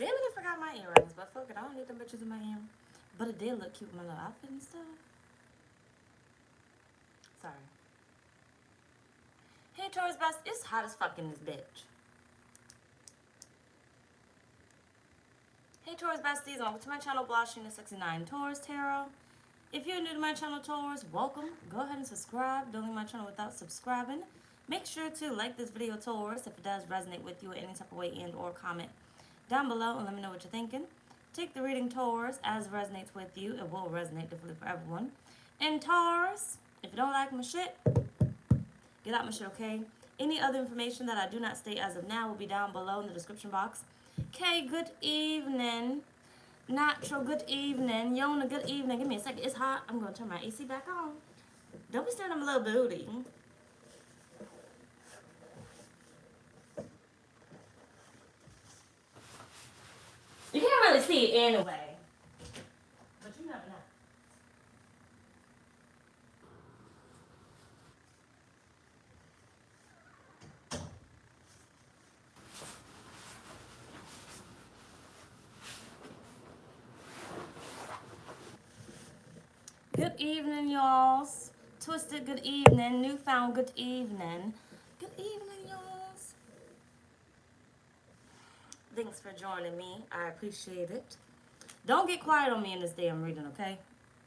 Damn it, I forgot my earrings, but fuck it, I don't need them bitches in my ear. But it did look cute with my little outfit and stuff. Sorry. Hey, Taurus Best, it's hot as fuck in this bitch. Hey, Taurus Besties, welcome to my channel, blahscrystalsale Taurus Tarot. If you're new to my channel, Taurus, welcome. Go ahead and subscribe. Don't leave my channel without subscribing. Make sure to like this video, Taurus, if it does resonate with you in any type of way and or comment down below and let me know what you're thinking. Take the reading, Taurus, as it resonates with you. It will resonate differently for everyone. And Taurus, if you don't like my shit, get out my shit, okay? Any other information that I do not state as of now will be down below in the description box. Okay, good evening. Natural, good evening. Yona, good evening. Give me a second. It's hot. I'm going to turn my AC back on. Don't be staring at my little booty. You can't really see it anyway. But you never know. Good evening, y'all. Twisted, good evening. Newfound, good evening. Good evening, y'all. Thanks for joining me. I appreciate it. Don't get quiet on me in this damn reading, okay?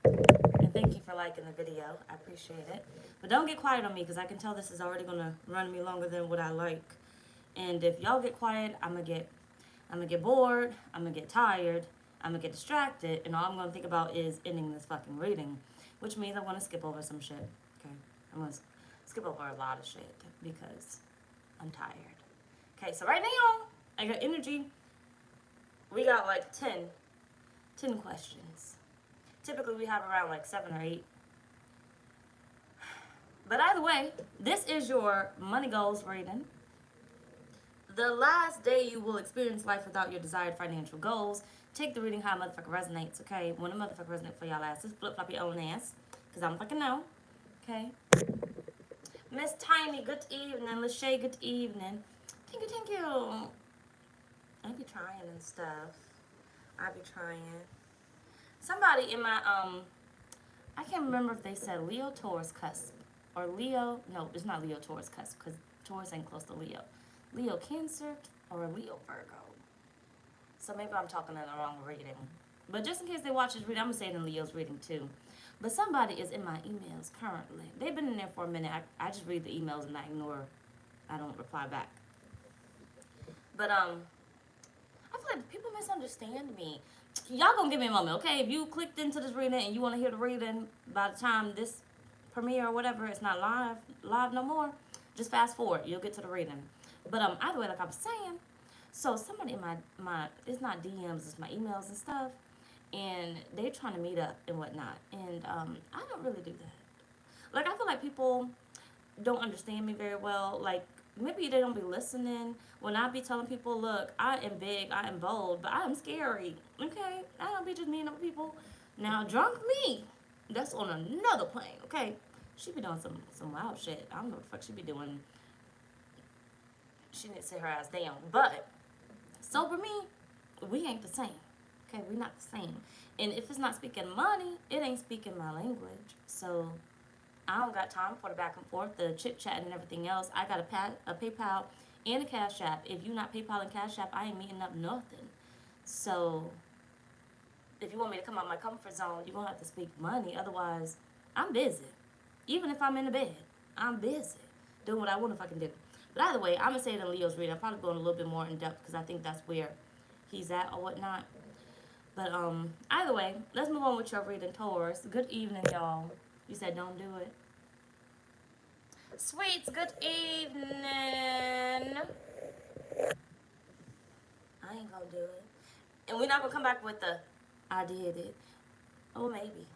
And thank you for liking the video. I appreciate it. But don't get quiet on me because I can tell this is already going to run me longer than what I like. And if y'all get quiet, I'm gonna get bored. I'm going to get tired. I'm going to get distracted, and all I'm going to think about is ending this fucking reading, which means I'm going to skip over some shit, okay? I'm going to skip over a lot of shit because I'm tired. Okay, so right now, I got energy. We got like 10 questions. Typically, we have around like 7 or 8. But either way, this is your money goals reading. The last day you will experience life without your desired financial goals. Take the reading how a motherfucker resonates, okay? When a motherfucker resonates for y'all asses, flip-flop your own ass, because I don't fucking know, okay? Miss Tiny, good evening. Lachey, good evening. Thank you, thank you. I be trying and stuff. I be trying. Somebody in my, I can't remember if they said Leo, Taurus, cusp, or Leo, no, it's not Leo, Taurus, cusp, because Taurus ain't close to Leo. Leo, Cancer, or Leo, Virgo. So maybe I'm talking in the wrong reading. But just in case they watch this reading, I'm going to say it in Leo's reading too. But somebody is in my emails currently. They've been in there for a minute. I just read the emails and I don't reply back. But I feel like people misunderstand me. Y'all going to give me a moment, okay? If you clicked into this reading and you want to hear the reading by the time this premiere or whatever, it's not live no more, just fast forward. You'll get to the reading. But either way, like I was saying, so somebody in my it's not DMs, it's my emails and stuff, and they're trying to meet up and whatnot, and I don't really do that. Like, I feel like people don't understand me very well. Like, maybe they don't be listening when I be telling people, look, I am big, I am bold, but I am scary, okay? I don't be just meeting up with people. Now, drunk me, that's on another plane, okay? She be doing some wild shit. I don't know what the fuck she be doing. She need to sit her ass down, but sober me, we ain't the same. Okay, we not the same. And if it's not speaking money, it ain't speaking my language. So I don't got time for the back and forth, the chit chat and everything else. I got a PayPal and a Cashapp. If you not PayPal and Cashapp, I ain't meeting up nothing. So if you want me to come out my comfort zone, you're gonna have to speak money. Otherwise, I'm busy. Even if I'm in the bed, I'm busy doing what I want to fucking do. But either way, I'm going to say it in Leo's reading. I'm probably going a little bit more in depth because I think that's where he's at or whatnot. But either way, let's move on with your reading, Taurus. Good evening, y'all. You said don't do it. Sweets, good evening. I ain't going to do it. And we're not going to come back with the, I did it. Oh, maybe.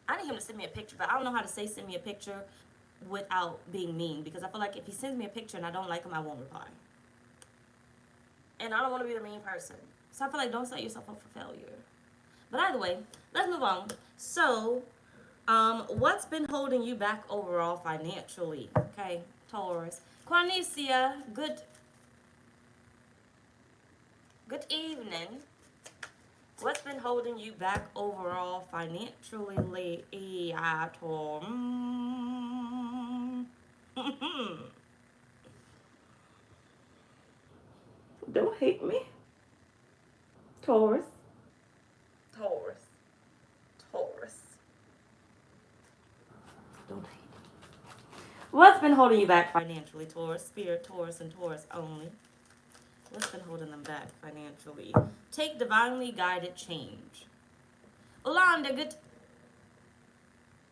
I need him to send me a picture, but I don't know how to say send me a picture without being mean, because I feel like if he sends me a picture and I don't like him, I won't reply. And I don't want to be the mean person. So I feel like don't set yourself up for failure. But either way, let's move on. So, what's been holding you back overall financially? Okay, Taurus. Quanicia, good evening. What's been holding you back overall financially lately? Don't hate me. Taurus. Taurus. Taurus. Don't hate me. What's been holding you back financially, Taurus? Spirit, Taurus, and Taurus only. What's been holding them back financially? Take divinely guided change. Olanda, good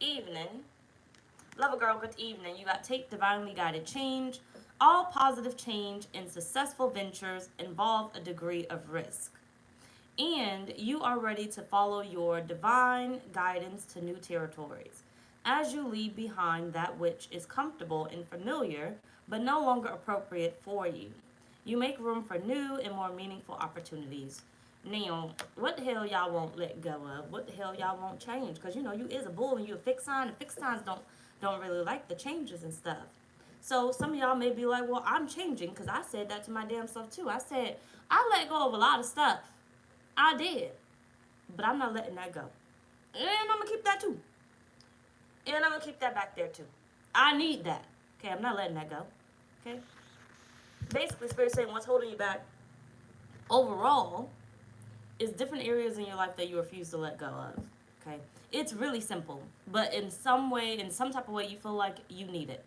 evening. Love a girl, good evening. You got take divinely guided change. All positive change and successful ventures involve a degree of risk. And you are ready to follow your divine guidance to new territories as you leave behind that which is comfortable and familiar but no longer appropriate for you. You make room for new and more meaningful opportunities. Now, what the hell y'all won't let go of? What the hell y'all won't change? Because you know you is a bull and you a fixed sign, and fixed signs don't really like the changes and stuff. So some of y'all may be like, well, I'm changing, because I said that to my damn self too. I said, I let go of a lot of stuff. I did. But I'm not letting that go. And I'm going to keep that too. And I'm going to keep that back there too. I need that. Okay, I'm not letting that go. Okay? Basically, Spirit saying what's holding you back overall is different areas in your life that you refuse to let go of. Okay? It's really simple. But in some way, in some type of way, you feel like you need it.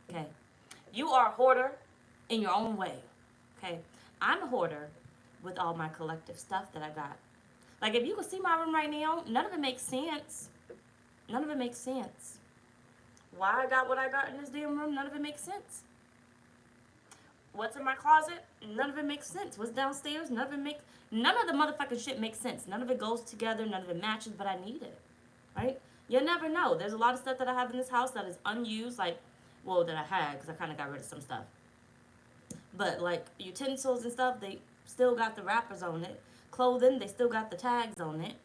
Okay? You are a hoarder in your own way. Okay? I'm a hoarder with all my collective stuff that I got. Like, if you can see my room right now, none of it makes sense. None of it makes sense. Why I got what I got in this damn room, none of it makes sense. What's in my closet, none of it makes sense. What's downstairs, none of the motherfucking shit makes sense. None of it goes together, none of it matches, but I need it, right? You never know. There's a lot of stuff that I have in this house that is unused, like, well, that I had, because I kind of got rid of some stuff. But, like, utensils and stuff, they still got the wrappers on it. Clothing, they still got the tags on it.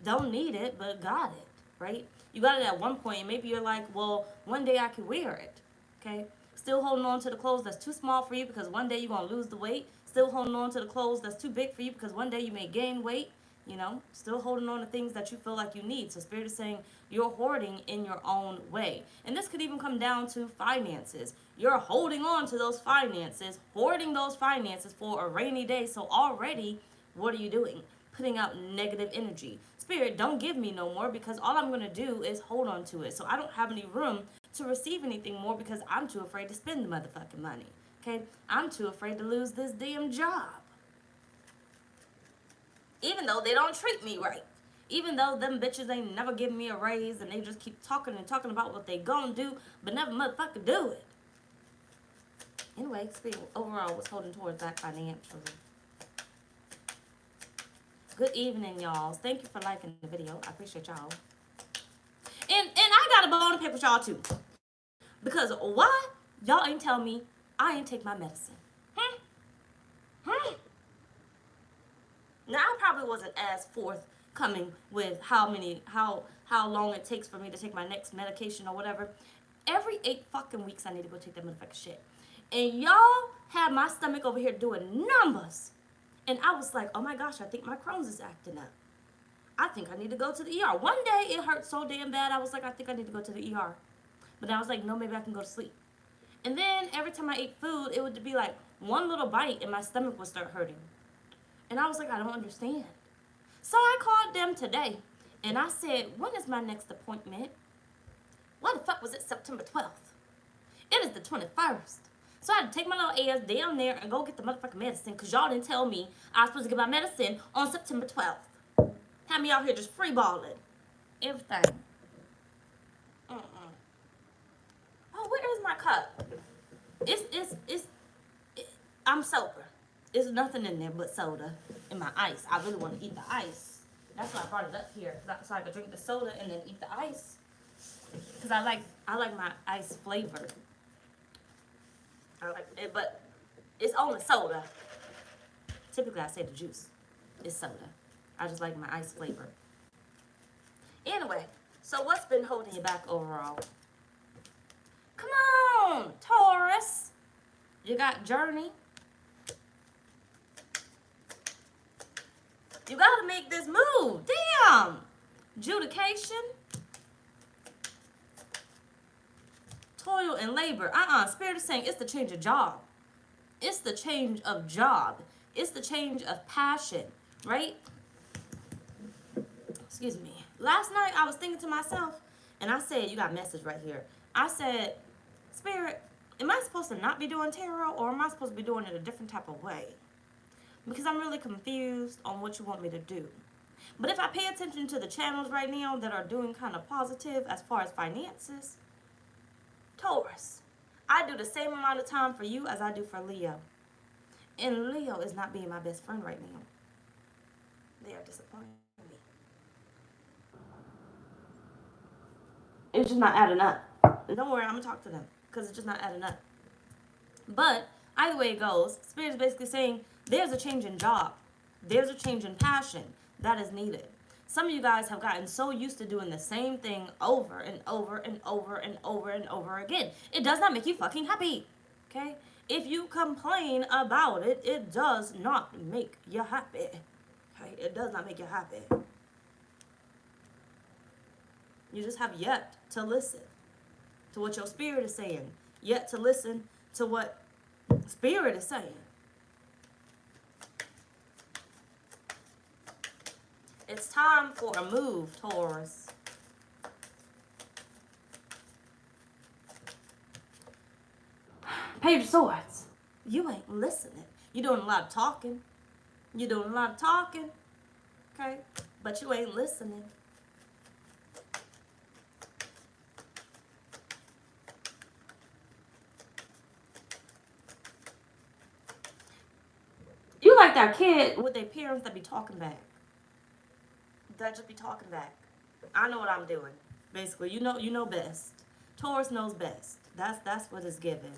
Don't need it, but got it, right? You got it at one point, and maybe you're like, well, one day I can wear it, okay? Still holding on to the clothes that's too small for you because one day you're going to lose the weight. Still holding on to the clothes that's too big for you because one day you may gain weight. You know, still holding on to things that you feel like you need. So Spirit is saying you're hoarding in your own way. And this could even come down to finances. You're holding on to those finances, hoarding those finances for a rainy day. So already, what are you doing? Putting out negative energy. Spirit, don't give me no more because all I'm going to do is hold on to it. So I don't have any room to receive anything more because I'm too afraid to spend the motherfucking money. Okay? I'm too afraid to lose this damn job. Even though they don't treat me right. Even though them bitches ain't never giving me a raise and they just keep talking and talking about what they gonna do, but never motherfucking do it. Anyway, speaking overall, what's holding towards that financially? Good evening, y'all. Thank you for liking the video. I appreciate y'all. And I got a bone to pick with y'all too. Because why y'all ain't tell me I ain't take my medicine? Now I probably wasn't as forthcoming with how long it takes for me to take my next medication or whatever. Every 8 fucking weeks I need to go take that motherfucking shit. And y'all had my stomach over here doing numbers. And I was like, oh my gosh, I think my Crohn's is acting up. I think I need to go to the ER. One day it hurt so damn bad, I was like, I think I need to go to the ER. But then I was like, no, maybe I can go to sleep. And then every time I ate food, it would be like one little bite and my stomach would start hurting. And I was like, I don't understand. So I called them today and I said, when is my next appointment? Why the fuck was it September 12th? It is the 21st. So I had to take my little ass down there and go get the motherfucking medicine because y'all didn't tell me I was supposed to get my medicine on September 12th. Had me out here just free balling. Everything. Oh, where is my cup? I'm sober. There's nothing in there but soda and my ice. I really want to eat the ice. That's why I brought it up here. So I could drink the soda and then eat the ice. Because I like my ice flavored. I like it, but it's only soda. Typically, I say the juice is soda. I just like my ice flavor. Anyway, so what's been holding you back overall? Come on, Taurus. You got journey. You gotta make this move. Damn. Judication. Toil and labor. Spirit is saying it's the change of job. It's the change of job. It's the change of passion, right? Excuse me. Last night I was thinking to myself, and I said, you got a message right here. I said, Spirit, am I supposed to not be doing tarot, or am I supposed to be doing it a different type of way? Because I'm really confused on what you want me to do. But if I pay attention to the channels right now that are doing kind of positive as far as finances, Taurus, I do the same amount of time for you as I do for Leo. And Leo is not being my best friend right now. They are disappointing me. It's just not adding up. Don't worry, I'm going to talk to them because it's just not adding up. But either way it goes, Spirit is basically saying there's a change in job. There's a change in passion that is needed. Some of you guys have gotten so used to doing the same thing over and over and over and over and over again. It does not make you fucking happy. Okay? If you complain about it, it does not make you happy. Okay? It does not make you happy. You just have yet to listen to what your spirit is saying. Yet to listen to what spirit is saying. It's time for a move, Taurus. Page of Swords. You ain't listening. You're doing a lot of talking. You're doing a lot of talking. Okay? But you ain't listening. You like that kid with their parents that be talking back. That just be talking back. I know what I'm doing. Basically, you know best. Taurus knows best. That's what it's given.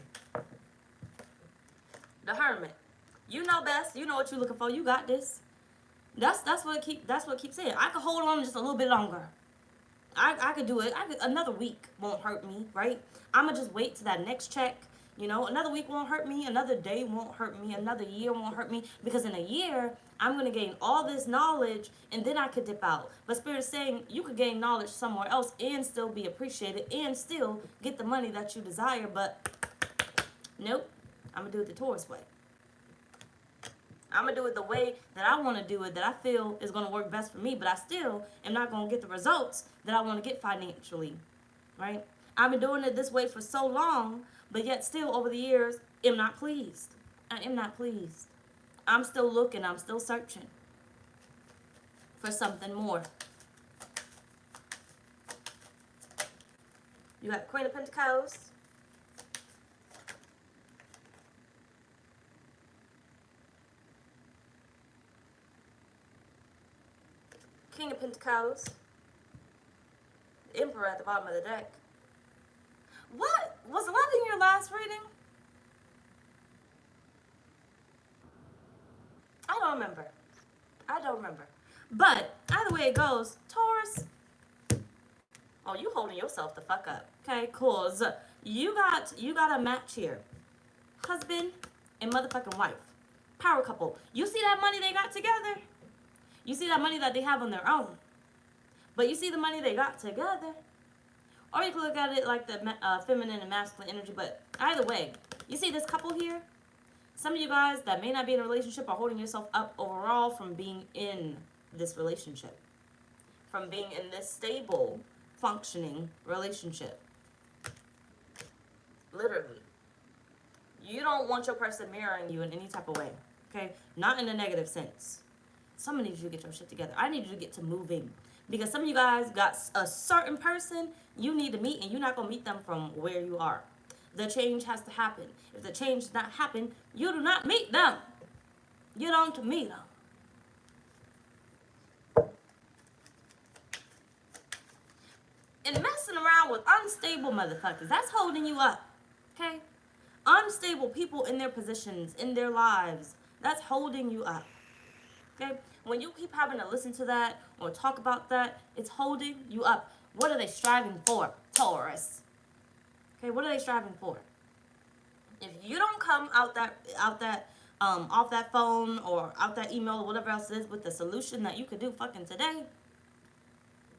The Hermit. You know best. You know what you're looking for. You got this. That's what it keeps saying. I could hold on just a little bit longer. I could do it. Another week won't hurt me, right? I'ma just wait to that next check. You know, another week won't hurt me. Another day won't hurt me. Another year won't hurt me. Because in a year, I'm going to gain all this knowledge and then I could dip out. But Spirit is saying you could gain knowledge somewhere else and still be appreciated and still get the money that you desire. But nope, I'm going to do it the Taurus way. I'm going to do it the way that I want to do it, that I feel is going to work best for me. But I still am not going to get the results that I want to get financially, right? I've been doing it this way for so long, but yet still over the years, am not pleased. I am not pleased. I'm still looking. I'm still searching for something more. You got Queen of Pentacles. King of Pentacles. The Emperor at the bottom of the deck. What? Was love in your last reading? I don't remember. But either way it goes, Taurus. Oh, you holding yourself the fuck up. Okay, cool. So you got a match here. Husband and motherfucking wife. Power couple. You see that money they got together? You see that money that they have on their own? But you see the money they got together? Or you can look at it like the feminine and masculine energy. But either way, you see this couple here? Some of you guys that may not be in a relationship are holding yourself up overall from being in this relationship. From being in this stable, functioning relationship. Literally. You don't want your person mirroring you in any type of way. Okay? Not in a negative sense. Someone needs you to get your shit together. I need you to get to moving. Because some of you guys got a certain person you need to meet, and you're not going to meet them from where you are. The change has to happen. If the change does not happen, you do not meet them. You don't meet them. And messing around with unstable motherfuckers, that's holding you up. Okay? Unstable people in their positions, in their lives, that's holding you up. Okay? When you keep having to listen to that or talk about that, it's holding you up. What are they striving for? Taurus. Okay, what are they striving for? If you don't come out that off that phone or out that email or whatever else it is with the solution that you could do fucking today,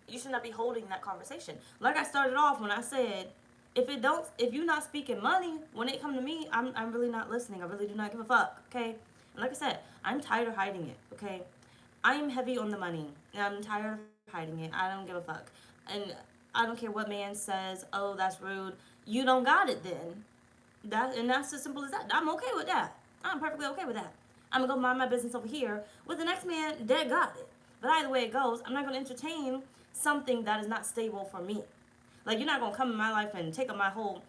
you should not be holding that conversation. Like I started off when I said, if you're not speaking money, when it come to me, I'm really not listening. I really do not give a fuck, okay? And like I said, I'm tired of hiding it, okay? I'm heavy on the money, and I'm tired of hiding it. I don't give a fuck. And I don't care what man says, oh, that's rude. You don't got it then. That's as simple as that. I'm okay with that. I'm perfectly okay with that. I'm gonna go mind my business over here with the next man that got it. But either way it goes, I'm not gonna entertain something that is not stable for me. Like, you're not gonna come in my life and take up my whole.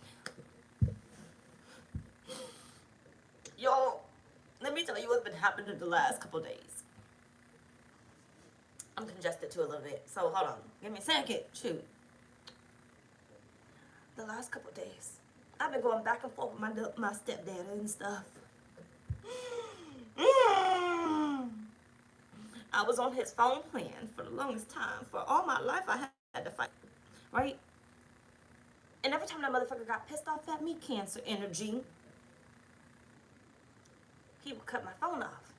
Yo, let me tell you what's been happening in the last couple days. I'm congested too a little bit, so hold on. Give me a second. Shoot. The last couple days, I've been going back and forth with my stepdad and stuff. I was on his phone plan for the longest time. For all my life, I had to fight, right? And every time that motherfucker got pissed off at me, Cancer energy, he would cut my phone off.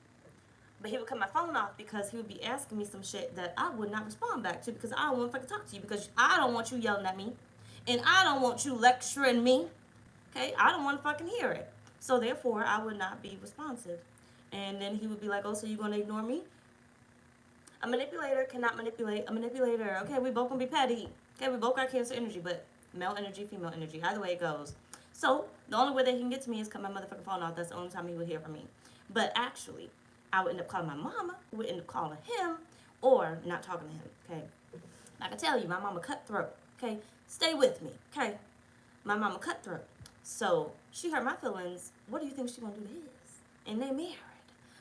But he would cut my phone off because he would be asking me some shit that I would not respond back to, because I don't want to fucking talk to you, because I don't want you yelling at me. And I don't want you lecturing me. Okay? I don't want to fucking hear it. So therefore, I would not be responsive. And then he would be like, oh, so you going to ignore me? A manipulator cannot manipulate a manipulator. Okay, we both going to be petty. Okay, we both got Cancer energy, but male energy, female energy. Either way it goes. So the only way that he can get to me is cut my motherfucking phone off. That's the only time he would hear from me. But actually, I would end up calling my mama, who would end up calling him, or not talking to him, okay? I can tell you, my mama cutthroat, okay? Stay with me, okay? My mama cutthroat. So she hurt my feelings. What do you think she gonna do to his? And they married.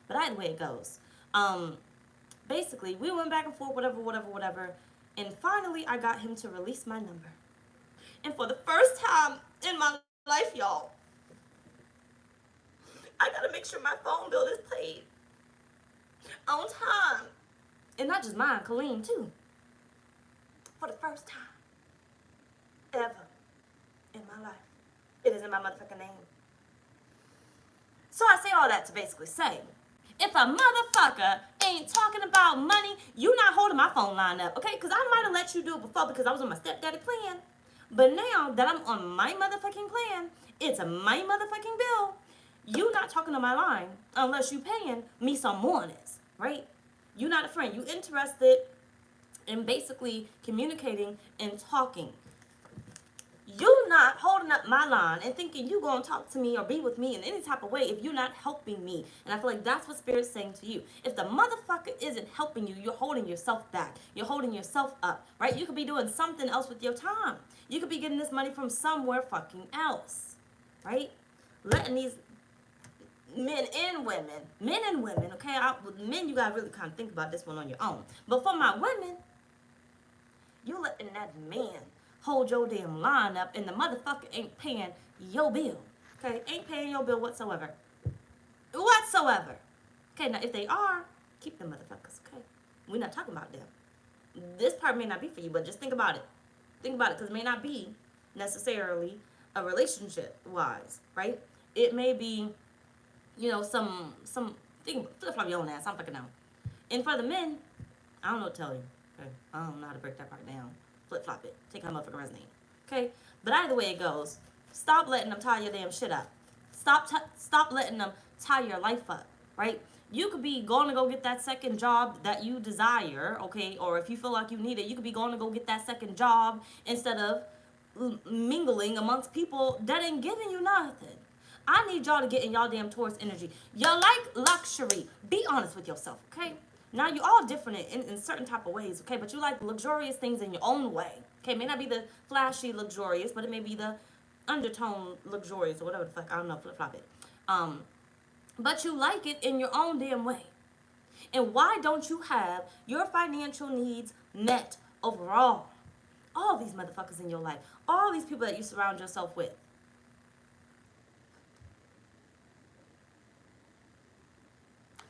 But either way it goes. Basically, we went back and forth, whatever. And finally, I got him to release my number. And for the first time in my life, y'all, I gotta make sure my phone bill is paid on time. And not just mine, Colleen too. For the first time ever in my life. It is in my motherfucking name. So I say all that to basically say, if a motherfucker ain't talking about money, you not holding my phone line up, okay? Because I might have let you do it before because I was on my stepdaddy plan. But now that I'm on my motherfucking plan, it's my motherfucking bill. You not talking to my line unless you paying me some monies, right? You not a friend. You interested in basically communicating and talking. You not holding up my line and thinking you gonna talk to me or be with me in any type of way if you're not helping me. And I feel like that's what Spirit's saying to you. If the motherfucker isn't helping you, you're holding yourself back. You're holding yourself up, right? You could be doing something else with your time. You could be getting this money from somewhere fucking else, right? Letting these men and women, okay? Men, you gotta really kind of think about this one on your own. But for my women, you letting that man hold your damn line up and the motherfucker ain't paying your bill, okay? Ain't paying your bill whatsoever. Okay, now if they are, keep them motherfuckers, okay? We're not talking about them. This part may not be for you, but just think about it. Think about it, because it may not be necessarily a relationship-wise, right? It may be, you know, some flip-flop your own ass. I'm fucking out. And for the men, I don't know what to tell you. Okay? I don't know how to break that part down. Flip-flop it. Take how motherfucking resonate. Okay? But either way it goes, stop letting them tie your damn shit up. Stop letting them tie your life up, right? You could be going to go get that second job that you desire, okay? Or if you feel like you need it, you could be going to go get that second job instead of mingling amongst people that ain't giving you nothing. I need y'all to get in y'all damn Taurus energy. You like luxury. Be honest with yourself, okay? Now, you're all different in certain type of ways, okay? But you like luxurious things in your own way, okay? It may not be the flashy luxurious, but it may be the undertone luxurious or whatever the fuck. I don't know, flip-flop it. But you like it in your own damn way. And why don't you have your financial needs met overall? All these motherfuckers in your life. All these people that you surround yourself with.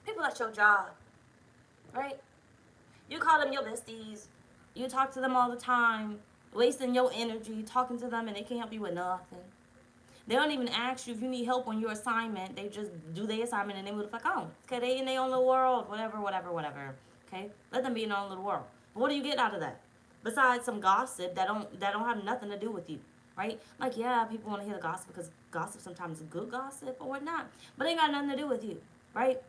People at your job, right? You call them your besties. You talk to them all the time, wasting your energy, talking to them, and they can't help you with nothing. They don't even ask you if you need help on your assignment. They just do their assignment and they move the fuck on. Okay, they in their own little world, whatever, whatever, whatever. Okay, let them be in their own little world. But what do you get out of that? Besides some gossip that don't have nothing to do with you, right? Like, yeah, people want to hear the gossip because gossip sometimes is good gossip or whatnot, but it ain't got nothing to do with you, right?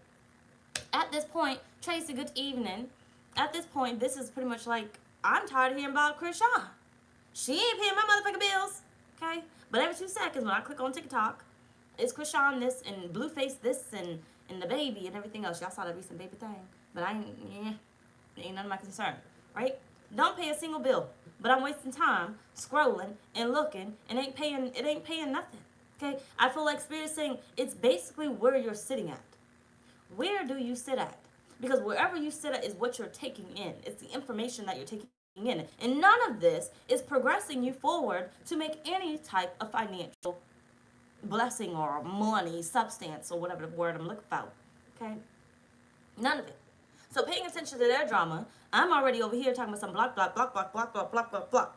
At this point, Tracy, good evening. At this point, this is pretty much like, I'm tired of hearing about Krishan. She ain't paying my motherfucking bills, okay? But every 2 seconds when I click on TikTok, it's Krishan this and Blueface this and the baby and everything else. Y'all saw that recent baby thing, but ain't none of my concern, right? Don't pay a single bill, but I'm wasting time scrolling and looking and it ain't paying nothing, okay? I feel like Spirit is saying it's basically where you're sitting at. Where do you sit at? Because wherever you sit at is what you're taking in. It's the information that you're taking in. And none of this is progressing you forward to make any type of financial blessing or money, substance, or whatever the word I'm looking for. Okay? None of it. So paying attention to their drama, I'm already over here talking about some block, block, block, block, block, block, block, block, block.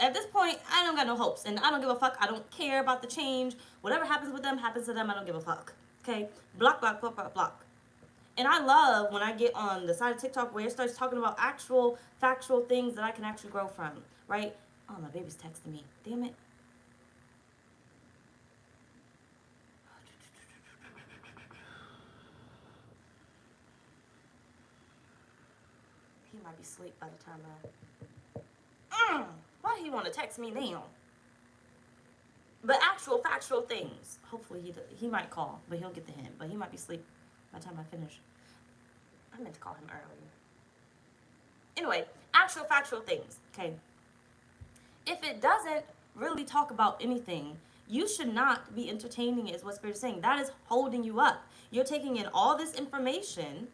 At this point, I don't got no hopes, and I don't give a fuck. I don't care about the change. Whatever happens with them, happens to them. I don't give a fuck. Okay? Block, block, block, block, block. And I love when I get on the side of TikTok where it starts talking about actual, factual things that I can actually grow from, right? Oh, my baby's texting me. Damn it. He might be asleep by the time why do he want to text me now? But actual, factual things. Hopefully he might call, but he'll get the hint. But he might be asleep by the time I finish. I meant to call him earlier. Anyway, actual factual things, okay? If it doesn't really talk about anything, you should not be entertaining it, is what Spirit is saying. That is holding you up. You're taking in all this information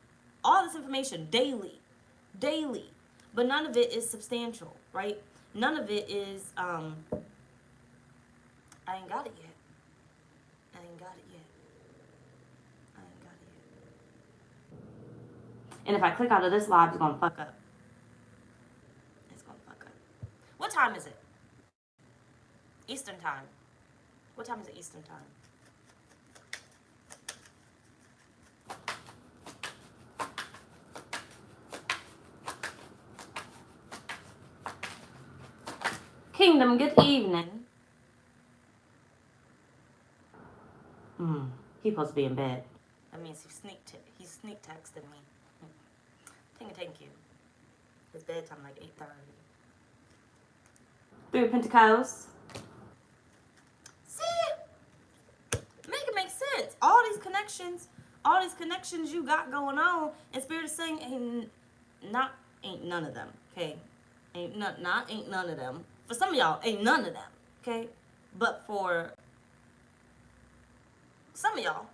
daily, but none of it is substantial, right? None of it is, I ain't got it yet. And if I click out of this live, it's going to fuck up. What time is it? Eastern time. What time is it Eastern time? Kingdom, good evening. He's supposed to be in bed. That means he sneak texted me. Thank you. His bedtime like 8:30. Three of Pentacles. See? Make it make sense. All these connections you got going on, and Spirit is saying ain't none of them, okay? Ain't none of them. For some of y'all, ain't none of them, okay? But for some of y'all,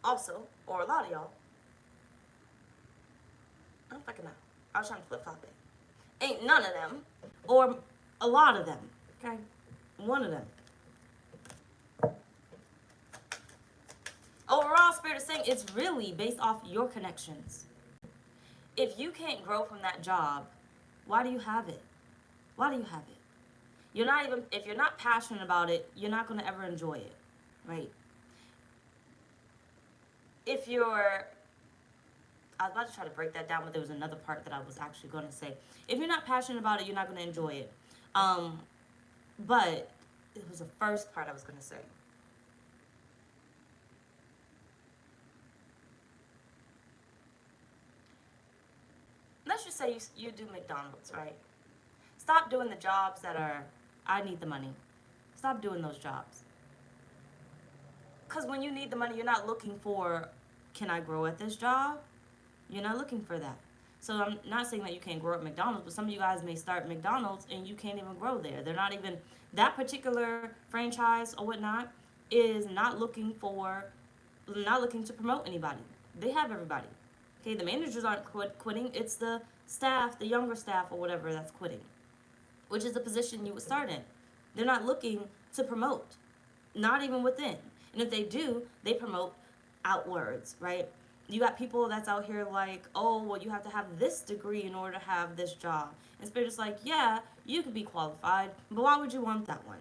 also, or a lot of y'all, I don't fucking know. I was trying to flip-flop it. Ain't none of them, or a lot of them, okay? One of them. Overall, Spirit is saying it's really based off your connections. If you can't grow from that job, why do you have it? Why do you have it? If you're not passionate about it, you're not going to ever enjoy it, right? I was about to try to break that down, but there was another part that I was actually going to say. If you're not passionate about it, you're not going to enjoy it. But it was the first part I was going to say. Let's just say you do McDonald's, right? Stop doing the jobs that are, I need the money. Stop doing those jobs. Because when you need the money, you're not looking for, can I grow at this job? You're not looking for that. So I'm not saying that you can't grow at McDonald's, but some of you guys may start McDonald's and you can't even grow there. They're not even, that particular franchise or whatnot is not looking to promote anybody. They have everybody. Okay, the managers aren't quitting. It's the staff, the younger staff or whatever that's quitting, which is the position you would start in. They're not looking to promote, not even within. And if they do, they promote outwards, right? You got people that's out here like, oh, well, you have to have this degree in order to have this job. And Spirit is like, yeah, you could be qualified, but why would you want that one?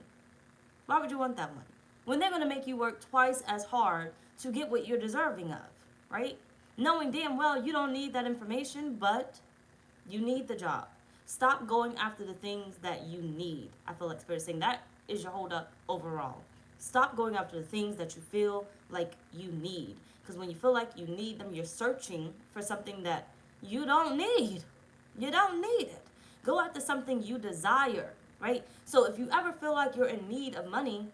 Why would you want that one? when they're going to make you work twice as hard to get what you're deserving of, right? Knowing damn well you don't need that information, but you need the job. Stop going after the things that you need. I feel like Spirit is saying that is your hold up overall. Stop going after the things that you feel like you need. Because when you feel like you need them, you're searching for something that you don't need. You don't need it. Go after something you desire, right? So if you ever feel like you're in need of money,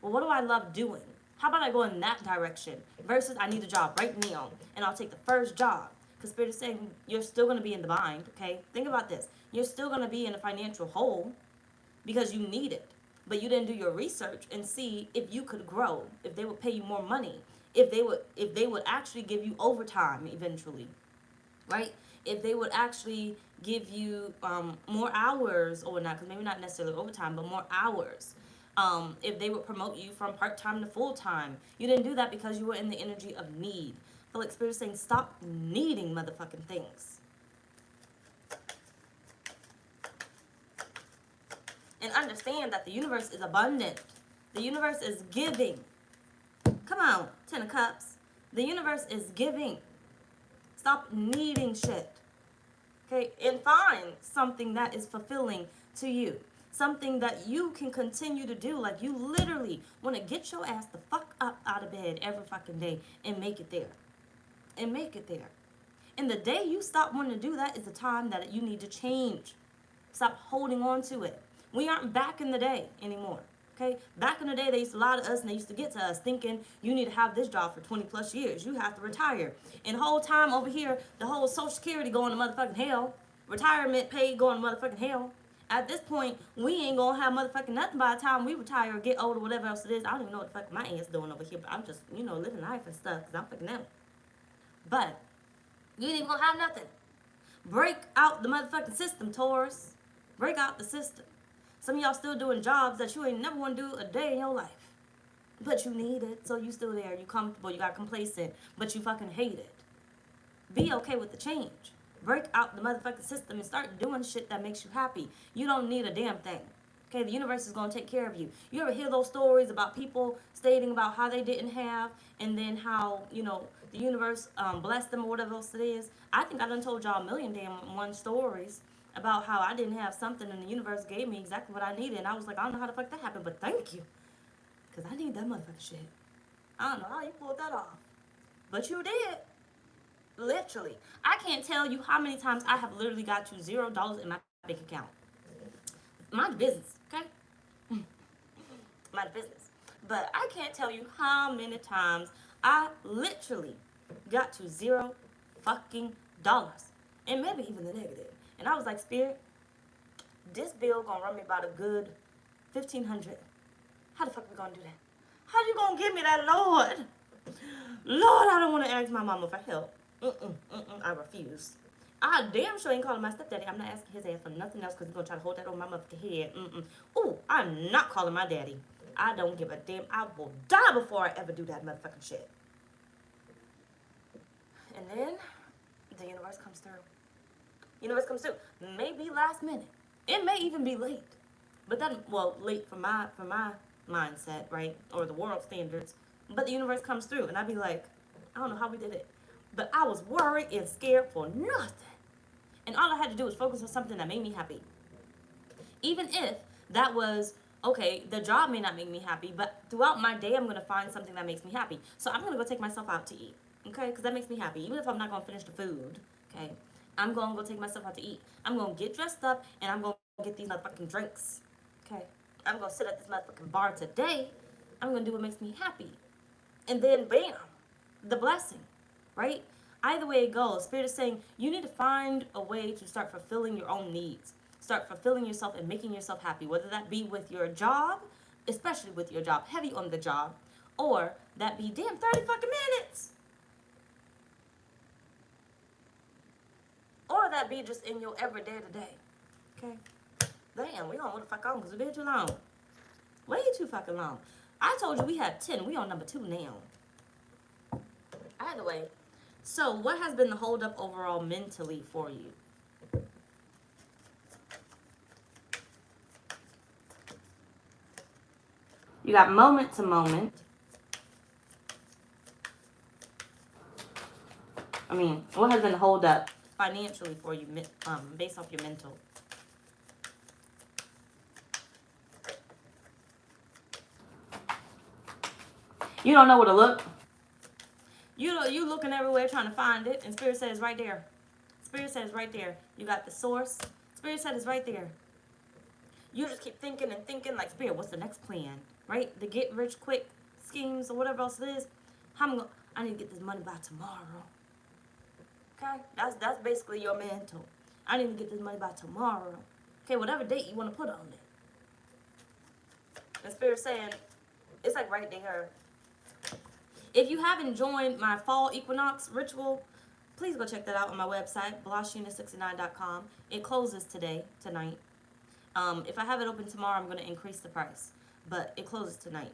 well, what do I love doing? How about I go in that direction versus I need a job right now and I'll take the first job? Because Spirit is saying you're still going to be in the bind, okay? Think about this. You're still going to be in a financial hole because you need it. But you didn't do your research and see if you could grow, if they would pay you more money, if they would actually give you overtime eventually, right? If they would actually give you more hours or not, because maybe not necessarily overtime, but more hours. If they would promote you from part-time to full-time. You didn't do that because you were in the energy of need. I feel like Spirit is saying stop needing motherfucking things. And understand that the universe is abundant. The universe is giving. Come on, 10 of Cups. The universe is giving. Stop needing shit. Okay? And find something that is fulfilling to you. Something that you can continue to do. Like you literally want to get your ass the fuck up out of bed every fucking day and make it there. And make it there. And the day you stop wanting to do that is the time that you need to change. Stop holding on to it. We aren't back in the day anymore, okay? Back in the day, they used to lie to us and they used to get to us thinking you need to have this job for 20 plus years. You have to retire. And the whole time over here, the whole Social Security going to motherfucking hell. Retirement pay going to motherfucking hell. At this point, we ain't going to have motherfucking nothing by the time we retire or get old or whatever else it is. I don't even know what the fuck my aunt's doing over here, but I'm just, living life and stuff because I'm fucking them. But you ain't even going to have nothing. Break out the motherfucking system, Taurus. Break out the system. Some of y'all still doing jobs that you ain't never want to do a day in your life. But you need it, so you still there. You comfortable, you got complacent, but you fucking hate it. Be okay with the change. Break out the motherfucking system and start doing shit that makes you happy. You don't need a damn thing. Okay, the universe is going to take care of you. You ever hear those stories about people stating about how they didn't have and then how, the universe blessed them or whatever else it is? I think I done told y'all a million damn one stories about how I didn't have something and the universe gave me exactly what I needed. And I was like, I don't know how the fuck that happened, but thank you. Because I need that motherfucking shit. I don't know how you pulled that off. But you did. Literally. I can't tell you how many times I have literally got to $0 in my bank account. Mind business, okay? Mind business. But I can't tell you how many times I literally got to $0 fucking dollars. And maybe even the negative. And I was like, Spirit, this bill gonna run me about a good $1,500. How the fuck we gonna do that? How you gonna give me that, Lord? Lord, I don't want to ask my mama for help. I refuse. I damn sure ain't calling my stepdaddy. I'm not asking his ass for nothing else because he's gonna try to hold that on my motherfucking head. Ooh, I'm not calling my daddy. I don't give a damn. I will die before I ever do that motherfucking shit. And then the universe comes through. Universe comes through. Maybe last minute. It may even be late. But then, late for my mindset, right? Or the world standards. But the universe comes through. And I'd be like, I don't know how we did it. But I was worried and scared for nothing. And all I had to do was focus on something that made me happy. Even if that was, okay, the job may not make me happy, but throughout my day, I'm going to find something that makes me happy. So I'm going to go take myself out to eat. Okay? Because that makes me happy. Even if I'm not going to finish the food. Okay? I'm going to go take myself out to eat. I'm going to get dressed up and I'm going to get these motherfucking drinks. Okay? I'm going to sit at this motherfucking bar today. I'm going to do what makes me happy. And then, bam, the blessing. Right? Either way it goes, Spirit is saying you need to find a way to start fulfilling your own needs. Start fulfilling yourself and making yourself happy. Whether that be with your job, especially with your job, heavy on the job, or that be damn 30 fucking minutes. Or that be just in your everyday to day. Okay? Damn, we don't want to fuck on because we've been too long. Way too fucking long. I told you we had 10. We on number 2 now. Either way. So, what has been the holdup overall mentally for you? You got moment to moment. I mean, what has been hold up financially for you, based off your mental? You don't know where to look. You looking everywhere trying to find it, and Spirit says right there. Spirit says right there. You got the source. Spirit says right there. You just keep thinking and thinking like, Spirit, what's the next plan? Right? The get rich quick schemes or whatever else it is. I need to get this money by tomorrow. Okay? That's basically your mental. I need to get this money by tomorrow. Okay, whatever date you want to put on it. And Spirit saying, it's like right there. If you haven't joined my fall equinox ritual, please go check that out on my website, blahscrystalsale.com. It closes tonight. If I have it open tomorrow, I'm going to increase the price. But it closes tonight.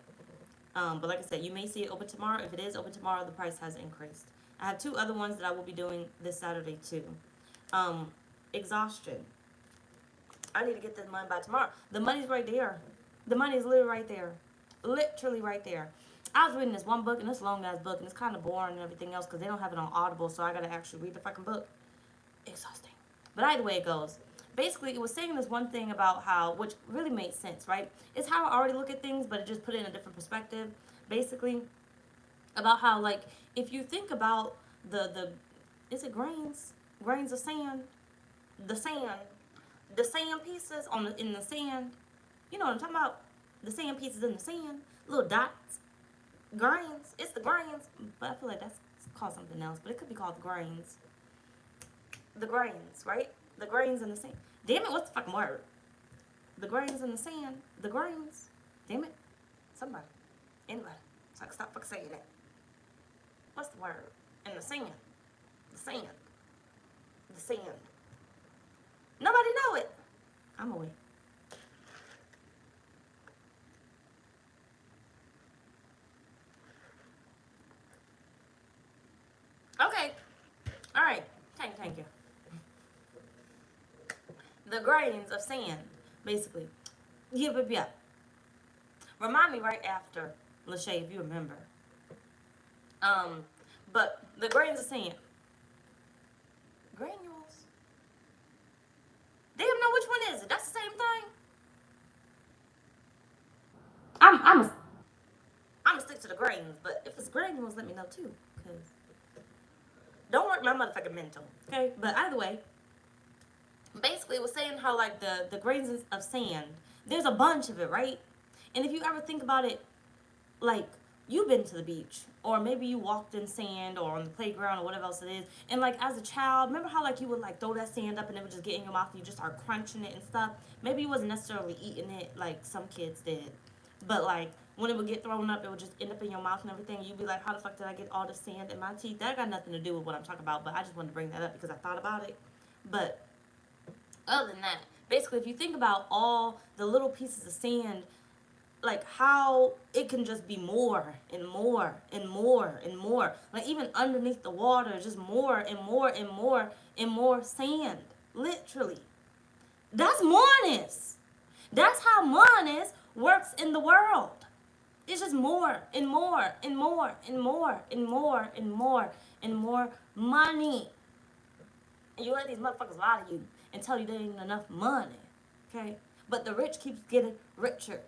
But like I said, you may see it open tomorrow. If it is open tomorrow, the price has increased. I have 2 other ones that I will be doing this Saturday too. Exhaustion. I need to get this money by tomorrow. The money's right there. The money's literally right there. Literally right there. I was reading this one book, and this long-ass book, and it's kind of boring and everything else because they don't have it on Audible, so I got to actually read the fucking book. Exhausting. But either way it goes. Basically, it was saying this one thing about how, which really made sense, right? It's how I already look at things, but it just put it in a different perspective. Basically, about how, like, if you think about is it grains? Grains of sand? The sand pieces in the sand. You know what I'm talking about? The sand pieces in the sand. Little dots. Grains. It's the grains. But I feel like that's called something else. But it could be called the grains. The grains, right? The grains in the sand. Damn it, what's the fucking word? The grains in the sand. The grains. Damn it. Somebody. Anybody. So I can stop fucking saying that. What's the word? In the sand. The sand. The sand. Nobody know it. I'm away. Okay. All right. Thank you. The grains of sand, basically. Yeah. Remind me right after, Lachey, if you remember. But the grains of sand. Granules. Damn, know which one is it? That's the same thing. I'm gonna stick to the grains, but if it's granules, let me know too, cause don't work my motherfucking mental, okay? But either way, basically it was saying how like the grains of sand, there's a bunch of it, right? And if you ever think about it, like you've been to the beach, or maybe you walked in sand or on the playground or whatever else it is, and like as a child, remember how like you would like throw that sand up and it would just get in your mouth and you just start crunching it and stuff? Maybe you wasn't necessarily eating it like some kids did, but like when it would get thrown up, it would just end up in your mouth and everything. You'd be like, how the fuck did I get all the sand in my teeth? That got nothing to do with what I'm talking about, but I just wanted to bring that up because I thought about it. But other than that, basically if you think about all the little pieces of sand, like how it can just be more and more and more and more. Like even underneath the water, just more and more and more and more sand. Literally. That's Monis. That's how Monis works in the world. It's just more and more and more and more and more and more and more money. And you let these motherfuckers lie to you and tell you there ain't enough money. Okay? But the rich keeps getting richer.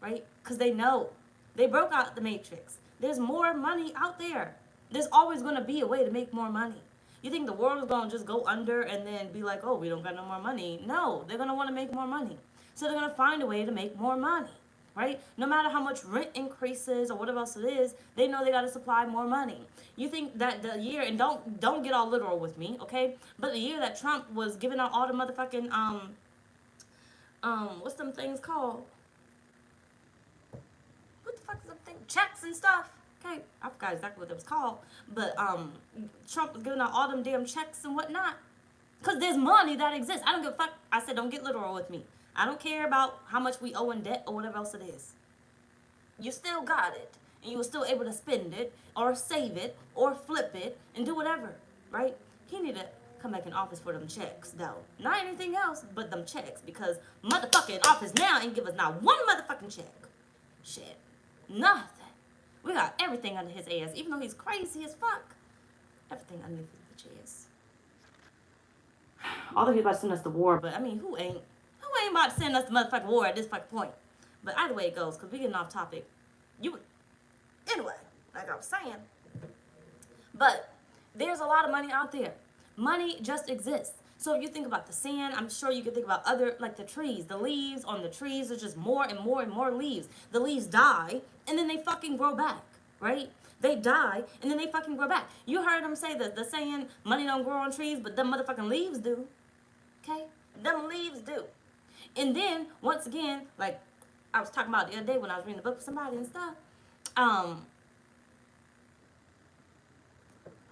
Right? Because they know. They broke out the matrix. There's more money out there. There's always going to be a way to make more money. You think the world is going to just go under and then be like, oh, we don't got no more money? No, they're going to want to make more money. So they're going to find a way to make more money. Right? No matter how much rent increases or whatever else it is, they know they got to supply more money. You think that the year, and don't get all literal with me, okay? But the year that Trump was giving out all the motherfucking, what's them things called? What the fuck is them things? Checks and stuff. Okay, I forgot exactly what it was called. But Trump was giving out all them damn checks and whatnot. Because there's money that exists. I don't give a fuck. I said don't get literal with me. I don't care about how much we owe in debt or whatever else it is. You still got it. And you were still able to spend it or save it or flip it and do whatever. Right? He need to come back in office for them checks, though. Not anything else but them checks. Because motherfucking office now ain't give us not one motherfucking check. Shit. Nothing. We got everything under his ass, even though he's crazy as fuck. Everything under his bitch ass. Although he's about to send us to war, but I mean, who ain't about to send us the motherfucking war at this fucking point? But either way it goes, because we getting off topic. Anyway, like I was saying. But there's a lot of money out there. Money just exists. So if you think about the sand, I'm sure you can think about other, like the trees. The leaves on the trees, there's just more and more and more leaves. The leaves die, and then they fucking grow back, right? They die, and then they fucking grow back. You heard them say the saying, money don't grow on trees, but them motherfucking leaves do. Okay? Them leaves do. And then, once again, like I was talking about the other day when I was reading the book with somebody and stuff,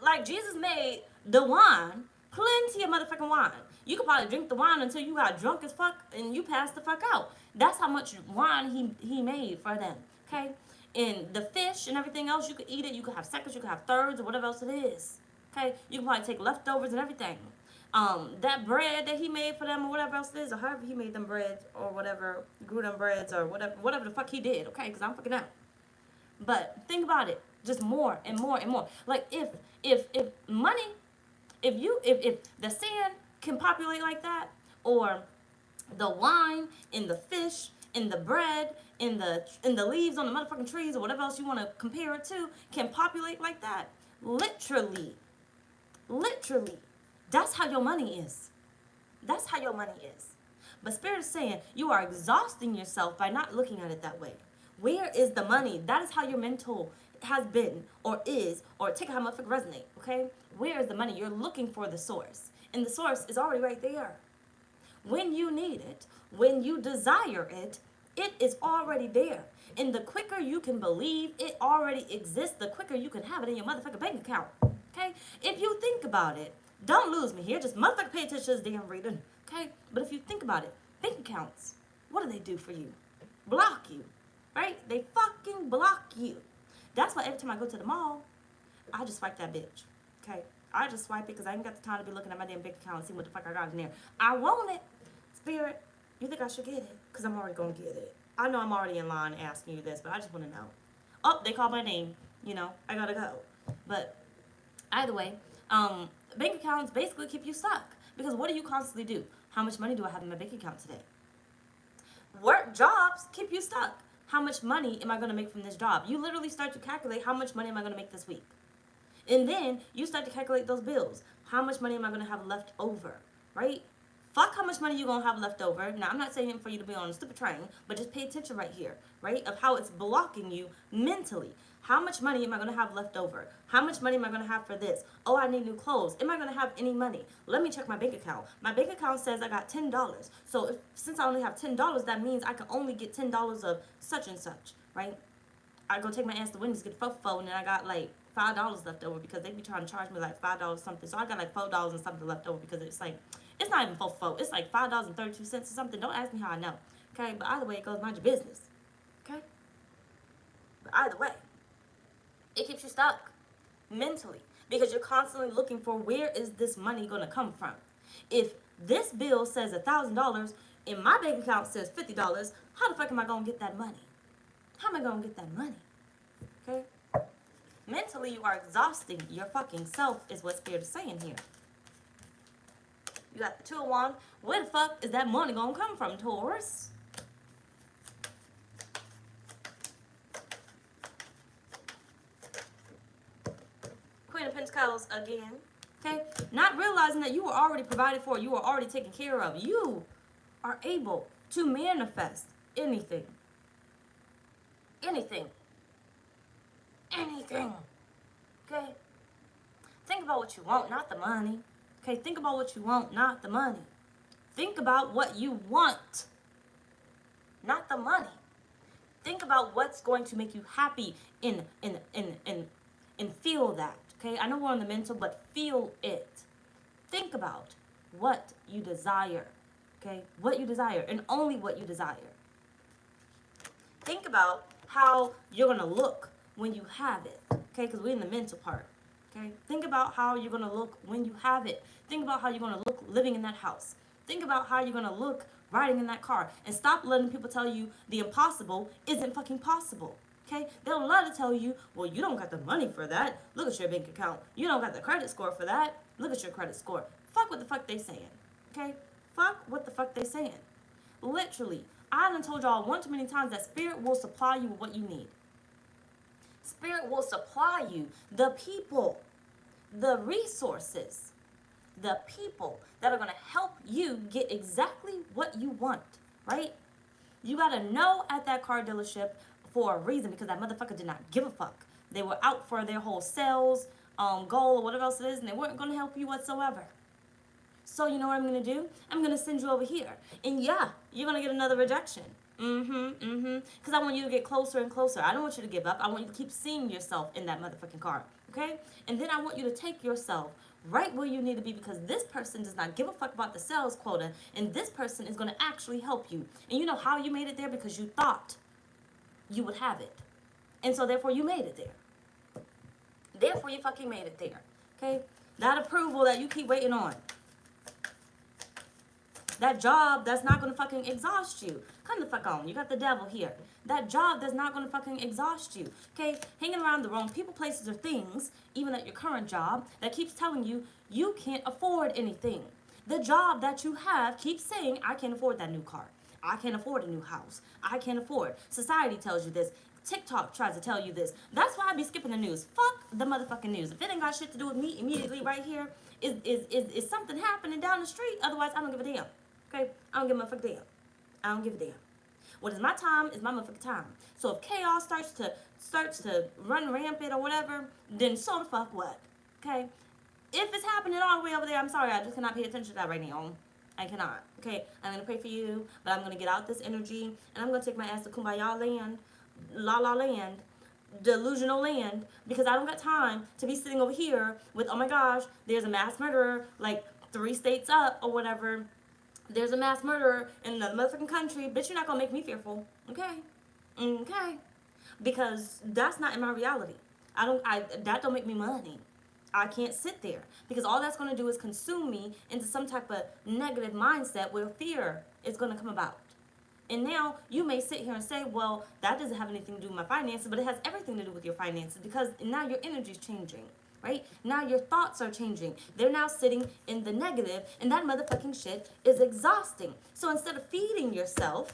like Jesus made the wine, plenty of motherfucking wine. You could probably drink the wine until you got drunk as fuck and you passed the fuck out. That's how much wine he made for them, okay? And the fish and everything else, you could eat it. You could have seconds, you could have thirds, or whatever else it is, okay? You can probably take leftovers and everything. That bread that he made for them or whatever else it is, or however he made them breads or whatever, grew them breads or whatever the fuck he did, okay? Because I'm fucking out. But think about it. Just more and more and more. Like if money, if the sand can populate like that, or the wine and the fish and the bread and the leaves on the motherfucking trees or whatever else you want to compare it to can populate like that, literally, that's how your money is. That's how your money is. But Spirit is saying you are exhausting yourself by not looking at it that way. Where is the money? That is how your mental has been or is, or take how much it resonate, okay? Where is the money? You're looking for the source. And the source is already right there. When you need it, when you desire it, it is already there. And the quicker you can believe it already exists, the quicker you can have it in your motherfucking bank account, okay? If you think about it, don't lose me here. Just motherfucking pay attention to this damn reading, okay? But if you think about it, bank accounts, what do they do for you? Block you. Right? They fucking block you. That's why every time I go to the mall, I just swipe that bitch. Okay? I just swipe it because I ain't got the time to be looking at my damn bank account and see what the fuck I got in there. I want it. Spirit, you think I should get it? Because I'm already going to get it. I know I'm already in line asking you this, but I just want to know. Oh, they called my name. You know, I got to go. But either way, bank accounts basically keep you stuck. Because what do you constantly do? How much money do I have in my bank account today? Work jobs keep you stuck. How much money am I going to make from this job? You literally start to calculate how much money am I going to make this week. And then you start to calculate those bills. How much money am I going to have left over, right? Fuck how much money you're going to have left over. Now, I'm not saying for you to be on a stupid train, but just pay attention right here, right? Of how it's blocking you mentally. How much money am I going to have left over? How much money am I going to have for this? Oh, I need new clothes. Am I going to have any money? Let me check my bank account. My bank account says I got $10. So since I only have $10, that means I can only get $10 of such and such, right? I go take my ass to Wendy's, get fofo, and then I got like $5 left over because they be trying to charge me like $5 something. So I got like $4 and something left over because it's like, it's not even fofo. It's like $5.32 or something. Don't ask me how I know, okay? But either way, it goes mind your business, okay? But either way, it keeps you stuck mentally because you're constantly looking for where is this money going to come from. If this bill says $1,000 and my bank account says $50, how the fuck am I going to get that money? How am I going to get that money? Okay? Mentally, you are exhausting your fucking self is what Spirit is saying here. You got the 2 of Wands. Where the fuck is that money going to come from, Taurus? Queen of Pentacles again, okay? Not realizing that you were already provided for, you were already taken care of. You are able to manifest anything. Anything. Anything. Okay? Think about what you want, not the money. Okay? Think about what you want, not the money. Think about what you want, not the money. Think about what's going to make you happy and feel that. Okay, I know we're on the mental, but feel it. Think about what you desire. Okay, what you desire and only what you desire. Think about how you're going to look when you have it. Okay, because we're in the mental part. Okay, think about how you're going to look when you have it. Think about how you're going to look living in that house. Think about how you're going to look riding in that car. And stop letting people tell you the impossible isn't fucking possible. Okay? They'll love to tell you, well, you don't got the money for that. Look at your bank account. You don't got the credit score for that. Look at your credit score. Fuck what the fuck they saying. Okay? Fuck what the fuck they saying. Literally, I done told y'all one too many times that spirit will supply you with what you need. Spirit will supply you the people, the resources, the people that are going to help you get exactly what you want, right? You got to know at that car dealership for a reason, because that motherfucker did not give a fuck. They were out for their whole sales goal or whatever else it is, and they weren't going to help you whatsoever. So you know what I'm going to do? I'm going to send you over here. And yeah, you're going to get another rejection. Because I want you to get closer and closer. I don't want you to give up. I want you to keep seeing yourself in that motherfucking car. Okay? And then I want you to take yourself right where you need to be, because this person does not give a fuck about the sales quota, and this person is going to actually help you. And you know how you made it there? Because you thought you would have it. And so therefore you made it there. Therefore you fucking made it there. Okay? That approval that you keep waiting on. That job that's not going to fucking exhaust you. Come the fuck on. You got the devil here. That job that's not going to fucking exhaust you. Okay? Hanging around the wrong people, places, or things, even at your current job, that keeps telling you you can't afford anything. The job that you have keeps saying, I can't afford that new car. I can't afford a new house. I can't afford. Society tells you this. TikTok tries to tell you this. That's why I be skipping the news. Fuck the motherfucking news. If it ain't got shit to do with me immediately right here, is something happening down the street? Otherwise, I don't give a damn. Okay? I don't give a motherfucking damn. I don't give a damn. What is my time is my motherfucking time. So if chaos starts to run rampant or whatever, then so the fuck what? Okay? If it's happening all the way over there, I'm sorry, I just cannot pay attention to that right now. I cannot. Okay? I'm going to pray for you, but I'm going to get out this energy, and I'm going to take my ass to Kumbaya land, La La land, delusional land, because I don't got time to be sitting over here with, oh my gosh, there's a mass murderer like 3 states up or whatever. There's a mass murderer in another motherfucking country. Bitch, you're not going to make me fearful. Okay? Okay? Because that's not in my reality. That don't make me money. I can't sit there. Because all that's going to do is consume me into some type of negative mindset where fear is going to come about. And now you may sit here and say, well, that doesn't have anything to do with my finances, but it has everything to do with your finances, because now your energy is changing. Right? Now your thoughts are changing. They're now sitting in the negative, and that motherfucking shit is exhausting. So instead of feeding yourself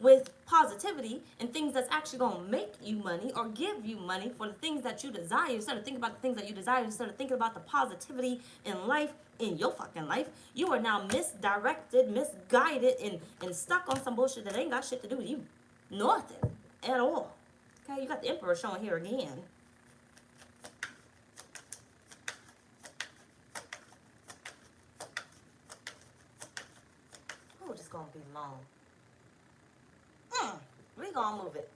with positivity and things that's actually going to make you money or give you money for the things that you desire, instead of thinking about the things that you desire, instead of thinking about the positivity in life, in your fucking life, you are now misdirected, misguided, and stuck on some bullshit that ain't got shit to do with you. Nothing at all. Okay, you got the Emperor showing here again. It's gonna be long. We're gonna move it.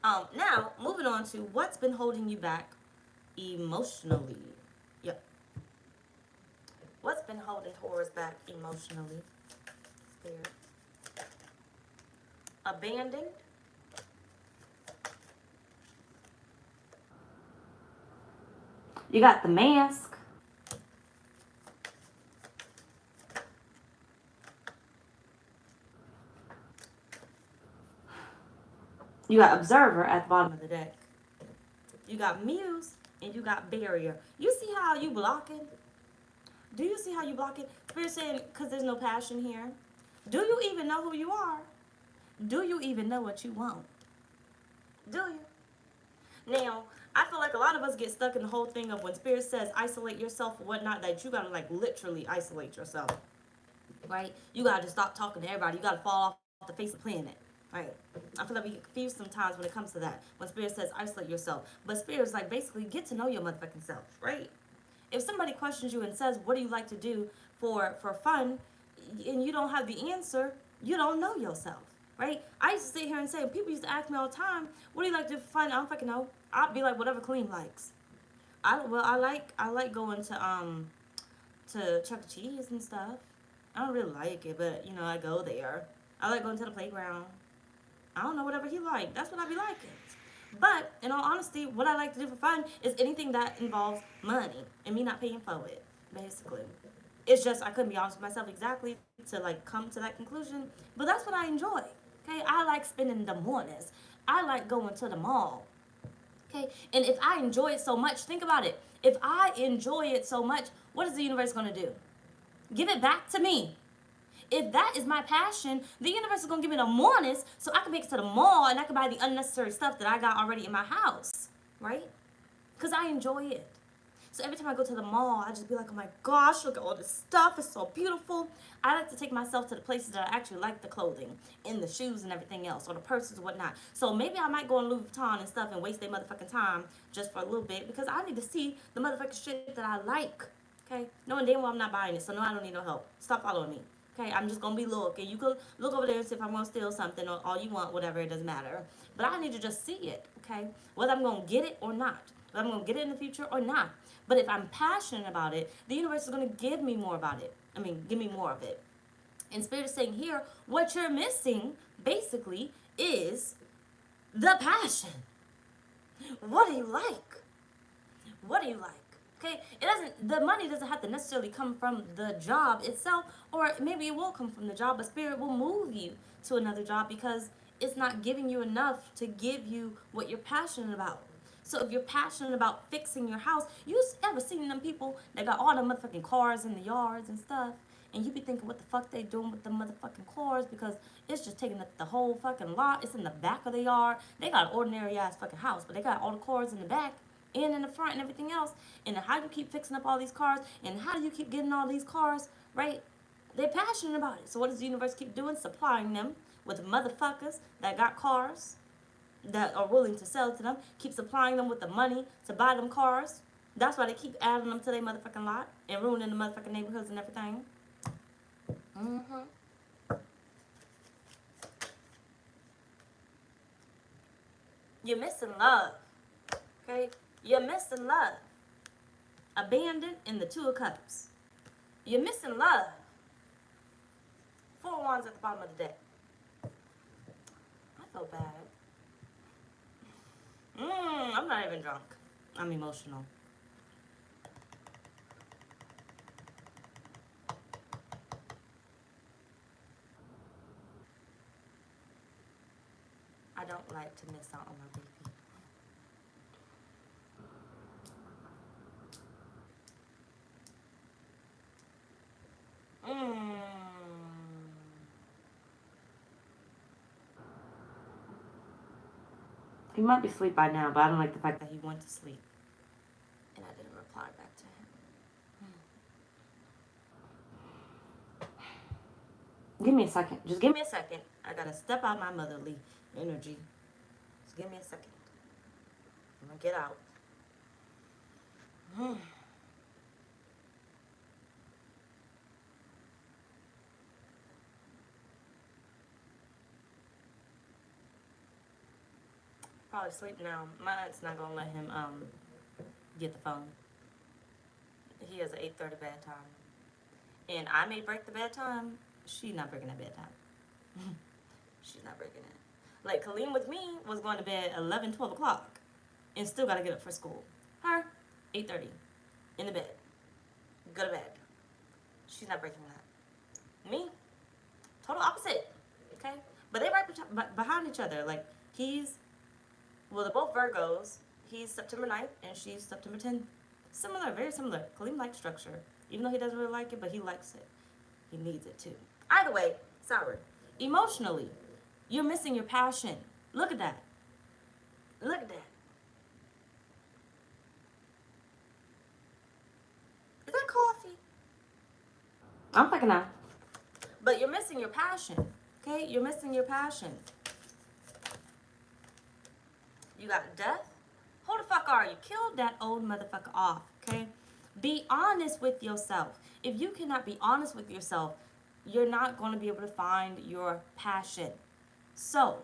Now, moving on to what's been holding you back emotionally. Yep. What's been holding Taurus back emotionally? Spirit. Abandoned. You got the Mask. You got Observer at the bottom of the deck. You got Muse and you got Barrier. You see how you blocking? Do you see how you block it? Spirit saying, because there's no passion here. Do you even know who you are? Do you even know what you want? Do you? Now, I feel like a lot of us get stuck in the whole thing of when Spirit says isolate yourself or whatnot, that you got to like literally isolate yourself. Right? You got to just stop talking to everybody. You got to fall off the face of the planet. Right? I feel like we get confused sometimes when it comes to that. When Spirit says isolate yourself. But Spirit's like basically get to know your motherfucking self. Right? If somebody questions you and says, what do you like to do for fun? And you don't have the answer, you don't know yourself. Right? I used to sit here and say, people used to ask me all the time, what do you like to do for fun? I don't fucking know. I'd be like, whatever Clean likes. I like going to Chuck E. Cheese and stuff. I don't really like it, but you know, I go there. I like going to the playground. I don't know, whatever he like. That's what I be liking. But in all honesty, what I like to do for fun is anything that involves money and me not paying for it, basically. It's just I couldn't be honest with myself exactly to like come to that conclusion, but that's what I enjoy. Okay, I like spending the mornings I like going to the mall. Okay? And if I enjoy it so much, think about it. If I enjoy it so much, what is the universe going to do? Give it back to me. If that is my passion, the universe is going to give me the moreness so I can make it to the mall and I can buy the unnecessary stuff that I got already in my house, right? Because I enjoy it. So every time I go to the mall, I just be like, oh my gosh, look at all this stuff. It's so beautiful. I like to take myself to the places that I actually like the clothing and the shoes and everything else, or the purses and whatnot. So maybe I might go on Louis Vuitton and stuff and waste their motherfucking time just for a little bit because I need to see the motherfucking shit that I like. Okay? Knowing damn well I'm not buying it, so no, I don't need no help. Stop following me. Okay? I'm just going to be low. Okay? You can look over there and see if I'm going to steal something or all you want, whatever. It doesn't matter. But I need to just see it. Okay? Whether I'm going to get it or not. Whether I'm going to get it in the future or not. But if I'm passionate about it, the universe is going to give me more about it. Give me more of it. And Spirit is saying here, what you're missing, basically, is the passion. What do you like? What do you like? Okay? The money doesn't have to necessarily come from the job itself, or maybe it will come from the job, but Spirit will move you to another job because it's not giving you enough to give you what you're passionate about. So if you're passionate about fixing your house, you ever seen them people that got all the motherfucking cars in the yards and stuff, and you be thinking what the fuck they doing with the motherfucking cars because it's just taking up the whole fucking lot. It's in the back of the yard. They got an ordinary ass fucking house, but they got all the cars in the back and in the front and everything else. And how do you keep fixing up all these cars? And how do you keep getting all these cars, right? They're passionate about it. So what does the universe keep doing? Supplying them with motherfuckers that got cars that are willing to sell to them, keep supplying them with the money to buy them cars. That's why they keep adding them to their motherfucking lot and ruining the motherfucking neighborhoods and everything. You're missing love. Okay? You're missing love. Abandoned in the Two of Cups. You're missing love. Four of Wands at the bottom of the deck. I feel bad. I'm not even drunk. I'm emotional. I don't like to miss out on my baby. He might be asleep by now, but I don't like the fact that he went to sleep. And I didn't reply back to him. Give me a second. Just give me a second. I gotta step out my motherly energy. Just give me a second. I'm gonna get out. Probably asleep now. My aunt's not gonna let him get the phone. He has an 8:30 bedtime. And I may break the bedtime. She's not breaking that bedtime. She's not breaking it. Like Colleen with me was going to bed 11, 12 o'clock and still gotta get up for school. Her, 8:30, in the bed. Go to bed. She's not breaking that. Me, total opposite. Okay? But they right behind each other. Like they're both Virgos. He's September 9th and she's September 10th. Similar, very similar. Colleen likes structure. Even though he doesn't really like it, but he likes it. He needs it too. Either way, sorry. Emotionally, you're missing your passion. Look at that. Look at that. Is that coffee? I'm fucking out. But you're missing your passion. Okay? You're missing your passion. You got death. Who the fuck are you? Kill that old motherfucker off, okay? Be honest with yourself. If you cannot be honest with yourself, you're not going to be able to find your passion. So,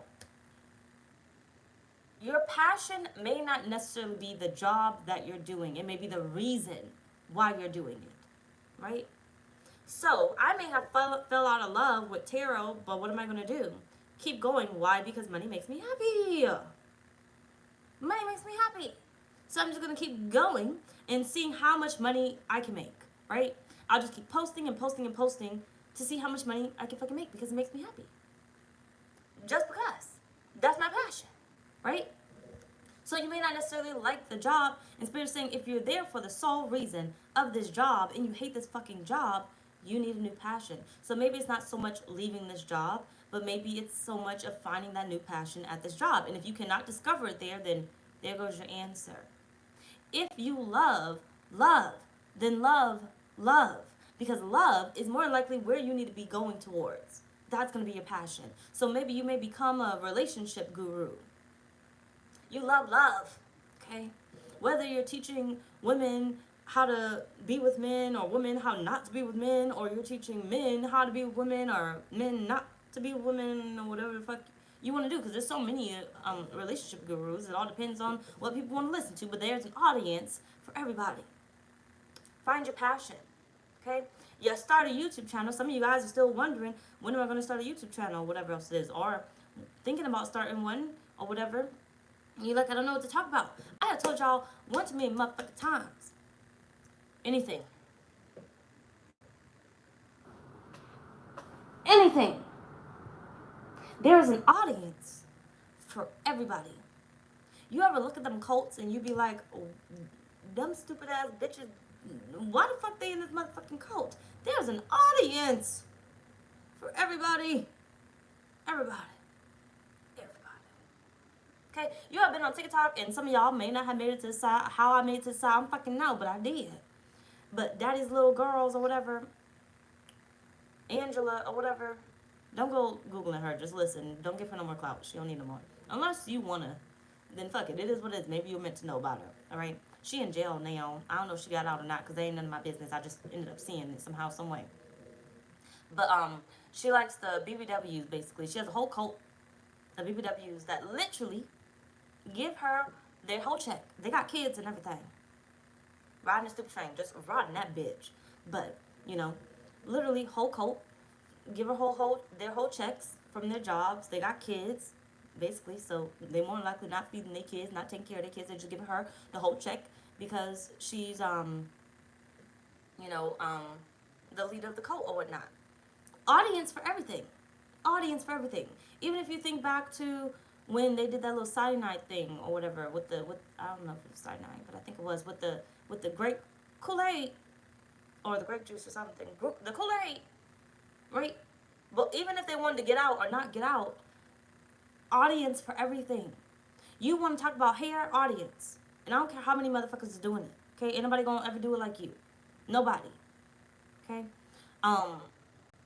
your passion may not necessarily be the job that you're doing. It may be the reason why you're doing it, right? So, I may have fell out of love with tarot, but what am I going to do? Keep going. Why? Because money makes me happy. Money makes me happy. So I'm just going to keep going and seeing how much money I can make, right? I'll just keep posting and posting and posting to see how much money I can fucking make because it makes me happy. Just because. That's my passion. right? So you may not necessarily like the job. And Spirit is saying if you're there for the sole reason of this job and you hate this fucking job, you need a new passion. So maybe it's not so much leaving this job, but maybe it's so much of finding that new passion at this job. And if you cannot discover it there, then there goes your answer. If you love, then love. Because love is more likely where you need to be going towards. That's going to be your passion. So maybe you may become a relationship guru. You love, okay? Whether you're teaching women how to be with men or women how not to be with men, or you're teaching men how to be with women or men not to be with women, or whatever the fuck you want to do, because there's so many relationship gurus. It all depends on what people want to listen to, but there's an audience for everybody. Find your passion, okay? You start a YouTube channel. Some of you guys are still wondering, when am I going to start a YouTube channel, or whatever else it is, or thinking about starting one or whatever. You're like, I don't know what to talk about. I have told y'all one too many motherfucking times. Anything. Anything. There is an audience for everybody. You ever look at them cults and you be like, oh, them stupid ass bitches, why the fuck they in this motherfucking cult? There's an audience for everybody. Everybody. Okay, you have been on TikTok, and some of y'all may not have made it to the side. How I made it to the side, I don't fucking know, but I did. But Daddy's Little Girls or whatever, Angela or whatever, don't go Googling her. Just listen. Don't give her no more clout. She don't need no more. Unless you want to, then fuck it. It is what it is. Maybe you're meant to know about her, all right? She in jail now. I don't know if she got out or not, because they ain't none of my business. I just ended up seeing it somehow, some way. But she likes the BBWs, basically. She has a whole cult of BBWs that literally give her their whole check. They got kids and everything. Riding a stupid train, just riding that bitch. But, you know, literally whole coat, give her their whole checks from their jobs. They got kids, basically, so they more likely not feeding their kids, not taking care of their kids. They just give her the whole check because she's the leader of the cult or whatnot. Audience for everything. Audience for everything. Even if you think back to when they did that little cyanide thing or whatever with I don't know if it was cyanide, but I think it was with the grape Kool-Aid or the grape juice or something. The Kool-Aid, right? But even if they wanted to get out or not get out, audience for everything. You want to talk about hair, audience. And I don't care how many motherfuckers is doing it. Okay? Ain't nobody gonna ever do it like you. Nobody. Okay?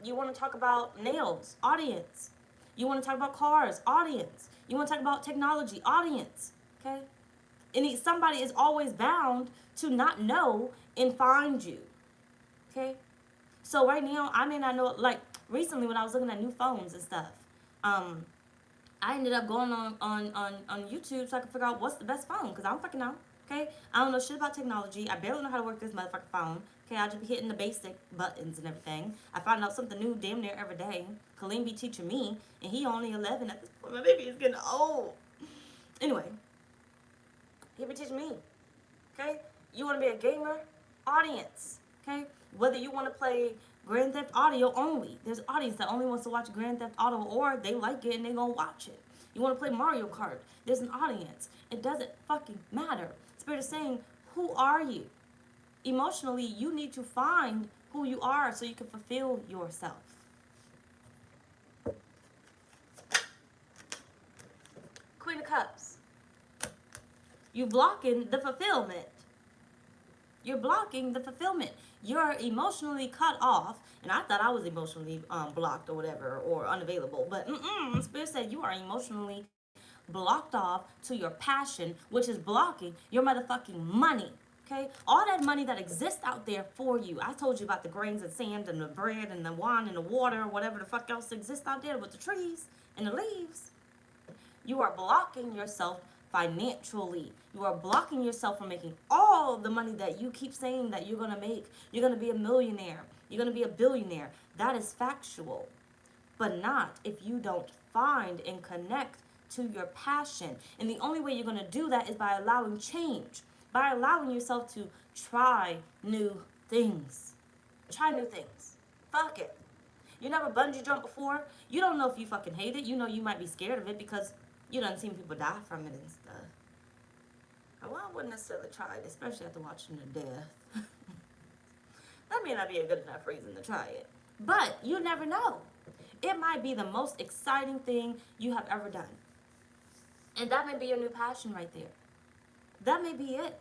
You want to talk about nails, audience. You want to talk about cars, audience. You want to talk about technology, audience. Okay? And somebody is always bound to not know and find you. Okay? So right now, I may not know, like recently when I was looking at new phones and stuff, I ended up going on YouTube so I could figure out what's the best phone, because I don't fucking know. Okay? I don't know shit about technology. I barely know how to work this motherfucking phone. Okay, I'll just be hitting the basic buttons and everything. I find out something new damn near every day. Kaleem be teaching me, and he only 11 at this point. My baby is getting old. Anyway, he be teaching me. Okay? You want to be a gamer? Audience. Okay? Whether you want to play Grand Theft Auto only. There's an audience that only wants to watch Grand Theft Auto, or they like it and they gonna watch it. You want to play Mario Kart. There's an audience. It doesn't fucking matter. Spirit is saying, who are you? Emotionally, you need to find who you are so you can fulfill yourself. Queen of Cups. You blocking the fulfillment. You're blocking the fulfillment. You're emotionally cut off. And I thought I was emotionally blocked or whatever, or unavailable. But Spirit said you are emotionally blocked off to your passion, which is blocking your motherfucking money. Okay? All that money that exists out there for you. I told you about the grains and sand and the bread and the wine and the water, whatever the fuck else exists out there with the trees and the leaves. You are blocking yourself financially. You are blocking yourself from making all the money that you keep saying that you're going to make. You're going to be a millionaire. You're going to be a billionaire. That is factual. But not if you don't find and connect to your passion. And the only way you're going to do that is by allowing change. By allowing yourself to try new things. Try new things. Fuck it. You never bungee jumped before? You don't know if you fucking hate it. You know you might be scared of it because You done seen people die from it and stuff. Well, I wouldn't necessarily try it, especially after watching the death. That may not be a good enough reason to try it. But you never know. It might be the most exciting thing you have ever done. And that may be your new passion right there. That may be it,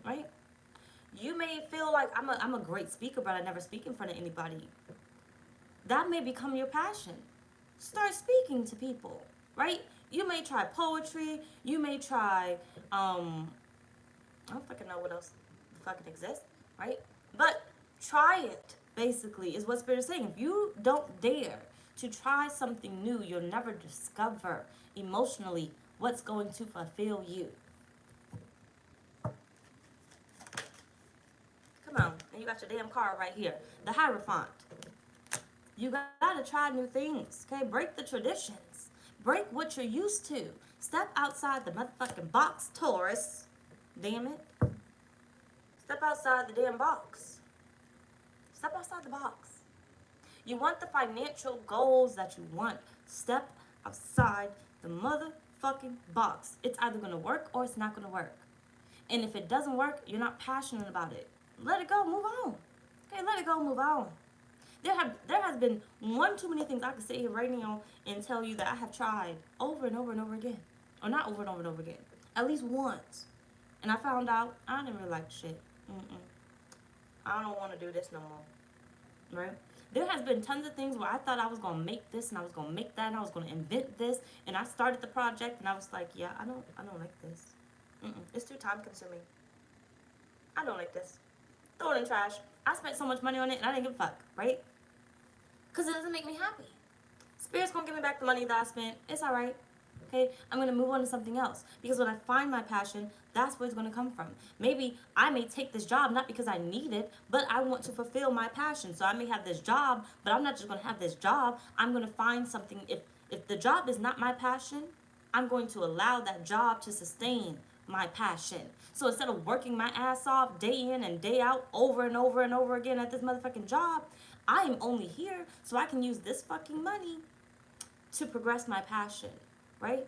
right? You may feel like I'm a great speaker, but I never speak in front of anybody. That may become your passion. Start speaking to people, right? You may try poetry. You may try, I don't fucking know what else fucking exists, right? But try it, basically, is what Spirit is saying. If you don't dare to try something new, you'll never discover emotionally what's going to fulfill you. Come on, and you got your damn card right here. The Hierophant. You gotta try new things, okay? Break the traditions. Break what you're used to. Step outside the motherfucking box, Taurus. Damn it. Step outside the damn box. Step outside the box. You want the financial goals that you want. Step outside the motherfucking box. It's either gonna work or it's not gonna work. And if it doesn't work, you're not passionate about it. Let it go, move on. Okay, let it go, move on. There has been one too many things I could sit here right now and tell you that I have tried over and over and over again. Or not over and over and over again. At least once. And I found out I didn't really like shit. I don't want to do this no more. Right? There has been tons of things where I thought I was going to make this and I was going to make that and I was going to invent this. And I started the project and I was like, yeah, I don't like this. It's too time consuming. I don't like this. Throw it in trash. I spent so much money on it and I didn't give a fuck, right? Because it doesn't make me happy. Spirit's going to give me back the money that I spent. It's all right. Okay? I'm going to move on to something else. Because when I find my passion, that's where it's going to come from. Maybe I may take this job not because I need it, but I want to fulfill my passion. So I may have this job, but I'm not just going to have this job. I'm going to find something. If the job is not my passion, I'm going to allow that job to sustain my passion. So instead of working my ass off day in and day out over and over and over again at this motherfucking job, I am only here so I can use this fucking money to progress my passion, right?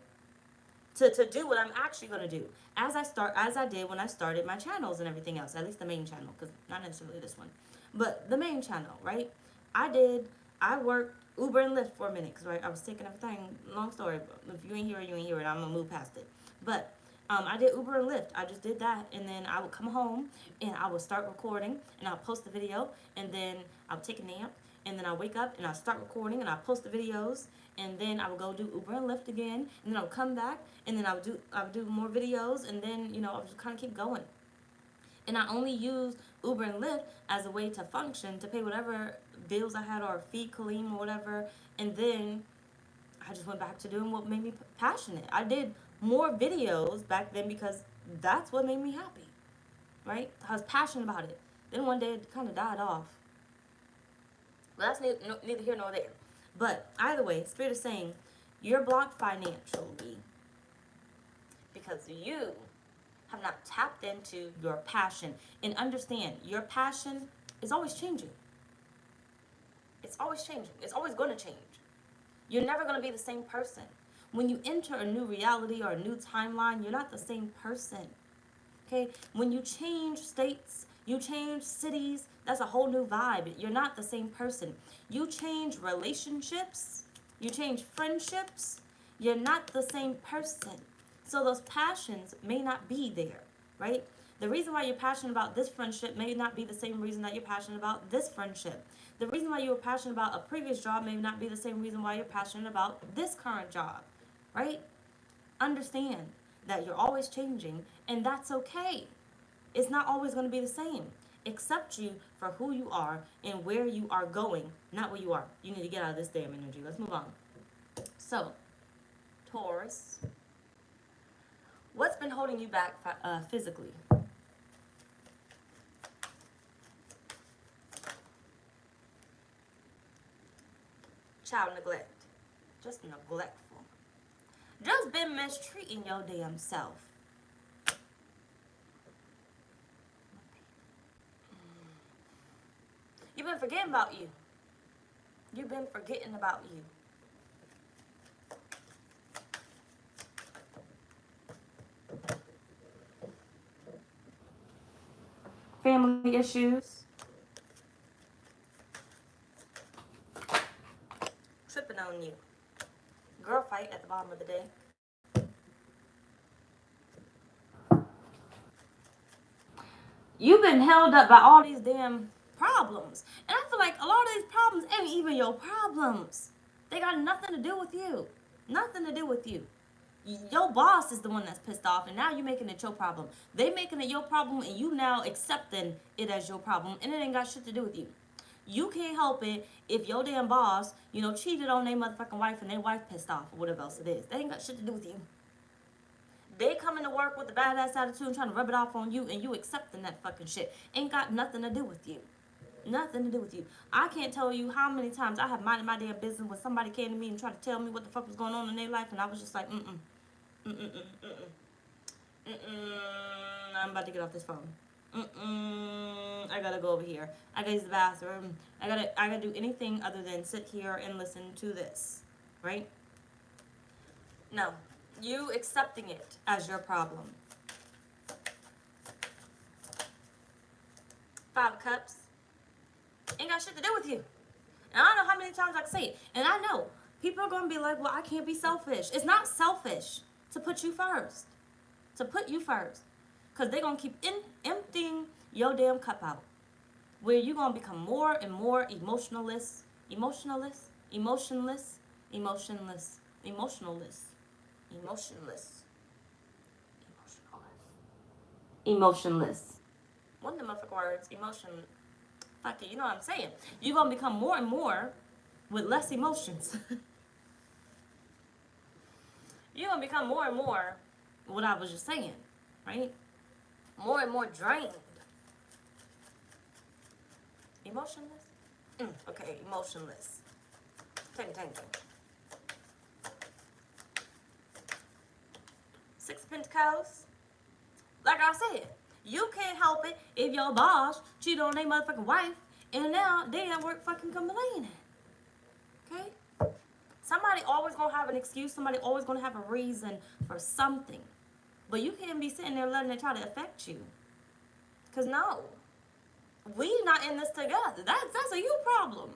To do what I'm actually going to do. As I did when I started my channels and everything else, at least the main channel, because not necessarily this one, but the main channel, right? I worked Uber and Lyft for a minute, because right, I was taking everything, long story, if you ain't hear it, you ain't hear it, I'm going to move past it. But I did Uber and Lyft. I just did that, and then I would come home, and I would start recording, and I'll post the video, and then I'll take a nap, and then I'll wake up, and I'll start recording, and I'll post the videos, and then I would go do Uber and Lyft again, and then I'll come back, and then I would do more videos, and then, you know, I would just kind of keep going. And I only used Uber and Lyft as a way to function, to pay whatever bills I had, or feed Kaleem or whatever, and then I just went back to doing what made me passionate. I did more videos back then because that's what made me happy, right? I was passionate about it. Then one day it kind of died off. Well, that's neither here nor there. But either way, Spirit is saying you're blocked financially because you have not tapped into your passion. And understand, your passion is always changing. It's always changing. It's always going to change. You're never going to be the same person. When you enter a new reality or a new timeline, you're not the same person. Okay? When you change states, you change cities, that's a whole new vibe. You're not the same person. You change relationships, you change friendships, you're not the same person. So those passions may not be there, right? The reason why you're passionate about this friendship may not be the same reason that you're passionate about this friendship. The reason why you were passionate about a previous job may not be the same reason why you're passionate about this current job, right? Understand that you're always changing, and that's okay. It's not always going to be the same. Accept you for who you are and where you are going, not where you are. You need to get out of this damn energy. Let's move on. So, Taurus, what's been holding you back physically? Child neglect. Just neglectful. Just been mistreating your damn self. You've been forgetting about you. You've been forgetting about you. family issues. Tripping on you. Girl fight at the bottom of the day. You've been held up by all these damn problems. And I feel like a lot of these problems ain't even your problems. They got nothing to do with you. Nothing to do with you. Your boss is the one that's pissed off, and now you're making it your problem. They making it your problem, and you now accepting it as your problem, and it ain't got shit to do with you. You can't help it if your damn boss, cheated on their motherfucking wife and their wife pissed off, or whatever else it is. They ain't got shit to do with you. They coming to work with a badass attitude and trying to rub it off on you, and you accepting that fucking shit. Ain't got nothing to do with you. Nothing to do with you. I can't tell you how many times I have minded my damn business when somebody came to me and tried to tell me what the fuck was going on in their life, and I was just like, I'm about to get off this phone. I gotta go over here. I gotta use the bathroom. I gotta do anything other than sit here and listen to this, right? No, you accepting it as your problem. 5 of Cups ain't got shit to do with you. And I don't know how many times I can say it. And I know people are gonna be like, well, I can't be selfish. It's not selfish to put you first. To put you first. Because they're going to keep emptying your damn cup out. Where you're going to become more and more emotionless. Emotionless. Emotionless. Emotionless. Emotionless. Emotionless. Emotionless. Emotionless. One of the motherfucking words. Emotion. Fuck it. You know what I'm saying. You're going to become more and more with less emotions. You're going to become more and more what I was just saying. Right? More and more drained. Emotionless? Okay, emotionless. Tank. 6 of Pentacles. Like I said, you can't help it if your boss cheated on their motherfucking wife and now they at work fucking complaining. Okay? Somebody always gonna have an excuse. Somebody always gonna have a reason for something. But you can't be sitting there letting it try to affect you. Because no, we not in this together. That's a you problem.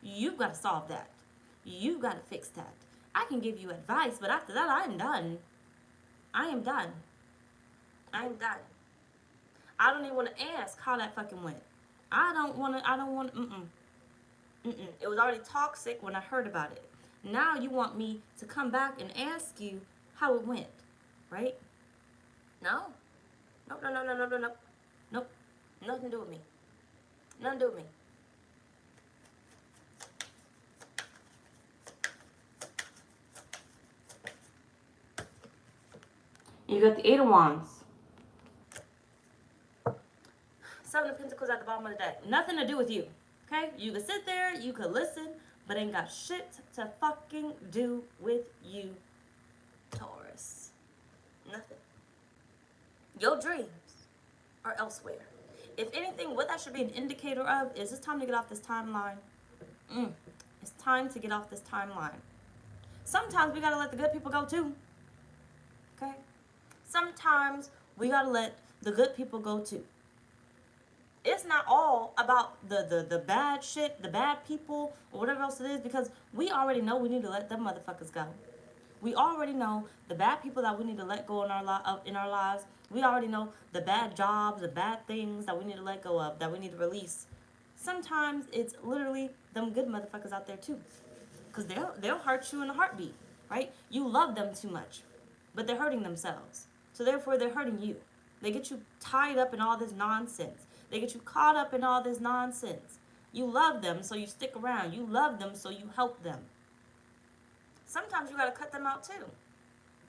You got to solve that. You got to fix that. I can give you advice, but after that, I am done. I am done. I am done. I don't even want to ask how that fucking went. I don't want to, It was already toxic when I heard about it. Now you want me to come back and ask you how it went, right? No. Nope. Nope. Nothing to do with me. Nothing to do with me. You got the 8 of Wands. 7 of Pentacles at the bottom of the deck. Nothing to do with you. Okay? You could sit there, you could listen, but ain't got shit to fucking do with you, Taurus. Nothing. Your dreams are elsewhere. If anything, what that should be an indicator of is it's time to get off this timeline. It's time to get off this timeline. Sometimes we gotta let the good people go too. Okay? Sometimes we gotta let the good people go too. It's not all about the bad shit, the bad people, or whatever else it is, because we already know we need to let them motherfuckers go. We already know the bad people that we need to let go in our lives. We already know the bad jobs, the bad things that we need to let go of, that we need to release. Sometimes it's literally them good motherfuckers out there too. Because they'll hurt you in a heartbeat, right? You love them too much, but they're hurting themselves. So therefore, they're hurting you. They get you tied up in all this nonsense. They get you caught up in all this nonsense. You love them, so you stick around. You love them, so you help them. Sometimes you got to cut them out too.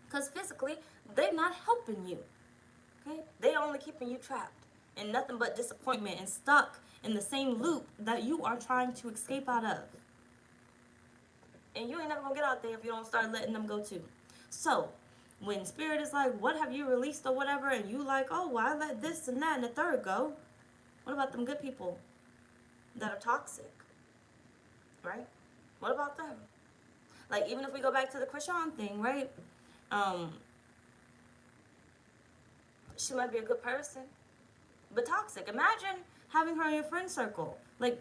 Because physically, they're not helping you. Okay? They only keeping you trapped in nothing but disappointment and stuck in the same loop that you are trying to escape out of. And you ain't never going to get out there if you don't start letting them go too. So, when Spirit is like, what have you released or whatever, and you like, oh, well, I let this and that and the third go. What about them good people that are toxic? Right? What about them? Like, even if we go back to the Krishan thing, right? She might be a good person. but toxic. Imagine having her in your friend circle. Like,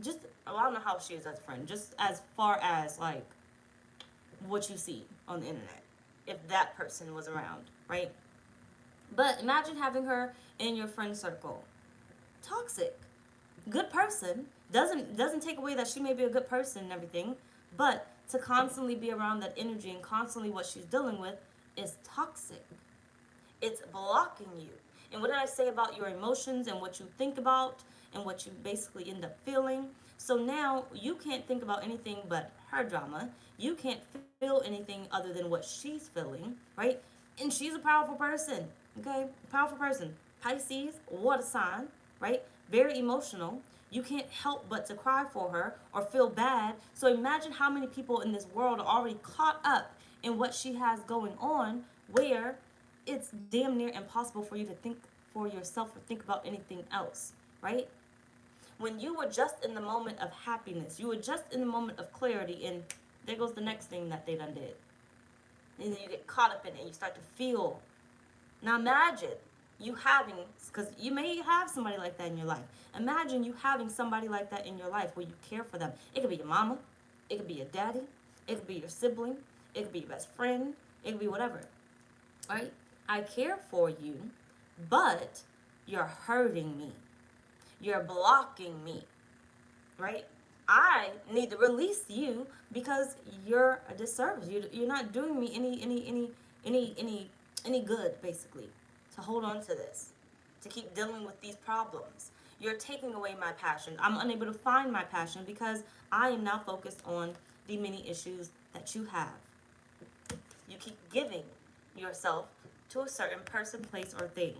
just well, I don't know how she is as a friend. Just as far as like what you see on the internet, if that person was around, right? But imagine having her in your friend circle. Toxic. Good person. Doesn't take away that she may be a good person and everything, but to constantly be around that energy and constantly what she's dealing with is toxic. It's blocking you. And what did I say about your emotions and what you think about and what you basically end up feeling? So now you can't think about anything but her drama. You can't feel anything other than what she's feeling, right? And she's a powerful person, okay? Powerful person. Pisces, water sign, right? Very emotional. You can't help but to cry for her or feel bad. So imagine how many people in this world are already caught up in what she has going on, where it's damn near impossible for you to think for yourself or think about anything else, right? When you were just in the moment of happiness, you were just in the moment of clarity, and there goes the next thing that they done did. And then you get caught up in it and you start to feel. Now imagine you having, because you may have somebody like that in your life. Imagine you having somebody like that in your life where you care for them. It could be your mama, it could be your daddy, it could be your sibling, it could be your best friend, it could be whatever, right? I care for you, but you're hurting me. You're blocking me, right? I need to release you because you're a disservice. You're not doing me any good, basically, to hold on to this, to keep dealing with these problems. You're taking away my passion. I'm unable to find my passion because I am now focused on the many issues that you have. You keep giving yourself to a certain person, place, or thing.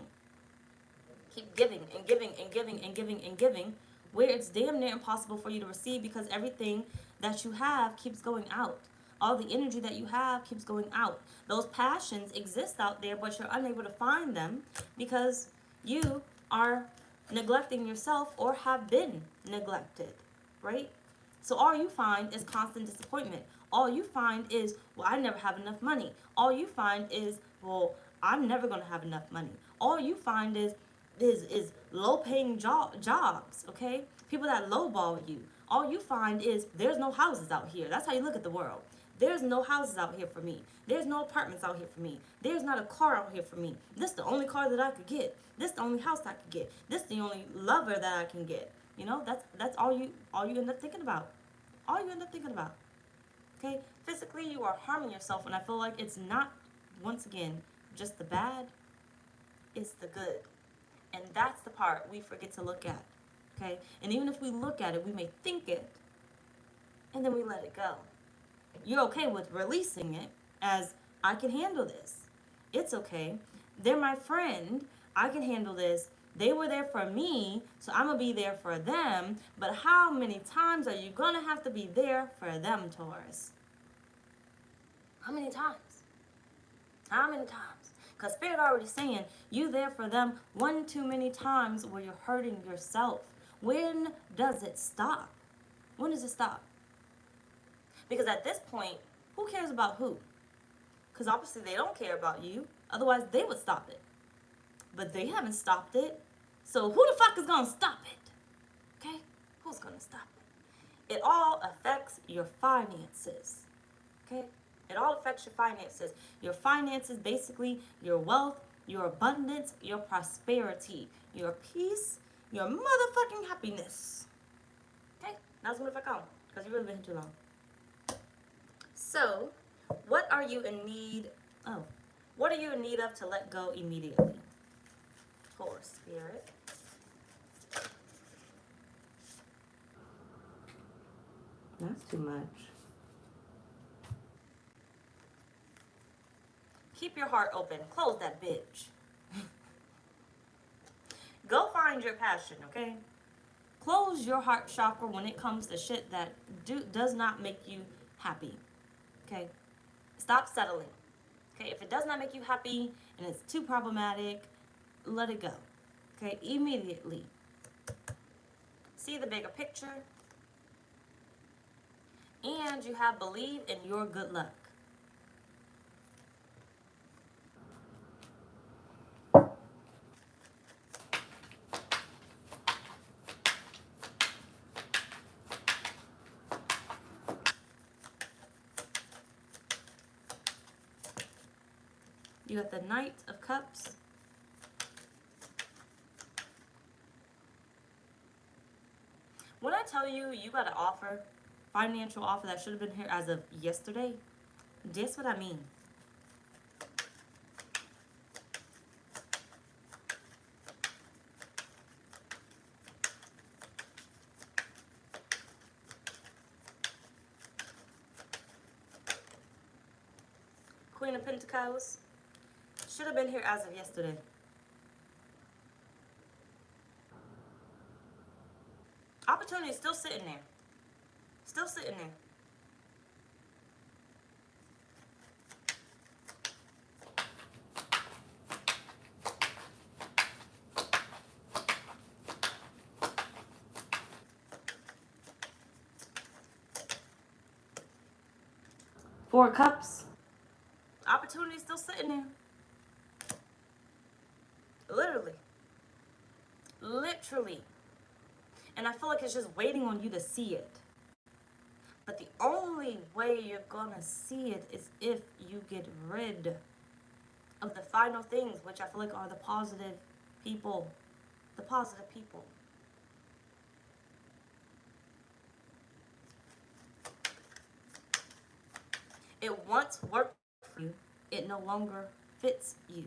Keep giving and giving and giving and giving and giving, where it's damn near impossible for you to receive because everything that you have keeps going out. All the energy that you have keeps going out. Those passions exist out there, but you're unable to find them because you are neglecting yourself or have been neglected, right? So all you find is constant disappointment. All you find is, well, I never have enough money. All you find is, well, I'm never going to have enough money. All you find is low-paying jobs, okay? People that lowball you. All you find is there's no houses out here. That's how you look at the world. There's no houses out here for me. There's no apartments out here for me. There's not a car out here for me. This is the only car that I could get. This is the only house I could get. This is the only lover that I can get. You know, that's all you end up thinking about. All you end up thinking about. Okay? Physically, you are harming yourself, and I feel like it's not, once again, just the bad, it's the good. And that's the part we forget to look at. Okay? And even if we look at it, we may think it, and then we let it go. You're okay with releasing it as, I can handle this. It's okay. They're my friend. I can handle this. They were there for me, so I'm going to be there for them. But how many times are you going to have to be there for them, Taurus? How many times? How many times? Because Spirit already saying, you there for them one too many times where you're hurting yourself. When does it stop? When does it stop? Because at this point, who cares about who? Because obviously they don't care about you. Otherwise, they would stop it. But they haven't stopped it. So who the fuck is going to stop it? Okay? Who's going to stop it? It all affects your finances. Okay? It all affects your finances. Your finances, basically, your wealth, your abundance, your prosperity, your peace, your motherfucking happiness. Okay? Now let's move back on, because you've really been here too long. So, what are you in need of? What are you in need of to let go immediately? For Spirit. That's too much. Keep your heart open. Close that bitch. Go find your passion, okay? Close your heart chakra when it comes to shit that does not make you happy. Okay? Stop settling. Okay? If it does not make you happy and it's too problematic, let it go. Okay? Immediately. See the bigger picture. And you have believe in your good luck. You got the Knight of Cups. When I tell you, you got an offer, financial offer that should have been here as of yesterday, guess what I mean. Queen of Pentacles should have been here as of yesterday. Opportunity is still sitting there. Still sitting there. Four of Cups. Opportunity is still sitting there. Literally. Literally. And I feel like it's just waiting on you to see it. But the only way you're gonna see it is if you get rid of the final things, which I feel like are the positive people. The positive people. It once worked for you. It no longer fits you.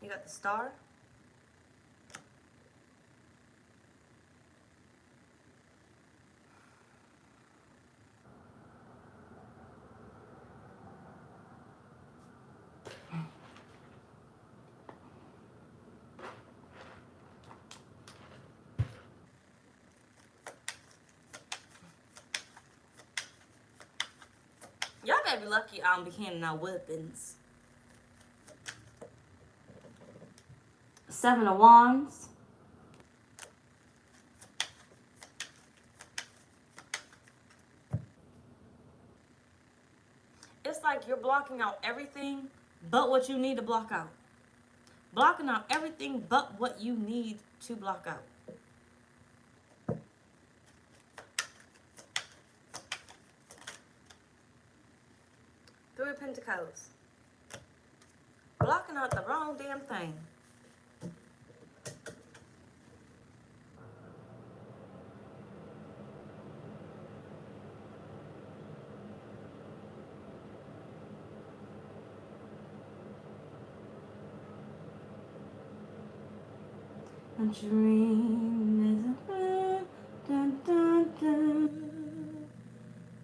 You got the Star. Y'all better be lucky I don't be handing out weapons. Seven of Wands. It's like you're blocking out everything but what you need to block out. Blocking out everything but what you need to block out. Three of Pentacles. Blocking out the wrong damn thing. A dream is a bird, dun, dun, dun,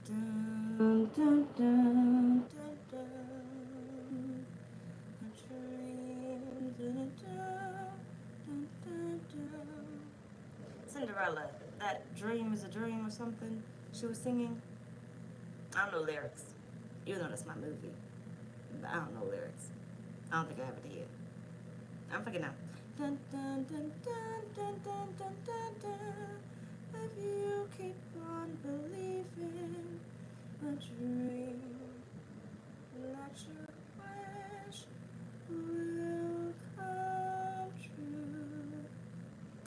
dun, dun, dun, dun, dun. A dream, dun, dun, dun, dun. Cinderella, that dream is a dream or something she was singing. I don't know lyrics, even though that's my movie. But I don't know lyrics. I don't think I ever did. I'm fucking out. Dun, dun, dun, dun, dun, dun, dun, dun, dun. If you keep on believing a dream, that your wish will come true.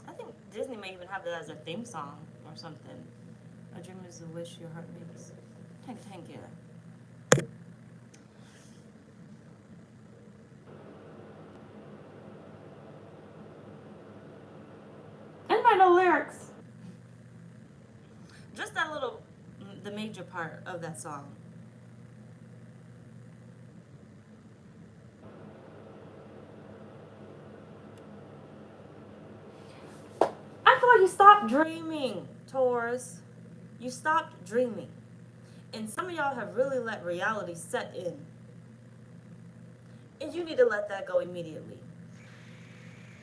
I think Disney may even have that as a theme song or something. A dream is a wish your heart makes. Thank you. Anybody know lyrics? Just that little, the major part of that song. I feel like you stopped dreaming, Taurus. You stopped dreaming. And some of y'all have really let reality set in. And you need to let that go immediately.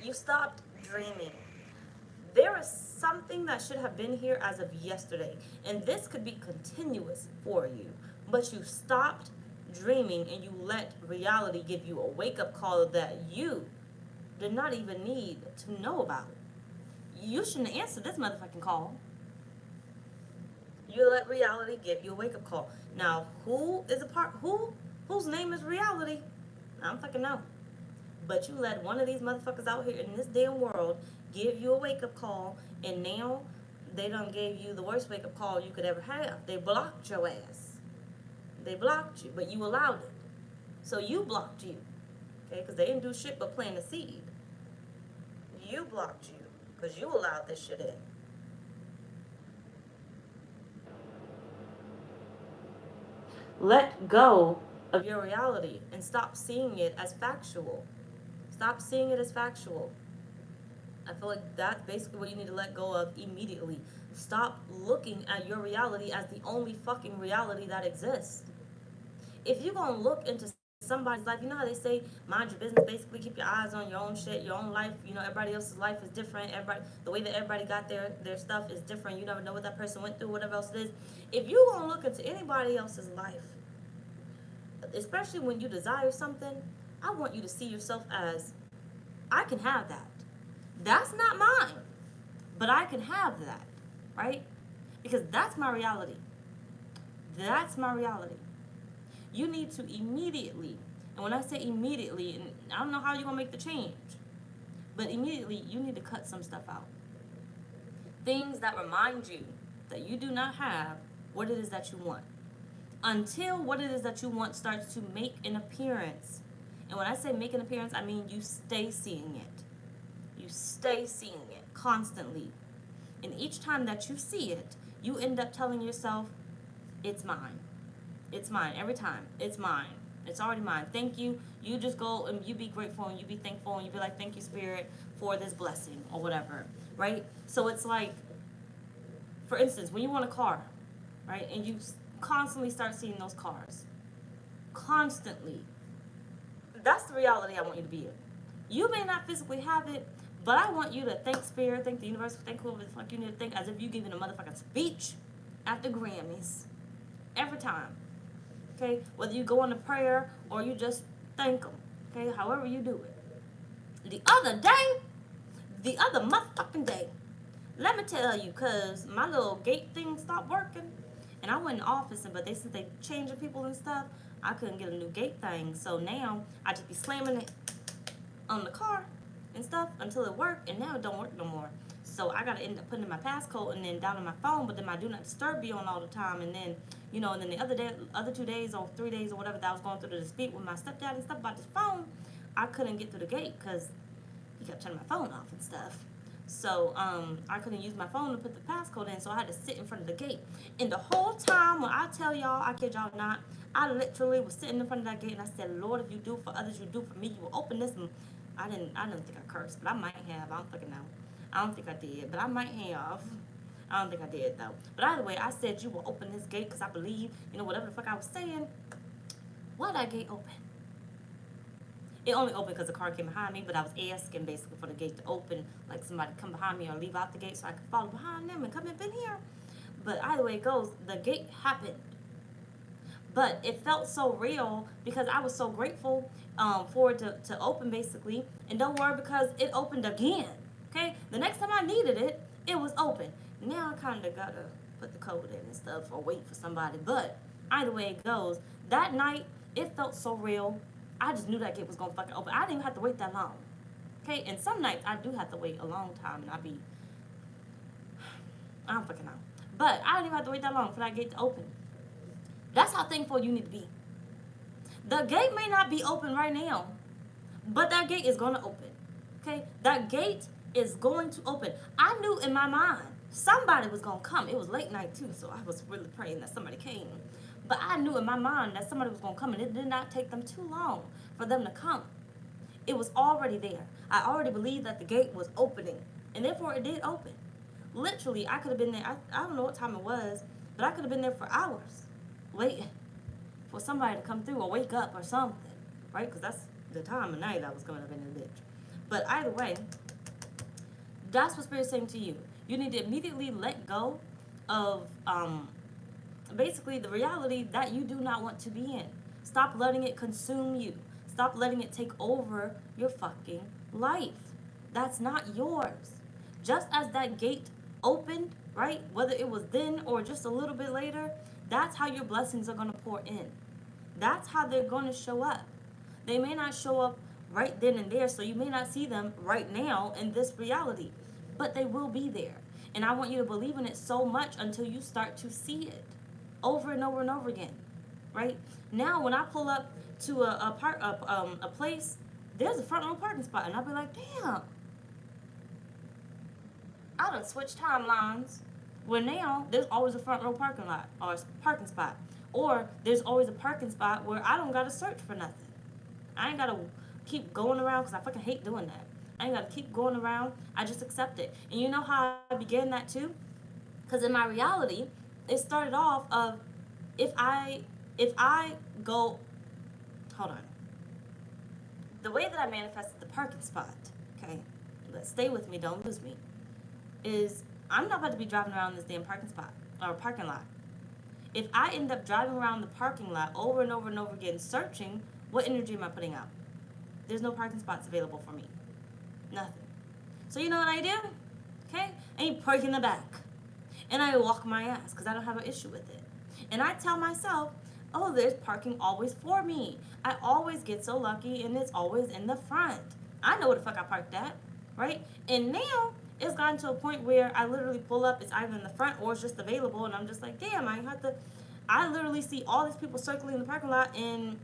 You stopped dreaming. There is something that should have been here as of yesterday. And this could be continuous for you. But you stopped dreaming and you let reality give you a wake-up call that you did not even need to know about. You shouldn't answer this motherfucking call. You let reality give you a wake-up call. Now, whose name is reality? I don't fucking know. But you let one of these motherfuckers out here in this damn world give you a wake-up call, and now they done gave you the worst wake-up call you could ever have. They blocked your ass. They blocked you, but you allowed it. So you blocked you, okay? Because they didn't do shit but plant a seed. You blocked you because you allowed this shit in. Let go of your reality and stop seeing it as factual. Stop seeing it as factual. I feel like that's basically what you need to let go of immediately. Stop looking at your reality as the only fucking reality that exists. If you're gonna look into somebody's life, you know how they say mind your business, basically keep your eyes on your own shit, your own life. You know, everybody else's life is different. Everybody, the way that everybody got their stuff is different. You never know what that person went through, whatever else it is. If you're gonna look into anybody else's life, especially when you desire something, I want you to see yourself as, I can have that. That's not mine, but I can have that, right? Because that's my reality. That's my reality. You need to immediately, and when I say immediately, and I don't know how you're going to make the change, but immediately you need to cut some stuff out. Things that remind you that you do not have what it is that you want. Until what it is that you want starts to make an appearance. And when I say make an appearance, I mean you stay seeing it. You stay seeing it constantly. And each time that you see it, you end up telling yourself, it's mine. It's mine. Every time. It's mine. It's already mine. Thank you. You just go and you be grateful and you be thankful and you be like, thank you, Spirit, for this blessing or whatever. Right? So it's like, for instance, when you want a car, right? And you constantly start seeing those cars. Constantly. That's the reality I want you to be in. You may not physically have it, but I want you to thank Spirit, thank the universe, thank whoever the fuck you need to thank, as if you're giving a motherfucking speech at the Grammys. Every time. Okay? Whether you go on a prayer or you just thank them. Okay? However you do it. The other motherfucking day, let me tell you, because my little gate thing stopped working. And I went in the office, but they said they changing people and stuff. I couldn't get a new gate thing. So now I just be slamming it on the car and stuff until it worked, and now it don't work no more. So I gotta end up putting in my passcode and then down on my phone, but then my do not disturb be on all the time, and then, you know, and then the other 2 days or 3 days or whatever that I was going through the dispute with my stepdad and stuff about this phone, I couldn't get through the gate because he kept turning my phone off and stuff. So I couldn't use my phone to put the passcode in, so I had to sit in front of the gate. And the whole time, when I tell y'all, I kid y'all not, I literally was sitting in front of that gate and I said, Lord, if you do for others, you do for me. You will open this. I didn't think I cursed, but I might have. I don't fucking know. I don't think I did, but I might have. I don't think I did though. But either way, I said you will open this gate because I believe, you know, whatever the fuck I was saying. Why that gate open? It only opened because the car came behind me, but I was asking basically for the gate to open, like somebody come behind me or leave out the gate so I could follow behind them and come up in here. But either way it goes, the gate happened. But it felt so real because I was so grateful for it to open basically. And don't worry, because it opened again. Okay? The next time I needed it, it was open. Now I kind of got to put the code in and stuff or wait for somebody. But either way it goes, that night, it felt so real. I just knew that gate was going to fucking open. I didn't even have to wait that long. Okay? And some nights I do have to wait a long time and I don't fucking know. But I didn't even have to wait that long for that gate to open. That's how thankful you need to be. The gate may not be open right now, but that gate is going to open. Okay? That gate is going to open. I knew in my mind somebody was going to come. It was late night too, so I was really praying that somebody came. But I knew in my mind that somebody was going to come, and it did not take them too long for them to come. It was already there. I already believed that the gate was opening, and therefore it did open. Literally, I could have been there. I don't know what time it was, but I could have been there for hours waiting for somebody to come through or wake up or something, right? Because that's the time of night I was going up in the bitch. But either way, that's what Spirit's saying to you. You need to immediately let go of basically the reality that you do not want to be in. Stop letting it consume you. Stop letting it take over your fucking life. That's not yours. Just as that gate opened, right? Whether it was then or just a little bit later, that's how your blessings are going to pour in. That's how they're going to show up. They may not show up right then and there. So you may not see them right now in this reality, but they will be there. And I want you to believe in it so much until you start to see it over and over and over again, right? Now, when I pull up to a place, there's a front row parking spot, and I'll be like, damn, I done switched timelines. Well, now there's always a front row parking lot or parking spot, or there's always a parking spot where I don't gotta search for nothing. I ain't gotta keep going around because I fucking hate doing that. I ain't gotta keep going around. I just accept it. And you know how I began that too? Because in my reality, it started off of if I go, hold on. The way that I manifested the parking spot, okay, but stay with me, don't lose me, is I'm not about to be driving around this damn parking spot or parking lot. If I end up driving around the parking lot over and over and over again searching, what energy am I putting out? There's no parking spots available for me. Nothing. So you know what I do? Okay? I park in the back. And I walk my ass because I don't have an issue with it. And I tell myself, oh, there's parking always for me. I always get so lucky and it's always in the front. I know where the fuck I parked at, right? And now it's gotten to a point where I literally pull up, it's either in the front or it's just available, and I'm just like, damn, I literally see all these people circling the parking lot and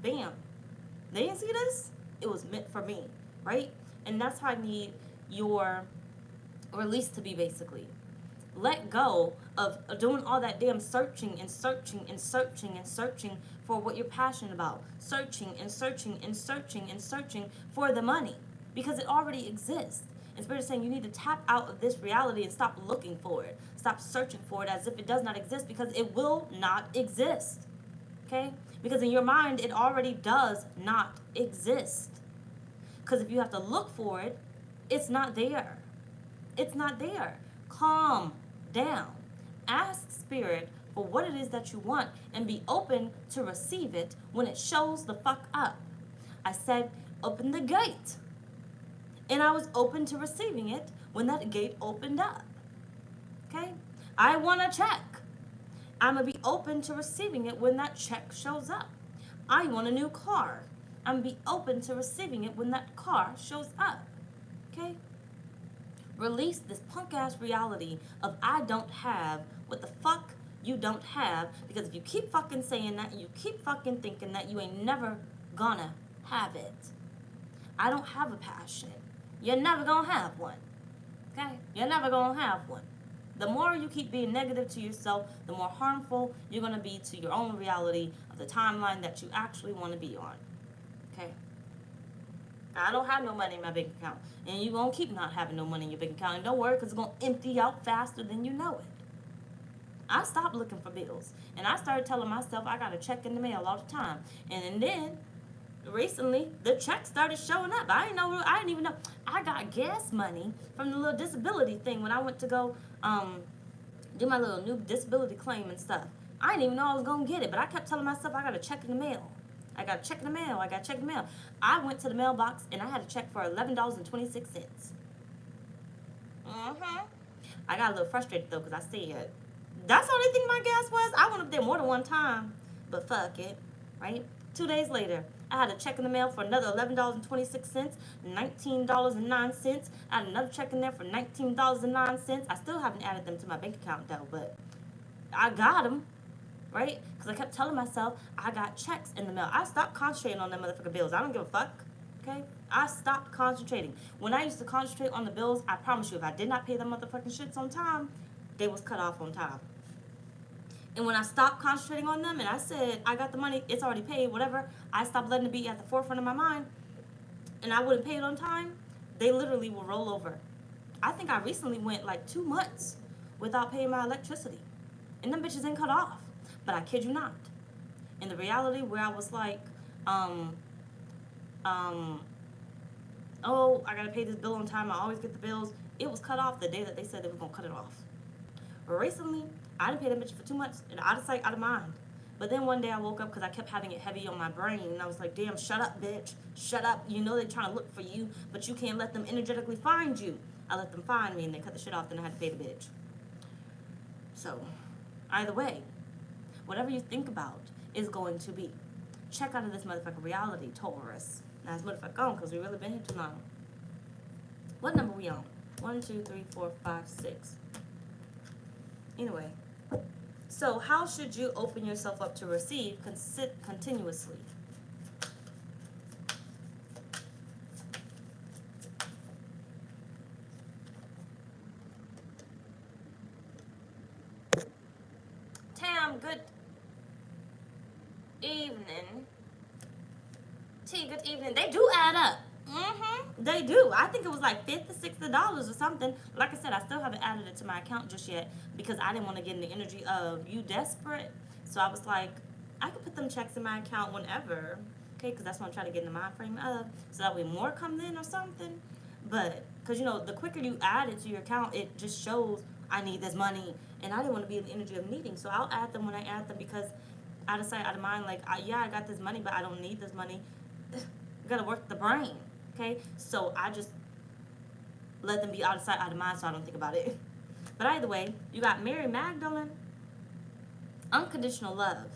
bam. They didn't see this? It was meant for me, right? And that's how I need your release to be, basically. Let go of doing all that damn searching and searching and searching and searching for what you're passionate about. Searching and searching and searching and searching for the money because it already exists. And Spirit is saying you need to tap out of this reality and stop looking for it. Stop searching for it as if it does not exist because it will not exist. Okay? Because in your mind, it already does not exist. Because if you have to look for it, it's not there. It's not there. Calm down. Ask Spirit for what it is that you want and be open to receive it when it shows the fuck up. I said, open the gate. And I was open to receiving it when that gate opened up. Okay? I want a check. I'm going to be open to receiving it when that check shows up. I want a new car. I'm going to be open to receiving it when that car shows up. Okay? Release this punk-ass reality of I don't have what the fuck you don't have, because if you keep fucking saying that, you keep fucking thinking that, you ain't never gonna have it. I don't have a passion. You're never gonna have one. Okay? You're never gonna have one. The more you keep being negative to yourself, the more harmful you're gonna be to your own reality of the timeline that you actually want to be on. Okay? I don't have no money in my bank account. And you're going to keep not having no money in your bank account. And don't worry, because it's going to empty out faster than you know it. I stopped looking for bills. And I started telling myself I got a check in the mail all the time. And then, recently, the check started showing up. I didn't even know. I got gas money from the little disability thing when I went to go do my little new disability claim and stuff. I didn't even know I was going to get it. But I kept telling myself I got a check in the mail. I got a check in the mail. I got a check in the mail. I went to the mailbox and I had a check for $11.26. I got a little frustrated though because I said, that's all they think my gas was? I went up there more than one time. But fuck it, right? 2 days later, I had a check in the mail for another $11.26, $19.09. I had another check in there for $19.09. I still haven't added them to my bank account though, but I got them. Right? Because I kept telling myself, I got checks in the mail. I stopped concentrating on them motherfucking bills. I don't give a fuck. Okay? I stopped concentrating. When I used to concentrate on the bills, I promise you, if I did not pay them motherfucking shits on time, they was cut off on time. And when I stopped concentrating on them and I said, I got the money, it's already paid, whatever, I stopped letting it be at the forefront of my mind, and I wouldn't pay it on time, they literally will roll over. I think I recently went like 2 months without paying my electricity. And them bitches ain't cut off. But I kid you not. In the reality where I was like, oh, I gotta pay this bill on time, I always get the bills, it was cut off the day that they said they were gonna cut it off. But recently, I didn't pay them bitches for 2 months, and out of sight, out of mind. But then one day I woke up because I kept having it heavy on my brain, and I was like, damn, shut up, bitch. Shut up. You know they're trying to look for you, but you can't let them energetically find you. I let them find me, and they cut the shit off, then I had to pay the bitch. So, either way, whatever you think about is going to be. Check out of this motherfucking reality, Taurus. Now it's motherfucker on because we really been here too long. What number we on? 1, 2, 3, 4, 5, 6. Anyway, so how should you open yourself up to receive continuously? Tam, good evening. T, good evening. They do add up. They do. I think it was like $50, $60 or something. Like I said, I still haven't added it to my account just yet because I didn't want to get in the energy of you desperate. So I was like, I could put them checks in my account whenever. Okay, because that's what I'm trying to get in the mind frame of. So that way more comes in or something. But, because, you know, the quicker you add it to your account, it just shows I need this money. And I didn't want to be in the energy of needing. So I'll add them when I add them because out of sight, out of mind. Like, yeah, I got this money, but I don't need this money. Got to work the brain. Okay, so I just let them be out of sight, out of mind, so I don't think about it. But either way, you got Mary Magdalene, unconditional love.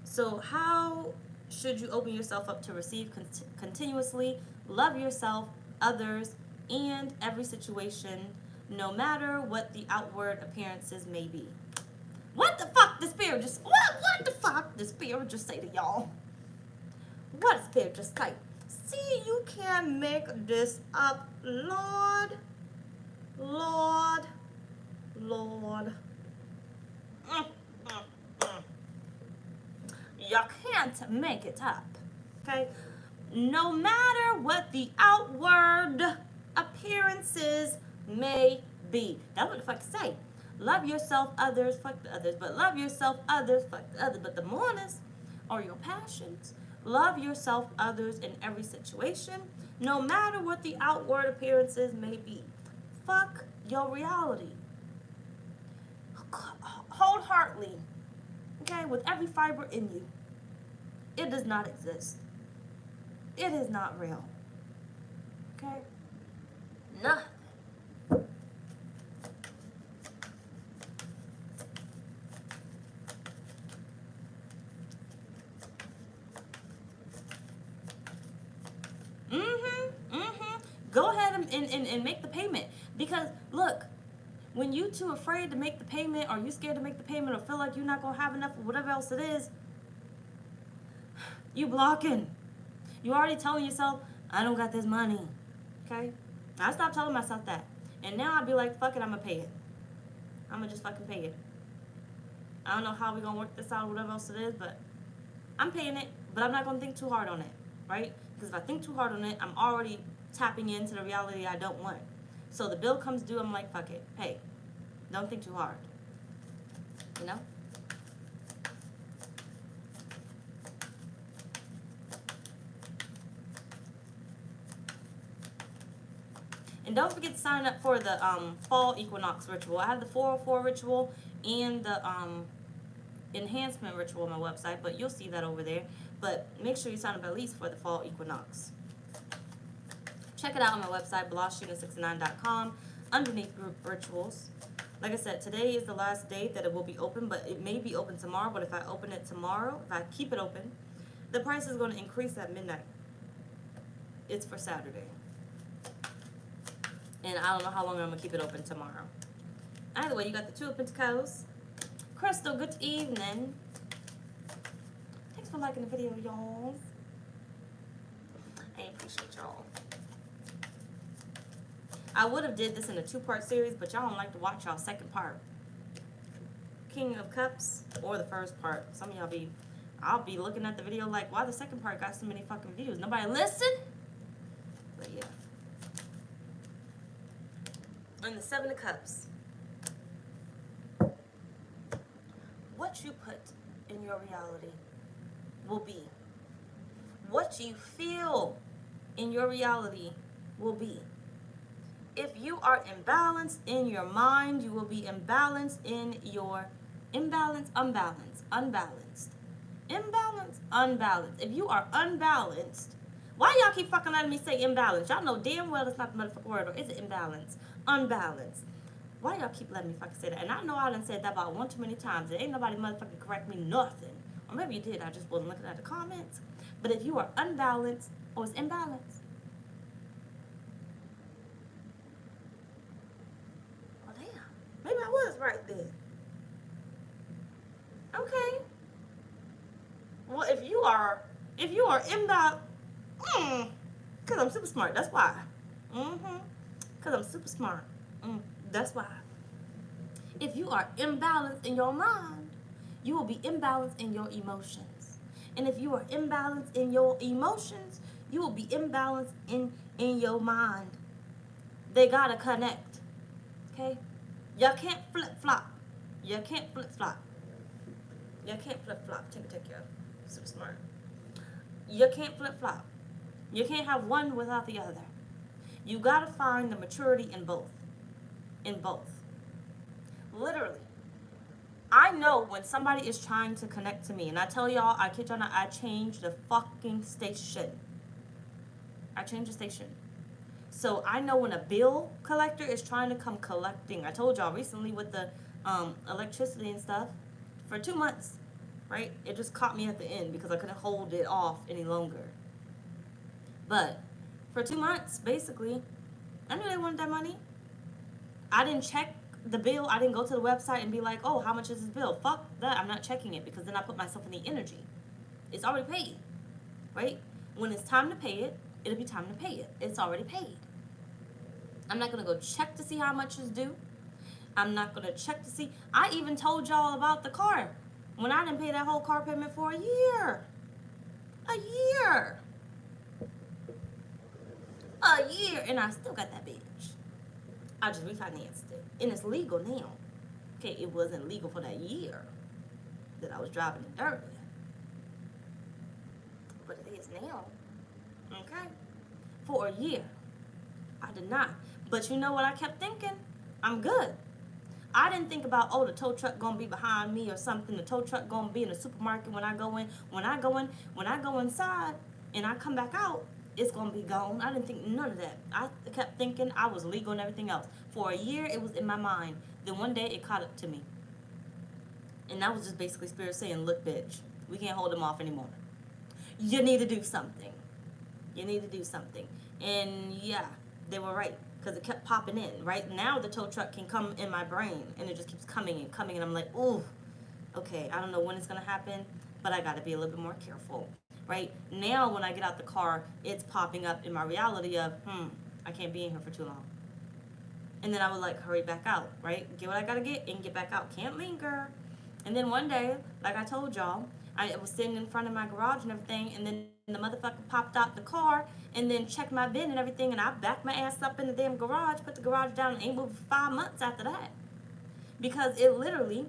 So how should you open yourself up to receive continuously? Love yourself, others, and every situation, no matter what the outward appearances may be. What the fuck the spirit just, what the fuck the spirit just say to y'all? What the spirit just say? See, you can't make this up, Lord. Lord. Lord. You can't make it up, okay? No matter what the outward appearances may be. That's what the fuck say. Love yourself, others, fuck the others. But love yourself, others, fuck the others. But the mourners are your passions. Love yourself, others in every situation, no matter what the outward appearances may be. Fuck your reality. Wholeheartedly, okay, with every fiber in you. It does not exist. It is not real. Okay? Nothing. Go ahead and make the payment. Because, look, when you too afraid to make the payment or you scared to make the payment or feel like you're not going to have enough or whatever else it is, you blocking. You already telling yourself, I don't got this money. Okay? I stopped telling myself that. And now I'd be like, fuck it, I'm going to pay it. I'm going to just fucking pay it. I don't know how we're going to work this out or whatever else it is, but I'm paying it. But I'm not going to think too hard on it. Right? Because if I think too hard on it, I'm already tapping into the reality I don't want. So the bill comes due, I'm like, fuck it, pay. Don't think too hard. You know? And don't forget to sign up for the fall equinox ritual. I have the 404 ritual and the enhancement ritual on my website, but you'll see that over there. But make sure you sign up at least for the fall equinox. Check it out on my website, blahscrystalsale.com, underneath group rituals. Like I said, today is the last day that it will be open, but it may be open tomorrow. But if I open it tomorrow, if I keep it open, the price is going to increase at midnight. It's for Saturday. And I don't know how long I'm going to keep it open tomorrow. Either way, you got the Two of Pentacles. Crystal, good evening. Thanks for liking the video, y'all. I appreciate y'all. I would have did this in a 2-part series, but y'all don't like to watch y'all second part. King of Cups or the first part. Some of y'all I'll be looking at the video like, why the second part got so many fucking views? Nobody listen? But yeah. And the 7 of Cups. What you put in your reality will be. What you feel in your reality will be. If you are imbalanced in your mind, you will be imbalanced in your unbalanced. If you are unbalanced, why y'all keep fucking letting me say imbalanced? Y'all know damn well it's not the motherfucking word, or is it imbalance? Unbalanced. Why y'all keep letting me fucking say that? And I know I done said that about one too many times. There ain't nobody motherfucking correct me nothing. Or maybe you did, I just wasn't looking at the comments. But if you are unbalanced Or it's imbalance? Oh, damn. Maybe I was right then. Okay. Well, if you are imbalanced, because I'm super smart, that's why. Because I'm super smart. That's why. If you are imbalanced in your mind, you will be imbalanced in your emotions. And if you are imbalanced in your emotions, you will be imbalanced in your mind. They gotta connect. Okay? Y'all can't flip-flop. You can't flip-flop. You can't flip-flop. Take care. Super smart. You can't flip-flop. You can't have one without the other. You gotta find the maturity in both. In both. Literally. I know when somebody is trying to connect to me, and I tell y'all, I kid y'all not, I changed the fucking station. I changed the station. So I know when a bill collector is trying to come collecting. I told y'all recently with the electricity and stuff, for 2 months, right? It just caught me at the end because I couldn't hold it off any longer. But for 2 months, basically, I knew they wanted that money. I didn't check the bill. I didn't go to the website and be like, oh, how much is this bill? Fuck that. I'm not checking it because then I put myself in the energy. It's already paid, right? When it's time to pay it, it'll be time to pay it. It's already paid. I'm not going to go check to see how much is due. I'm not going to check to see. I even told y'all about the car when I didn't pay that whole car payment for a year. A year. A year. And I still got that bitch. I just refinanced it. And it's legal now. Okay, it wasn't legal for that year that I was driving it dirty. But it is now. Okay? For a year. I did not. But you know what I kept thinking? I'm good. I didn't think about, oh, the tow truck gonna be behind me or something. The tow truck gonna be in the supermarket when I go in. When I go inside and I come back out, it's gonna be gone. I didn't think none of that. I kept thinking I was legal and everything else. For a year, it was in my mind. Then one day, it caught up to me. And that was just basically spirit saying, look, bitch, we can't hold them off anymore. You need to do something. You need to do something. And yeah, they were right. Because it kept popping in. Right now, the tow truck can come in my brain. And it just keeps coming and coming. And I'm like, ooh, okay, I don't know when it's going to happen. But I got to be a little bit more careful. Right now, when I get out the car, it's popping up in my reality of, I can't be in here for too long. And then I would like hurry back out, right? Get what I gotta get and get back out. Can't linger. And then one day, like I told y'all, I was sitting in front of my garage and everything, and then the motherfucker popped out the car and then checked my bin and everything, and I backed my ass up in the damn garage, put the garage down, and ain't moved for 5 months after that. Because it literally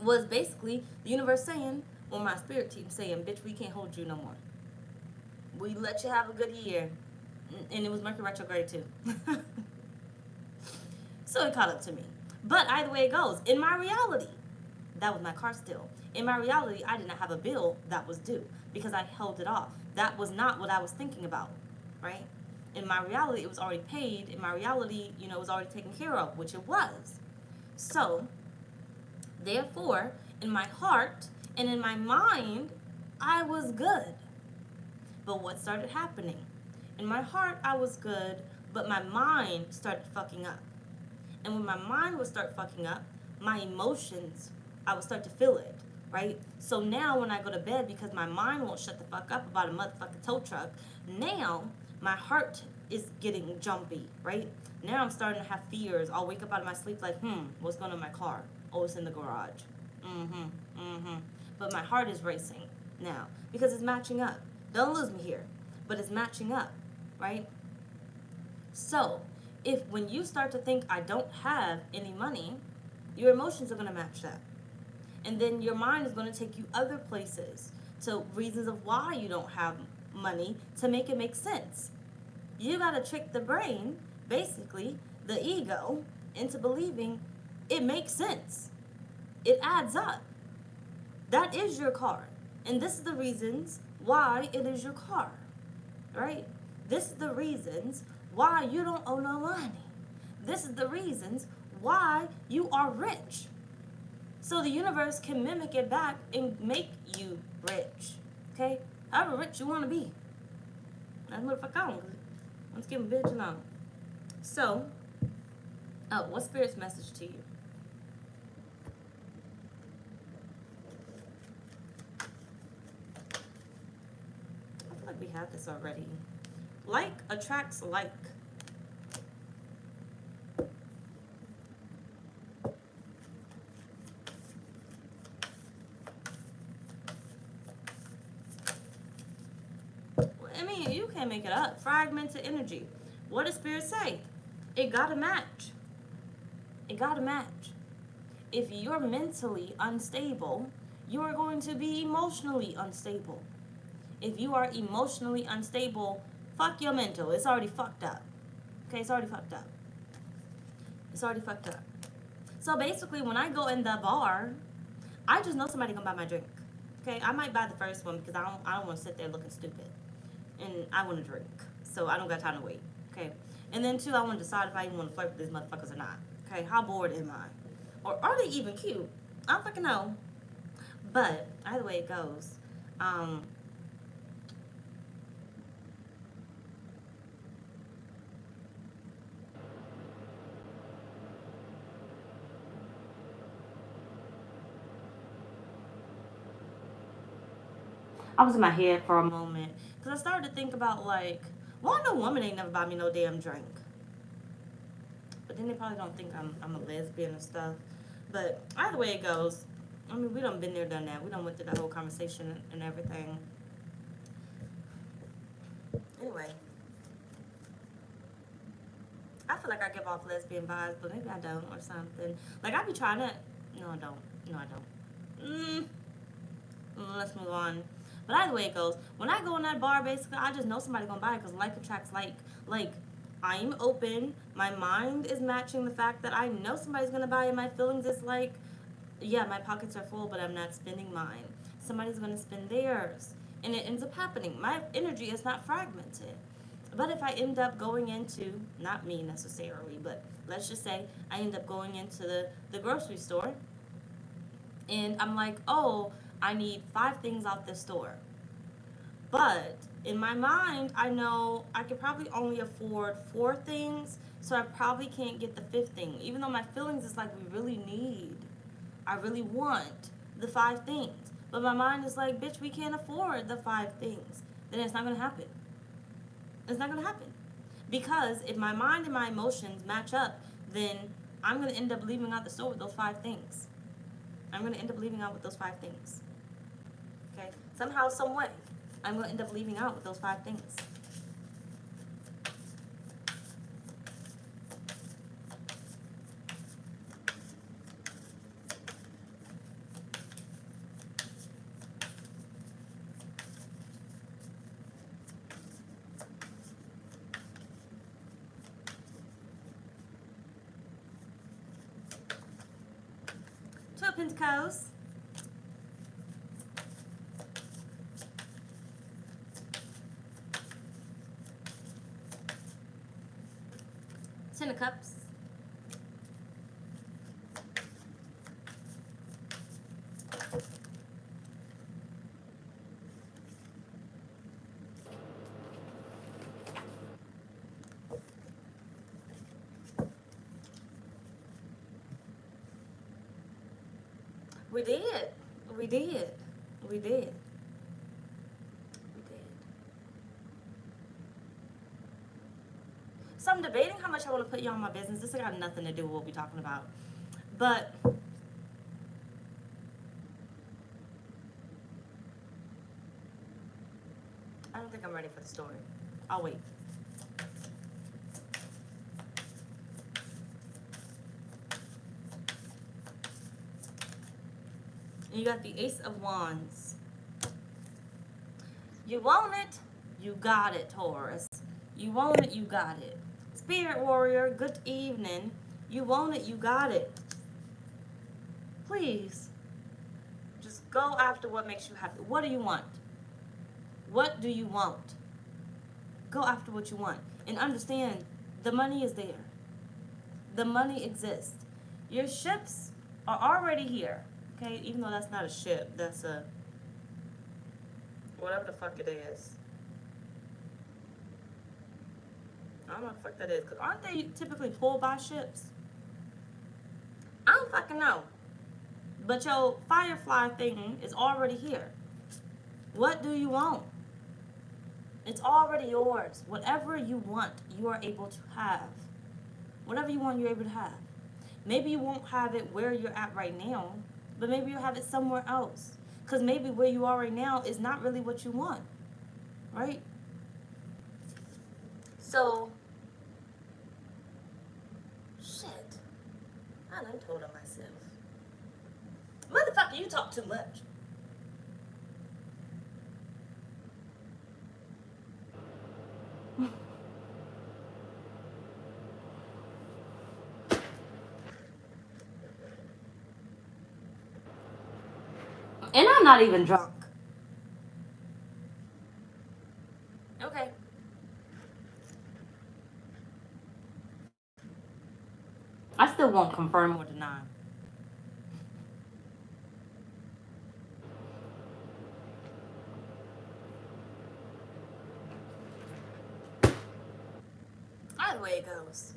was basically the universe saying, or my spirit team saying, bitch, we can't hold you no more. We let you have a good year. And it was Mercury retrograde too. So it caught up to me. But either way it goes, in my reality, that was my car still. In my reality, I did not have a bill that was due because I held it off. That was not what I was thinking about, right? In my reality, it was already paid. In my reality, it was already taken care of, which it was. So, therefore, in my heart and in my mind, I was good. But what started happening? In my heart, I was good, but my mind started fucking up. And when my mind would start fucking up, my emotions, I would start to feel it, right? So now when I go to bed, because my mind won't shut the fuck up about a motherfucking tow truck, now my heart is getting jumpy, right? Now I'm starting to have fears. I'll wake up out of my sleep like, what's going on in my car? Oh, it's in the garage. But my heart is racing now because it's matching up. Don't lose me here, but it's matching up, right? So if when you start to think I don't have any money, your emotions are going to match that. And then your mind is going to take you other places to reasons of why you don't have money to make it make sense. You got to trick the brain, basically the ego, into believing it makes sense. It adds up. That is your car. And this is the reasons why it is your car, right? This is the reasons why you don't owe no money. This is the reasons why you are rich. So the universe can mimic it back and make you rich, okay? However rich you want to be. That motherfucker on. Let's give him a bitch alone. So, what's Spirit's message to you? I feel like we had this already. Like attracts like. I mean, you can't make it up. Fragmented energy. What does Spirit say? It gotta match. It gotta match. If you're mentally unstable, you are going to be emotionally unstable. If you are emotionally unstable, fuck your mental. It's already fucked up. Okay, it's already fucked up. It's already fucked up. So basically, when I go in the bar, I just know somebody gonna buy my drink. Okay, I might buy the first one because I don't want to sit there looking stupid, and I want to drink, so I don't got time to wait. Okay, and then two, I want to decide if I even want to flirt with these motherfuckers or not. Okay, how bored am I, or are they even cute? I don't fucking know. But either way it goes, I was in my head for a moment because I started to think about like, well, no woman ain't never buy me no damn drink. But then they probably don't think I'm a lesbian and stuff. But either way it goes, I mean, we done been there, done that. We done went through that whole conversation and everything. Anyway, I feel like I give off lesbian vibes, but maybe I don't or something. Like I be trying to. No, I don't. No, I don't. Let's move on. But either way it goes, when I go in that bar, basically, I just know somebody gonna buy it because like attracts like. Like, I'm open. My mind is matching the fact that I know somebody's gonna buy it. My feelings is like, yeah, my pockets are full, but I'm not spending mine. Somebody's gonna spend theirs. And it ends up happening. My energy is not fragmented. But if I end up going into, not me necessarily, but let's just say I end up going into the grocery store and I'm like, oh, I need 5 things out this store. But in my mind, I know I could probably only afford 4 things, so I probably can't get the 5th thing. Even though my feelings is like, we really need, I really want the 5 things. But my mind is like, bitch, we can't afford the 5 things. Then it's not going to happen. It's not going to happen. Because if my mind and my emotions match up, then I'm going to end up leaving out the store with those 5 things. I'm going to end up leaving out with those 5 things. Okay? Somehow, some way, I'm going to end up leaving out with those 5 things. Two of Pentacles. Ten of Cups. We did. We did. We did. So I'm debating how much I want to put you on my business. This has got nothing to do with what we're talking about. But I don't think I'm ready for the story. I'll wait. You got the Ace of Wands. You want it, you got it, Taurus. You want it, you got it. Spirit Warrior, good evening. You want it, you got it. Please, just go after what makes you happy. What do you want? What do you want? Go after what you want. And understand, the money is there. The money exists. Your ships are already here. Okay, even though that's not a ship, that's a, whatever the fuck it is. I don't know what the fuck that is. Because aren't they typically pulled by ships? I don't fucking know. But your firefly thing is already here. What do you want? It's already yours. Whatever you want, you are able to have. Whatever you want, you're able to have. Maybe you won't have it where you're at right now, but maybe you'll have it somewhere else. Because maybe where you are right now is not really what you want. Right? So, shit. I done told on myself. Motherfucker, you talk too much. And I'm not even drunk. Okay. I still won't confirm or deny. Either way it goes.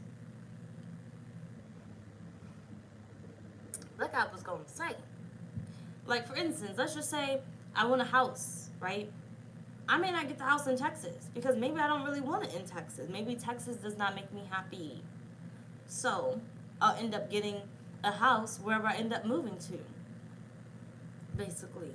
Like I was going to say. Like, for instance, let's just say I want a house, right? I may not get the house in Texas because maybe I don't really want it in Texas. Maybe Texas does not make me happy. So, I'll end up getting a house wherever I end up moving to. Basically.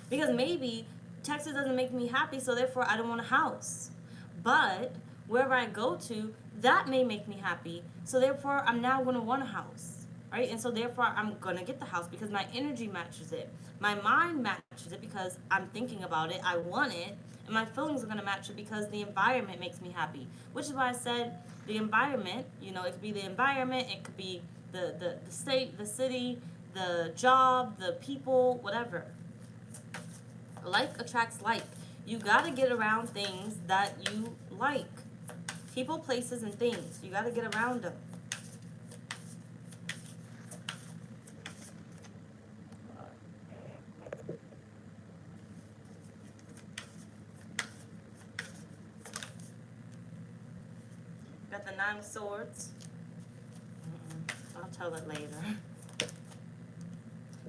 Because maybe Texas doesn't make me happy, so therefore I don't want a house. But wherever I go to, that may make me happy, so therefore I'm now going to want a house, right? And so therefore I'm going to get the house because my energy matches it. My mind matches it because I'm thinking about it, I want it, and my feelings are going to match it because the environment makes me happy. Which is why I said the environment, you know, it could be the environment, it could be the state, the city, the job, the people, whatever. Like attracts like. You gotta get around things that you like. People, places, and things. You gotta get around them. Got the 9 of Swords. I'll tell it later.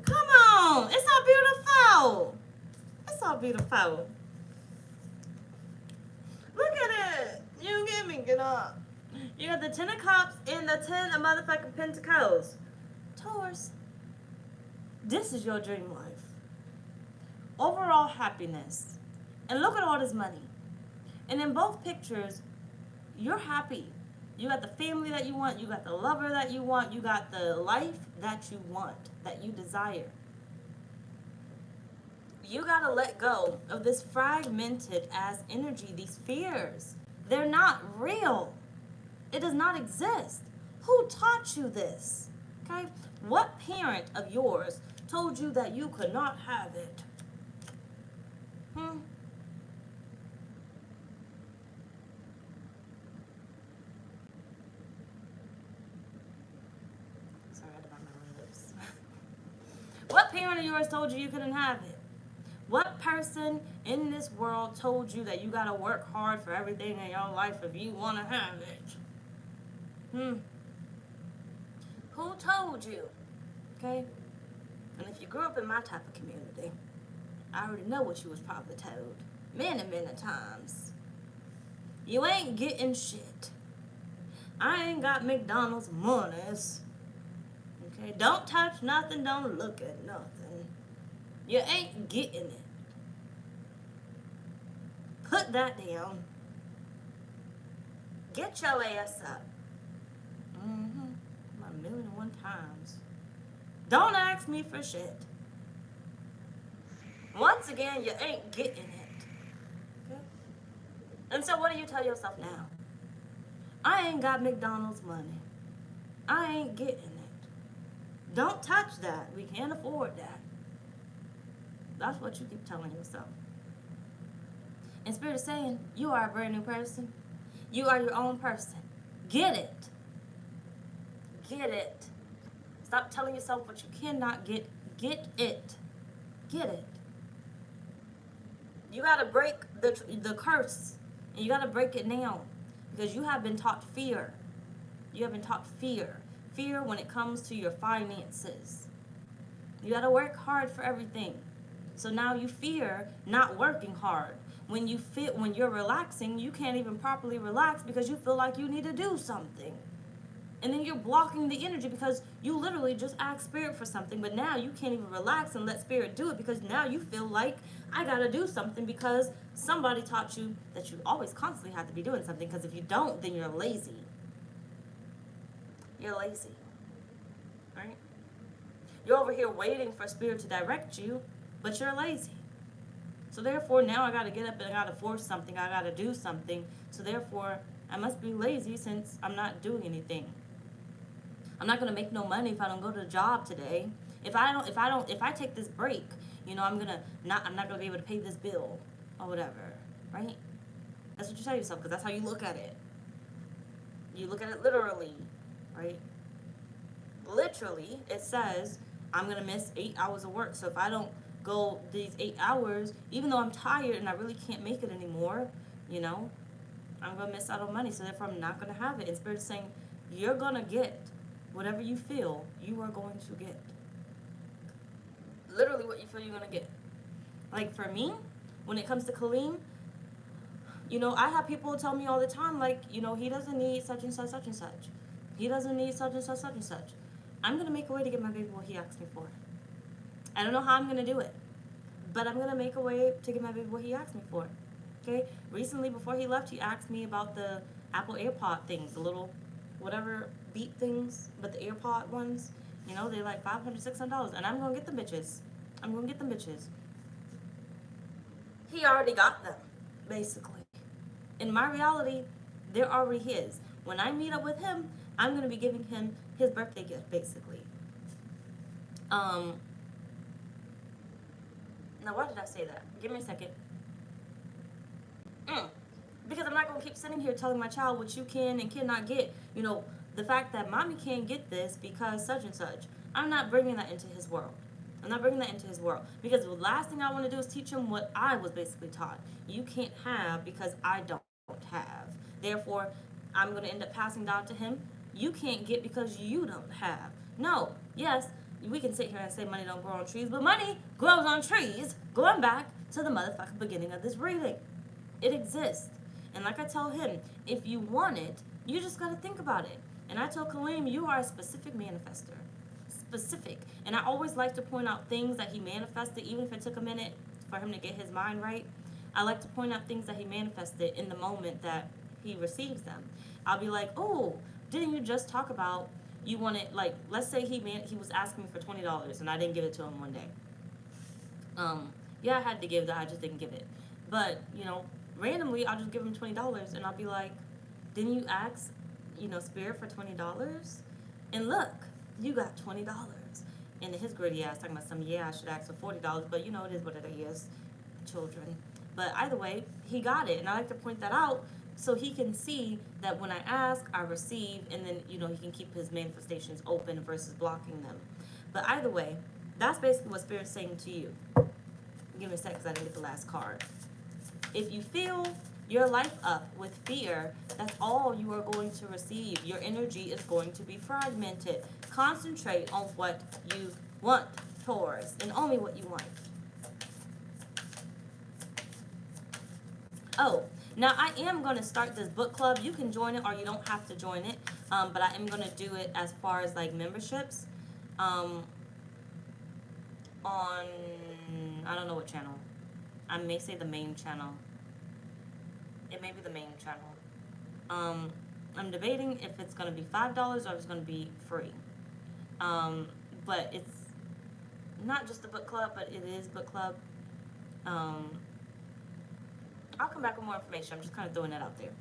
Come on! It's so beautiful! It's so beautiful. Look at it. You get me. Get up. You got the 10 of Cups and the 10 of motherfucking Pentacles. Taurus, this is your dream life. Overall happiness. And look at all this money. And in both pictures, you're happy. You got the family that you want. You got the lover that you want. You got the life that you want, that you desire. You gotta let go of this fragmented ass energy, these fears. They're not real. It does not exist. Who taught you this? Okay? What parent of yours told you that you could not have it? Sorry, I had to bite my lips. What parent of yours told you you couldn't have it? What person in this world told you that you gotta work hard for everything in your life if you wanna have it? Who told you? Okay? And if you grew up in my type of community, I already know what you was probably told. Many, many times. You ain't getting shit. I ain't got McDonald's monies. Okay? Don't touch nothing, don't look at nothing. You ain't getting it. Put that down. Get your ass up. 1,000,001 times. Don't ask me for shit. Once again, you ain't getting it. Okay? And so what do you tell yourself now? I ain't got McDonald's money. I ain't getting it. Don't touch that. We can't afford that. That's what you keep telling yourself. And Spirit is saying, you are a brand new person. You are your own person. Get it. Get it. Stop telling yourself what you cannot get. Get it. Get it. You got to break the curse. And you got to break it now. Because you have been taught fear. You have been taught fear. Fear when it comes to your finances. You got to work hard for everything. So now you fear not working hard. When you're relaxing, you can't even properly relax because you feel like you need to do something. And then you're blocking the energy because you literally just asked spirit for something, but now you can't even relax and let spirit do it because now you feel like I gotta do something because somebody taught you that you always constantly have to be doing something, because if you don't, then you're lazy. You're lazy, right? You're over here waiting for spirit to direct you, but you're lazy. So therefore, now I gotta get up and I gotta force something, I gotta do something. So therefore, I must be lazy since I'm not doing anything. I'm not gonna make no money if I don't go to the job today. If I take this break, I'm not gonna be able to pay this bill or whatever, right? That's what you tell yourself, because that's how you look at it. You look at it literally, right? Literally, it says I'm gonna miss 8 hours of work. So if I don't go these 8 hours, even though I'm tired and I really can't make it anymore, I'm gonna miss out on money. So therefore, I'm not gonna have it. And Spirit is saying, you're gonna get whatever you feel you are going to get. Literally what you feel you're gonna get. Like for me, when it comes to Kaleem, I have people tell me all the time, like, he doesn't need such and such, such and such. He doesn't need such and such, such and such. I'm gonna make a way to get my baby what he asked me for. I don't know how I'm gonna do it, but I'm gonna make a way to get my baby what he asked me for. Okay? Recently, before he left, he asked me about the Apple AirPod things, the little whatever beat things, but the AirPod ones, they're like $500, $600, and I'm gonna get them bitches. He already got them, basically. In my reality, they're already his. When I meet up with him, I'm gonna be giving him his birthday gift, basically. Now why did I say that? Give me a second. Because I'm not going to keep sitting here telling my child what you can and cannot get. The fact that mommy can't get this because such and such. I'm not bringing that into his world. Because the last thing I want to do is teach him what I was basically taught. You can't have because I don't have. Therefore, I'm going to end up passing down to him. You can't get because you don't have. No, yes, we can sit here and say money don't grow on trees, but money grows on trees. Going back to the motherfucking beginning of this reading. It exists. And like I tell him, if you want it, you just got to think about it. And I told Kaleem, you are a specific manifester. Specific. And I always like to point out things that he manifested, even if it took a minute for him to get his mind right. I like to point out things that he manifested in the moment that he receives them. I'll be like, oh, didn't you just talk about you wanted, like, let's say he was asking me for $20 and I didn't give it to him one day. Yeah, I had to give that, I just didn't give it. But, randomly, I'll just give him $20 and I'll be like, didn't you ask, Spirit for $20? And look, you got $20. And his gritty ass talking about I should ask for $40, but it is what it is, children. But either way, he got it. And I like to point that out so he can see that when I ask, I receive, and then, he can keep his manifestations open versus blocking them. But either way, that's basically what Spirit's saying to you. Give me a sec because I didn't get the last card. If you fill your life up with fear, that's all you are going to receive. Your energy is going to be fragmented. Concentrate on what you want, Taurus, and only what you want. Oh, now I am going to start this book club. You can join it or you don't have to join it, but I am going to do it as far as like memberships on, I don't know what channel. I may say the main channel. It may be the main channel. I'm debating if it's going to be $5 or if it's going to be free. But it's not just a book club, but it is book club. I'll come back with more information. I'm just kind of throwing that out there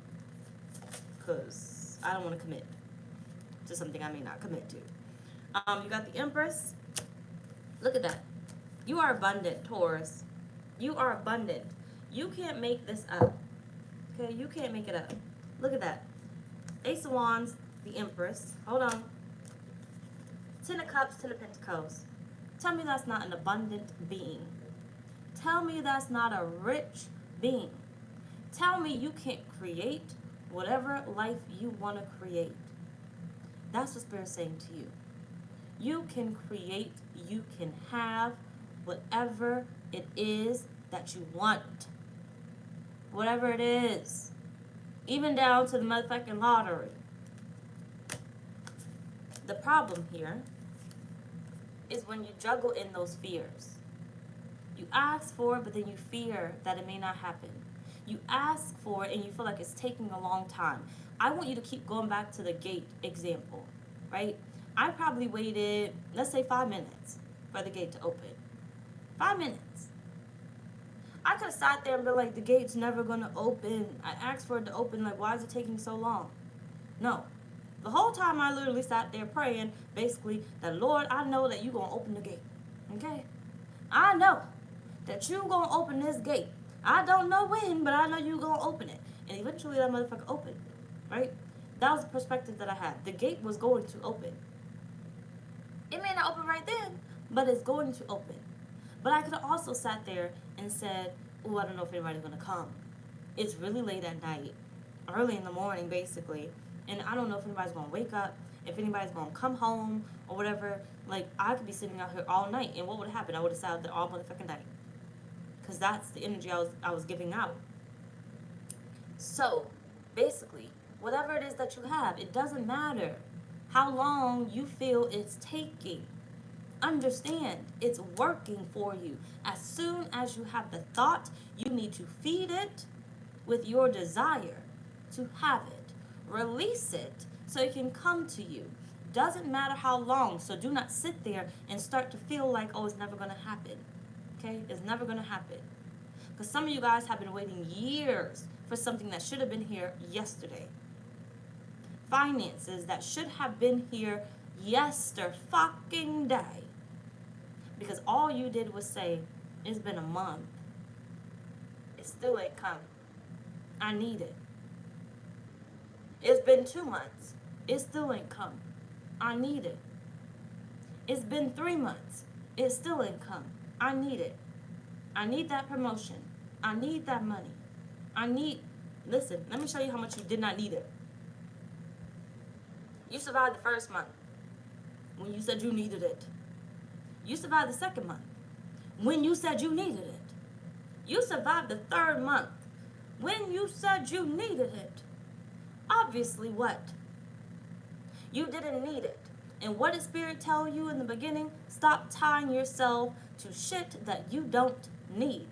because I don't want to commit to something I may not commit to. You got the Empress. Look at that. You are abundant, Taurus. You are abundant. You can't make this up. Okay, you can't make it up. Look at that. Ace of Wands, the Empress. Hold on. 10 of Cups, 10 of Pentacles. Tell me that's not an abundant being. Tell me that's not a rich being. Tell me you can't create whatever life you want to create. That's what Spirit's saying to you. You can create, you can have whatever it is that you want. Whatever it is. Even down to the motherfucking lottery. The problem here is when you juggle in those fears. You ask for it, but then you fear that it may not happen. You ask for it and you feel like it's taking a long time. I want you to keep going back to the gate example, right? I probably waited, let's say 5 minutes for the gate to open. 5 minutes. I could have sat there and been like, the gate's never going to open. I asked for it to open, like, why is it taking so long? No. The whole time I literally sat there praying, basically, that, Lord, I know that you're going to open the gate. Okay? I know that you're going to open this gate. I don't know when, but I know you're going to open it. And eventually that motherfucker opened. Right? That was the perspective that I had. The gate was going to open. It may not open right then, but it's going to open. But I could have also sat there and said, oh, I don't know if anybody's going to come. It's really late at night, early in the morning, basically. And I don't know if anybody's going to wake up, if anybody's going to come home or whatever. Like, I could be sitting out here all night. And what would have happened? I would have sat out there all motherfucking night. Because that's the energy I was giving out. So, basically, whatever it is that you have, it doesn't matter how long you feel it's taking. Understand, it's working for you. As soon as you have the thought, you need to feed it with your desire to have it. Release it so it can come to you. Doesn't matter how long, so do not sit there and start to feel like, oh, it's never going to happen. Okay? It's never going to happen. Because some of you guys have been waiting years for something that should have been here yesterday. Finances that should have been here yesterday. Because all you did was say, it's been a month. It still ain't come. I need it. It's been 2 months. It still ain't come. I need it. It's been 3 months. It still ain't come. I need it. I need that promotion. I need that money. Listen, let me show you how much you did not need it. You survived the first month when you said you needed it. You survived the second month when you said you needed it. You survived the third month when you said you needed it. Obviously, what? You didn't need it. And what did Spirit tell you in the beginning? Stop tying yourself to shit that you don't need.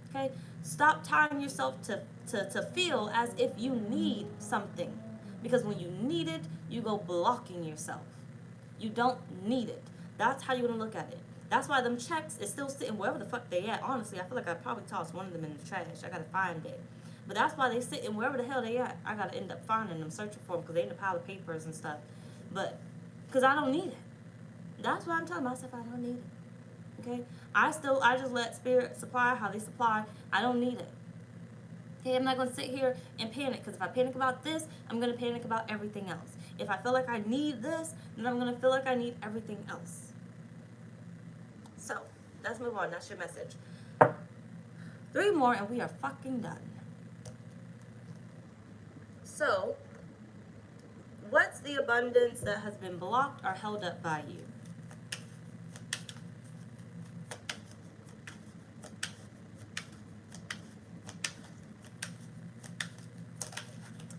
Okay? Stop tying yourself to feel as if you need something. Because when you need it, you go blocking yourself. You don't need it. That's how you're going to look at it. That's why them checks is still sitting wherever the fuck they at. Honestly, I feel like I probably tossed one of them in the trash. I got to find it. But that's why they sitting wherever the hell they at. I got to end up finding them, searching for them because they in a pile of papers and stuff. But, because I don't need it. That's why I'm telling myself I don't need it. Okay? I just let Spirit supply how they supply. I don't need it. Okay, I'm not going to sit here and panic, because if I panic about this, I'm going to panic about everything else. If I feel like I need this, then I'm going to feel like I need everything else. So, let's move on. That's your message. 3 more and we are fucking done. So, what's the abundance that has been blocked or held up by you?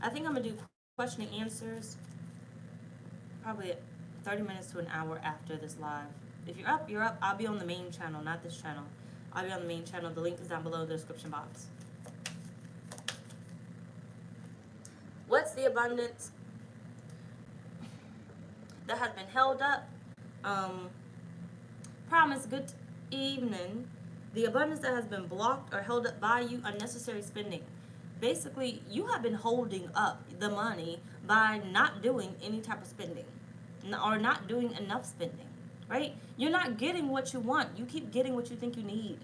I think I'm going to do question and answers probably 30 minutes to an hour after this live. If you're up, you're up. I'll be on the main channel, not this channel. I'll be on the main channel. The link is down below in the description box. What's the abundance that has been held up? Promise, good evening. The abundance that has been blocked or held up by you, unnecessary spending. Basically, you have been holding up the money by not doing any type of spending or not doing enough spending, right? You're not getting what you want. You keep getting what you think you need.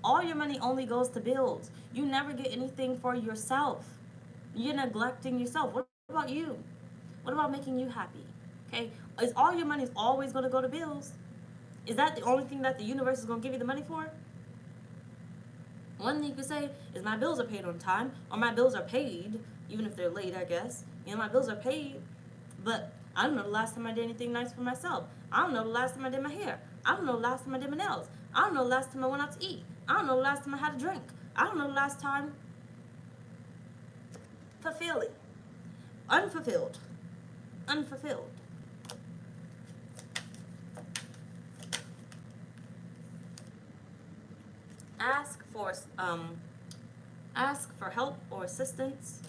All your money only goes to bills. You never get anything for yourself. You're neglecting yourself. What about you? What about making you happy? Okay? Is all your money always going to go to bills? Is that the only thing that the universe is going to give you the money for? One thing you could say is my bills are paid on time, or my bills are paid, even if they're late, I guess. You know, my bills are paid, but I don't know the last time I did anything nice for myself. I don't know the last time I did my hair. I don't know the last time I did my nails. I don't know the last time I went out to eat. I don't know the last time I had a drink. I don't know the last time. Fulfilling. Unfulfilled. Unfulfilled. Ask for help or assistance.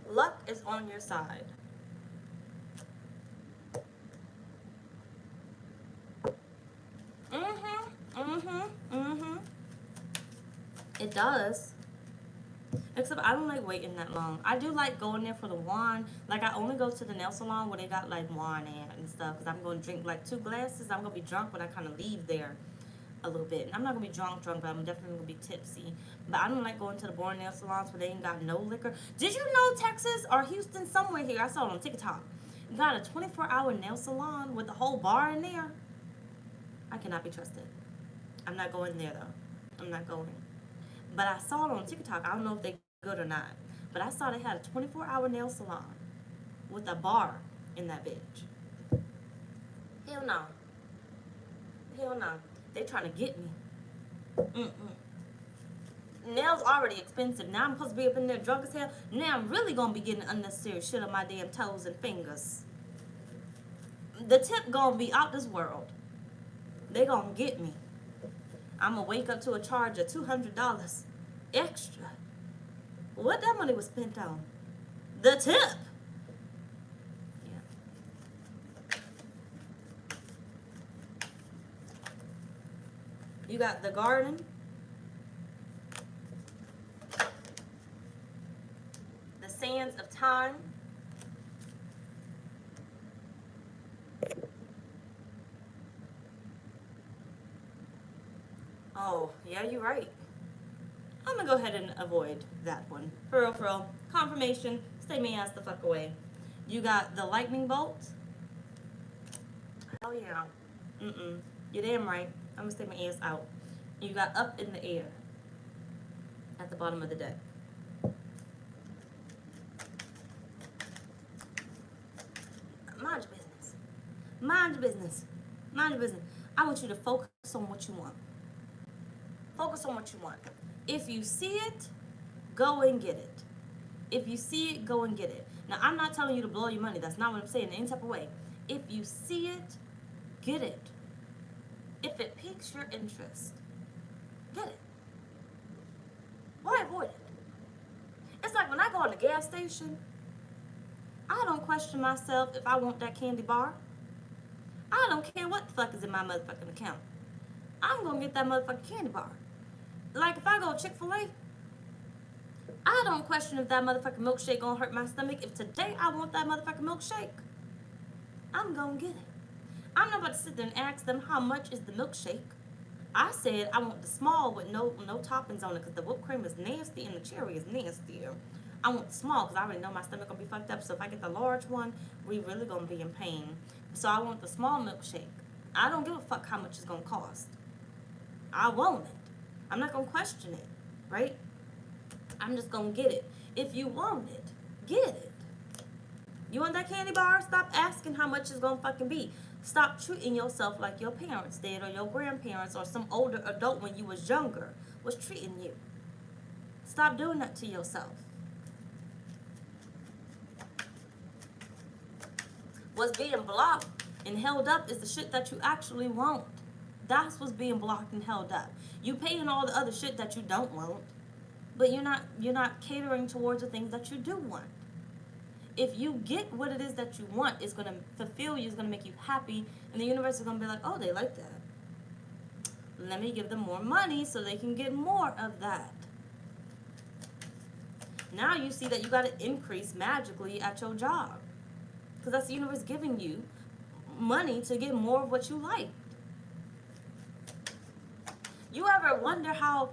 Luck is on your side. It does. Except I don't like waiting that long. I do like going there for the wand. Like, I only go to the nail salon where they got like wine and stuff, because I'm going to drink like 2 glasses. I'm going to be drunk when I kind of leave there a little bit. I'm not going to be drunk, but I'm definitely going to be tipsy. But I don't like going to the boring nail salons where they ain't got no liquor. Did you know Texas or Houston, somewhere here, I saw it on TikTok, you got a 24-hour nail salon with a whole bar in there? I cannot be trusted. I'm not going there though. I'm not going. But I saw it on TikTok. I don't know if they good or not. But I saw they had a 24-hour nail salon with a bar in that bitch. Hell no. Hell no. They trying to get me. Nails already expensive. Now I'm supposed to be up in there drunk as hell. Now I'm really going to be getting unnecessary shit on my damn toes and fingers. The tip going to be out this world. They going to get me. I'm going to wake up to a charge of $200 extra. What that money was spent on? The tip. Yeah. You got the garden. The sands of time. Oh, yeah, you're right. I'm gonna go ahead and avoid that one. For real, for real. Confirmation, stay me ass the fuck away. You got the lightning bolt. Hell yeah. You're damn right. I'm gonna stay my ass out. You got up in the air at the bottom of the deck. Mind your business. Mind your business. Mind your business. I want you to focus on what you want. Focus on what you want. If you see it, go and get it. If you see it, go and get it. Now, I'm not telling you to blow your money. That's not what I'm saying in any type of way. If you see it, get it. If it piques your interest, get it. Why avoid it? It's like when I go in the gas station, I don't question myself if I want that candy bar. I don't care what the fuck is in my motherfucking account. I'm gonna get that motherfucking candy bar. Like, if I go Chick-fil-A, I don't question if that motherfucking milkshake gonna hurt my stomach. If today I want that motherfucking milkshake, I'm gonna get it. I'm not about to sit there and ask them how much is the milkshake. I said I want the small with no toppings on it, because the whipped cream is nasty and the cherry is nasty. I want the small because I already know my stomach gonna be fucked up. So if I get the large one, we really gonna be in pain. So I want the small milkshake. I don't give a fuck how much it's gonna cost. I want it. I'm not gonna question it, right? I'm just gonna get it. If you want it, get it. You want that candy bar? Stop asking how much it's gonna fucking be. Stop treating yourself like your parents did, or your grandparents, or some older adult when you was younger was treating you. Stop doing that to yourself. What's being blocked and held up is the shit that you actually want. That's what's being blocked and held up. You paying all the other shit that you don't want, but you're not catering towards the things that you do want. If you get what it is that you want, it's gonna fulfill you, it's gonna make you happy, and the universe is gonna be like, oh, they like that. Let me give them more money so they can get more of that. Now you see that you gotta increase magically at your job, because that's the universe giving you money to get more of what you like. You ever wonder how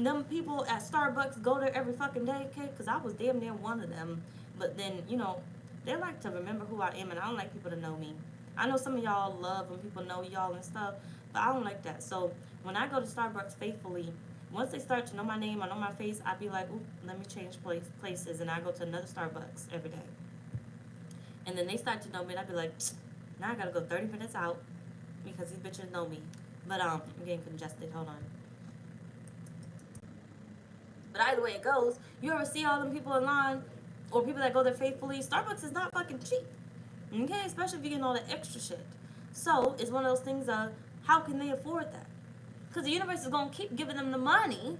them people at Starbucks go there every fucking day, okay? Because I was damn near one of them. But then, you know, they like to remember who I am, and I don't like people to know me. I know some of y'all love when people know y'all and stuff, but I don't like that. So when I go to Starbucks faithfully, once they start to know my name, I know my face, I'd be like, ooh, let me change places, and I go to another Starbucks every day. And then they start to know me, and I'd be like, now I gotta go 30 minutes out because these bitches know me. But I'm getting congested. Hold on. But either way it goes, you ever see all them people in line or people that go there faithfully? Starbucks is not fucking cheap. Okay? Especially if you're getting all the extra shit. So it's one of those things of how can they afford that? Because the universe is going to keep giving them the money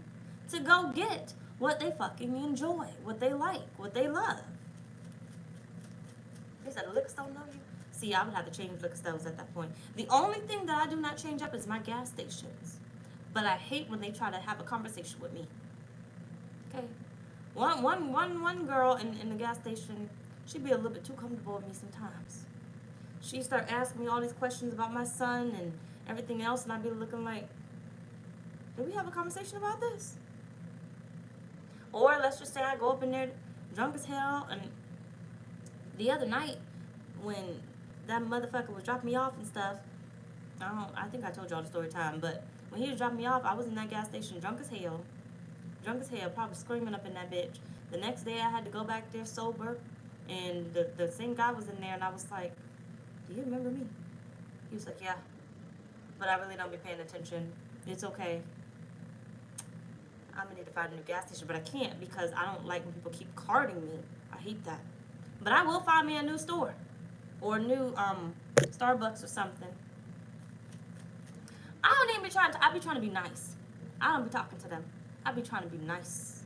to go get what they fucking enjoy, what they like, what they love. They said the liquor store know you? See, I would have to change liquor stores at that point. The only thing that I do not change up is my gas stations. But I hate when they try to have a conversation with me. Okay? One girl in the gas station, she'd be a little bit too comfortable with me sometimes. She'd start asking me all these questions about my son and everything else, and I'd be looking like, did we have a conversation about this? Or let's just say I go up in there drunk as hell, and the other night when that motherfucker was dropping me off and stuff, I think I told y'all the story time, but when he was dropping me off, I was in that gas station drunk as hell, probably screaming up in that bitch. The next day I had to go back there sober, and the same guy was in there, and I was like, do you remember me? He was like, yeah, but I really don't be paying attention. It's okay. I'm gonna need to find a new gas station, but I can't because I don't like when people keep carding me. I hate that. But I will find me a new store or a new Starbucks or something. I don't even be trying to. I be trying to be nice. I don't be talking to them. I be trying to be nice.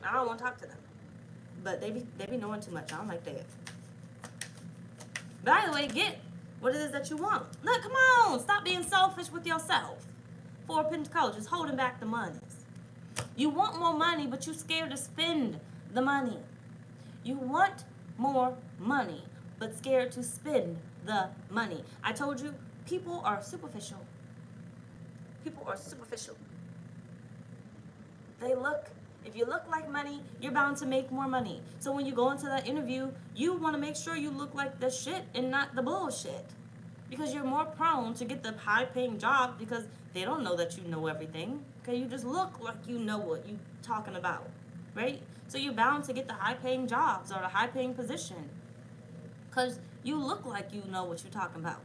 I don't want to talk to them, but they be knowing too much. I don't like that. But either way, get what it is that you want. Look, come on, stop being selfish with yourself. 4 Pentacles, holding back the monies. You want more money, but you're scared to spend the money. You want more money, but scared to spend the money. I told you, people are superficial. People are superficial. They look. If you look like money, you're bound to make more money. So when you go into that interview, you want to make sure you look like the shit and not the bullshit. Because you're more prone to get the high-paying job because they don't know that you know everything. Okay, you just look like you know what you're talking about, right? So you're bound to get the high-paying jobs or the high-paying position because you look like you know what you're talking about.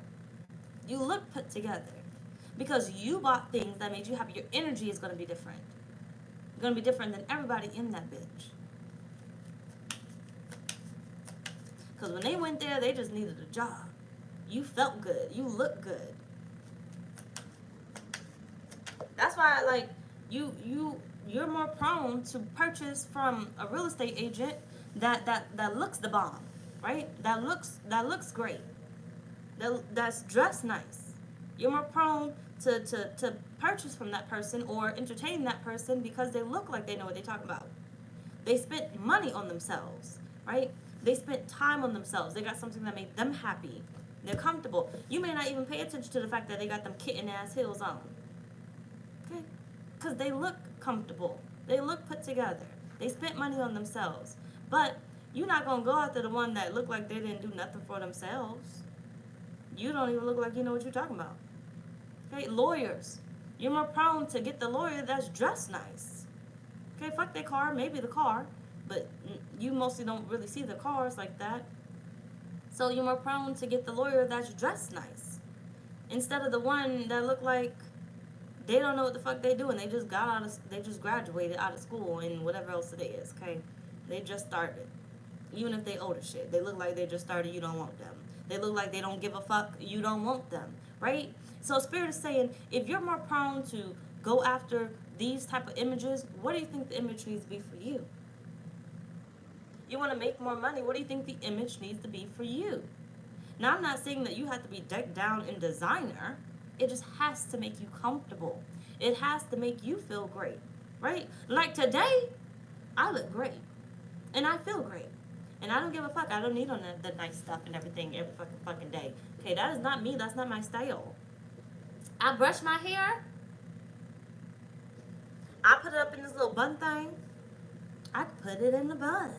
You look put together because you bought things that made you happy. Your energy is going to be different. It's going to be different than everybody in that bitch. Because when they went there, they just needed a job. You felt good. You look good. That's why, like, you're more prone to purchase from a real estate agent that looks the bomb, right? That looks great. That's dressed nice. You're more prone to purchase from that person or entertain that person because they look like they know what they're talking about. They spent money on themselves, right? They spent time on themselves. They got something that made them happy. They're comfortable. You may not even pay attention to the fact that they got them kitten-ass heels on. Okay? Because they look comfortable. They look put together. They spent money on themselves. But you're not going to go after the one that look like they didn't do nothing for themselves. You don't even look like you know what you're talking about. Okay? Lawyers. You're more prone to get the lawyer that's dressed nice. Okay? Fuck their car. Maybe the car. But you mostly don't really see the cars like that. So you're more prone to get the lawyer that's dressed nice. Instead of the one that look like they don't know what the fuck they do and they just graduated out of school and whatever else it is, okay? They just started. Even if they old as shit. They look like they just started, you don't want them. They look like they don't give a fuck, you don't want them, right? So Spirit is saying, if you're more prone to go after these type of images, what do you think the image needs to be for you? You want to make more money, what do you think the image needs to be for you? Now, I'm not saying that you have to be decked down in designer. It just has to make you comfortable. It has to make you feel great, right? Like today, I look great. And I feel great. And I don't give a fuck. I don't need on the nice stuff and everything every fucking day. Okay, that is not me. That's not my style. I brush my hair I put it up in this little bun thing. I could put it in the bun.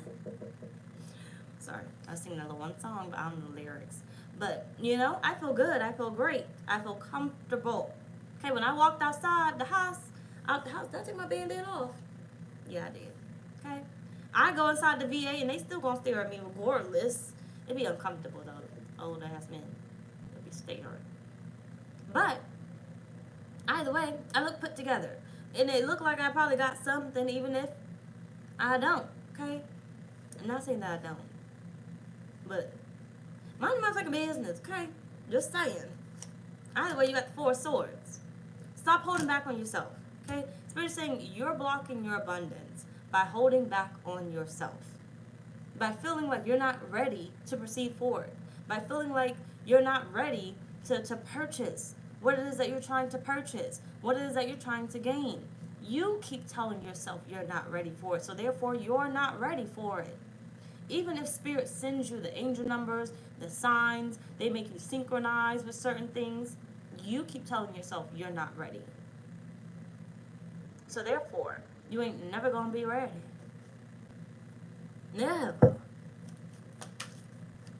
Sorry, I was singing a little one song, but I don't know the lyrics. But, you know, I feel good. I feel great. I feel comfortable. Okay, when I walked outside the house, did I take my band-aid off? Yeah, I did. Okay? I go inside the VA, and they still gonna stare at me regardless. It'd be uncomfortable, though. Old ass men. They'll be staring. But, either way, I look put together. And it looked like I probably got something, even if I don't. Okay? I'm not saying that I don't. But, mind your motherfucking business, okay? Just saying. Either way, you got the 4 swords. Stop holding back on yourself, okay? Spirit is saying you're blocking your abundance by holding back on yourself. By feeling like you're not ready to proceed forward. By feeling like you're not ready to purchase what it is that you're trying to purchase. What it is that you're trying to gain. You keep telling yourself you're not ready for it. So therefore, you're not ready for it. Even if Spirit sends you the angel numbers, the signs, they make you synchronize with certain things, you keep telling yourself you're not ready. So therefore, you ain't never gonna be ready. Never.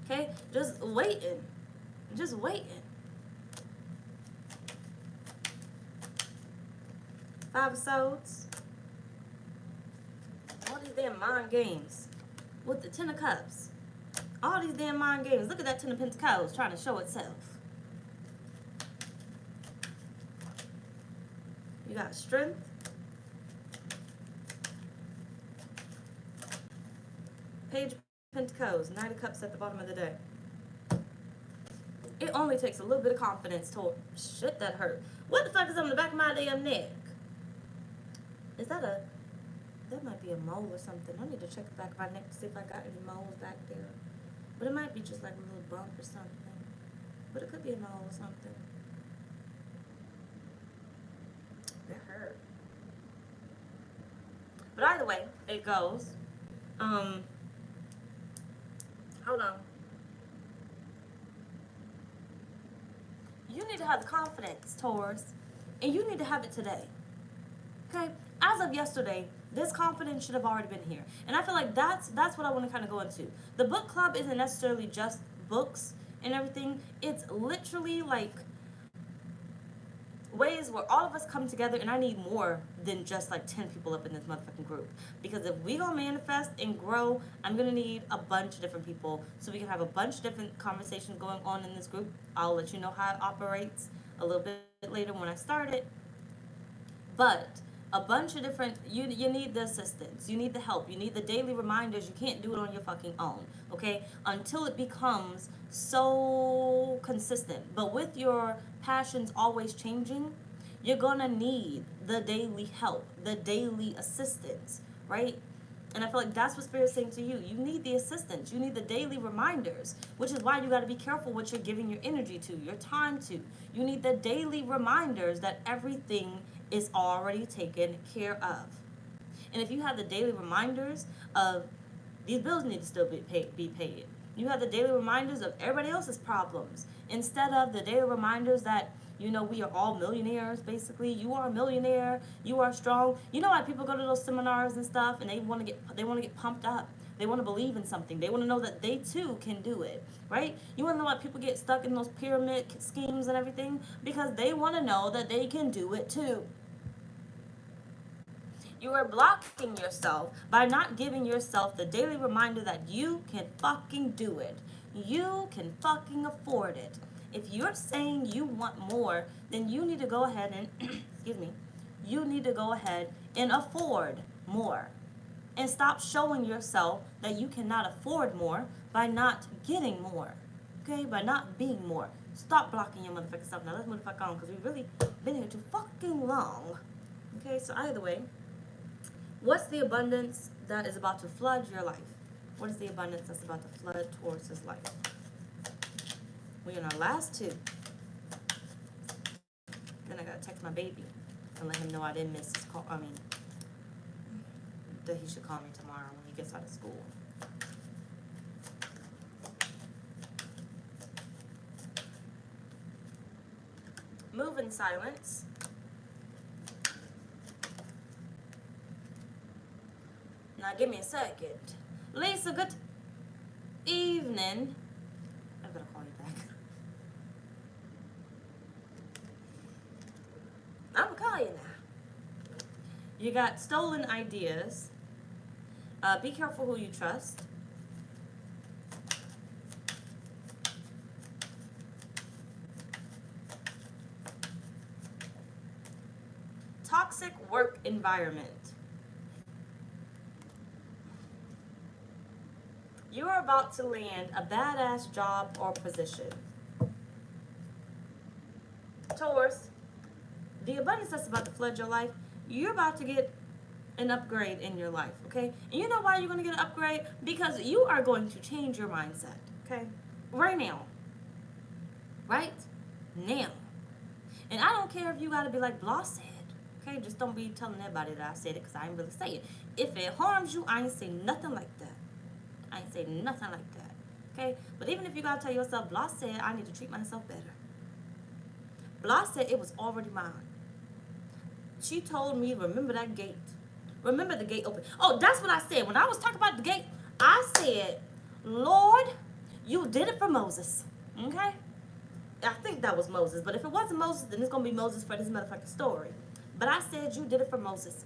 Okay? Just waiting. Just waiting. 5 of Swords. All these damn mind games. With the 10 of Cups. All these damn mind games. Look at that 10 of Pentacles trying to show itself. You got Strength. Page of Pentacles. 9 of Cups at the bottom of the deck. It only takes a little bit of confidence to... Shit, that hurt. What the fuck is on the back of my damn neck? Is that a... That might be a mole or something. I need to check the back of my neck to see if I got any moles back there. But it might be just like a little bump or something. But it could be a mole or something. It hurt. But either way, it goes. Hold on. You need to have the confidence, Taurus. And you need to have it today. Okay? As of yesterday, this confidence should have already been here. And I feel like that's what I want to kind of go into. The book club isn't necessarily just books and everything. It's literally like ways where all of us come together, and I need more than just like 10 people up in this motherfucking group. Because if we gonna manifest and grow, I'm gonna need a bunch of different people so we can have a bunch of different conversations going on in this group. I'll let you know how it operates a little bit later when I start it. But a bunch of different, you need the assistance, you need the help, you need the daily reminders. You can't do it on your fucking own, okay? Until it becomes so consistent. But with your passions always changing, you're gonna need the daily help, the daily assistance, right? And I feel like that's what Spirit's saying to you. You need the assistance. You need the daily reminders, which is why you got to be careful what you're giving your energy to, your time to. You need the daily reminders that everything is already taken care of. And if you have the daily reminders of these bills need to still be paid. You have the daily reminders of everybody else's problems instead of the daily reminders that, you know, we are all millionaires, basically. You are a millionaire. You are strong. You know why people go to those seminars and stuff and they want to get pumped up. They want to believe in something. They want to know that they too can do it, right? You want to know why people get stuck in those pyramid schemes and everything? Because they want to know that they can do it too. You are blocking yourself by not giving yourself the daily reminder that you can fucking do it. You can fucking afford it. If you're saying you want more, then you need to go ahead and, excuse me, you need to go ahead and afford more. And stop showing yourself that you cannot afford more by not getting more. Okay? By not being more. Stop blocking your motherfucking self. Now let's move the fuck on because we've really been here too fucking long. Okay, so either way, what's the abundance that is about to flood your life? What is the abundance that's about to flood towards his life? We're in our last 2. Then I gotta text my baby and let him know I didn't miss his call. That he should call me tomorrow when he gets out of school. Move in silence. Now give me a second. Lisa, good evening. I better call you back. I'm gonna call you now. You got stolen ideas. Be careful who you trust. Toxic work environment. You are about to land a badass job or position. Taurus, the abundance that's about to flood your life, you're about to get an upgrade in your life, okay? And you know why you're going to get an upgrade? Because you are going to change your mindset, okay? Right now. Right now. And I don't care if you got to be like Blah said, okay? Just don't be telling everybody that I said it because I ain't really say it. If it harms you, I ain't say nothing like that. I ain't say nothing like that, okay? But even if you got to tell yourself, Blah said, I need to treat myself better. Blah said it was already mine. She told me, remember that gate. Remember the gate open. Oh, that's what I said. When I was talking about the gate, I said, Lord, you did it for Moses, okay? I think that was Moses. But if it wasn't Moses, then it's going to be Moses for this motherfucking story. But I said you did it for Moses.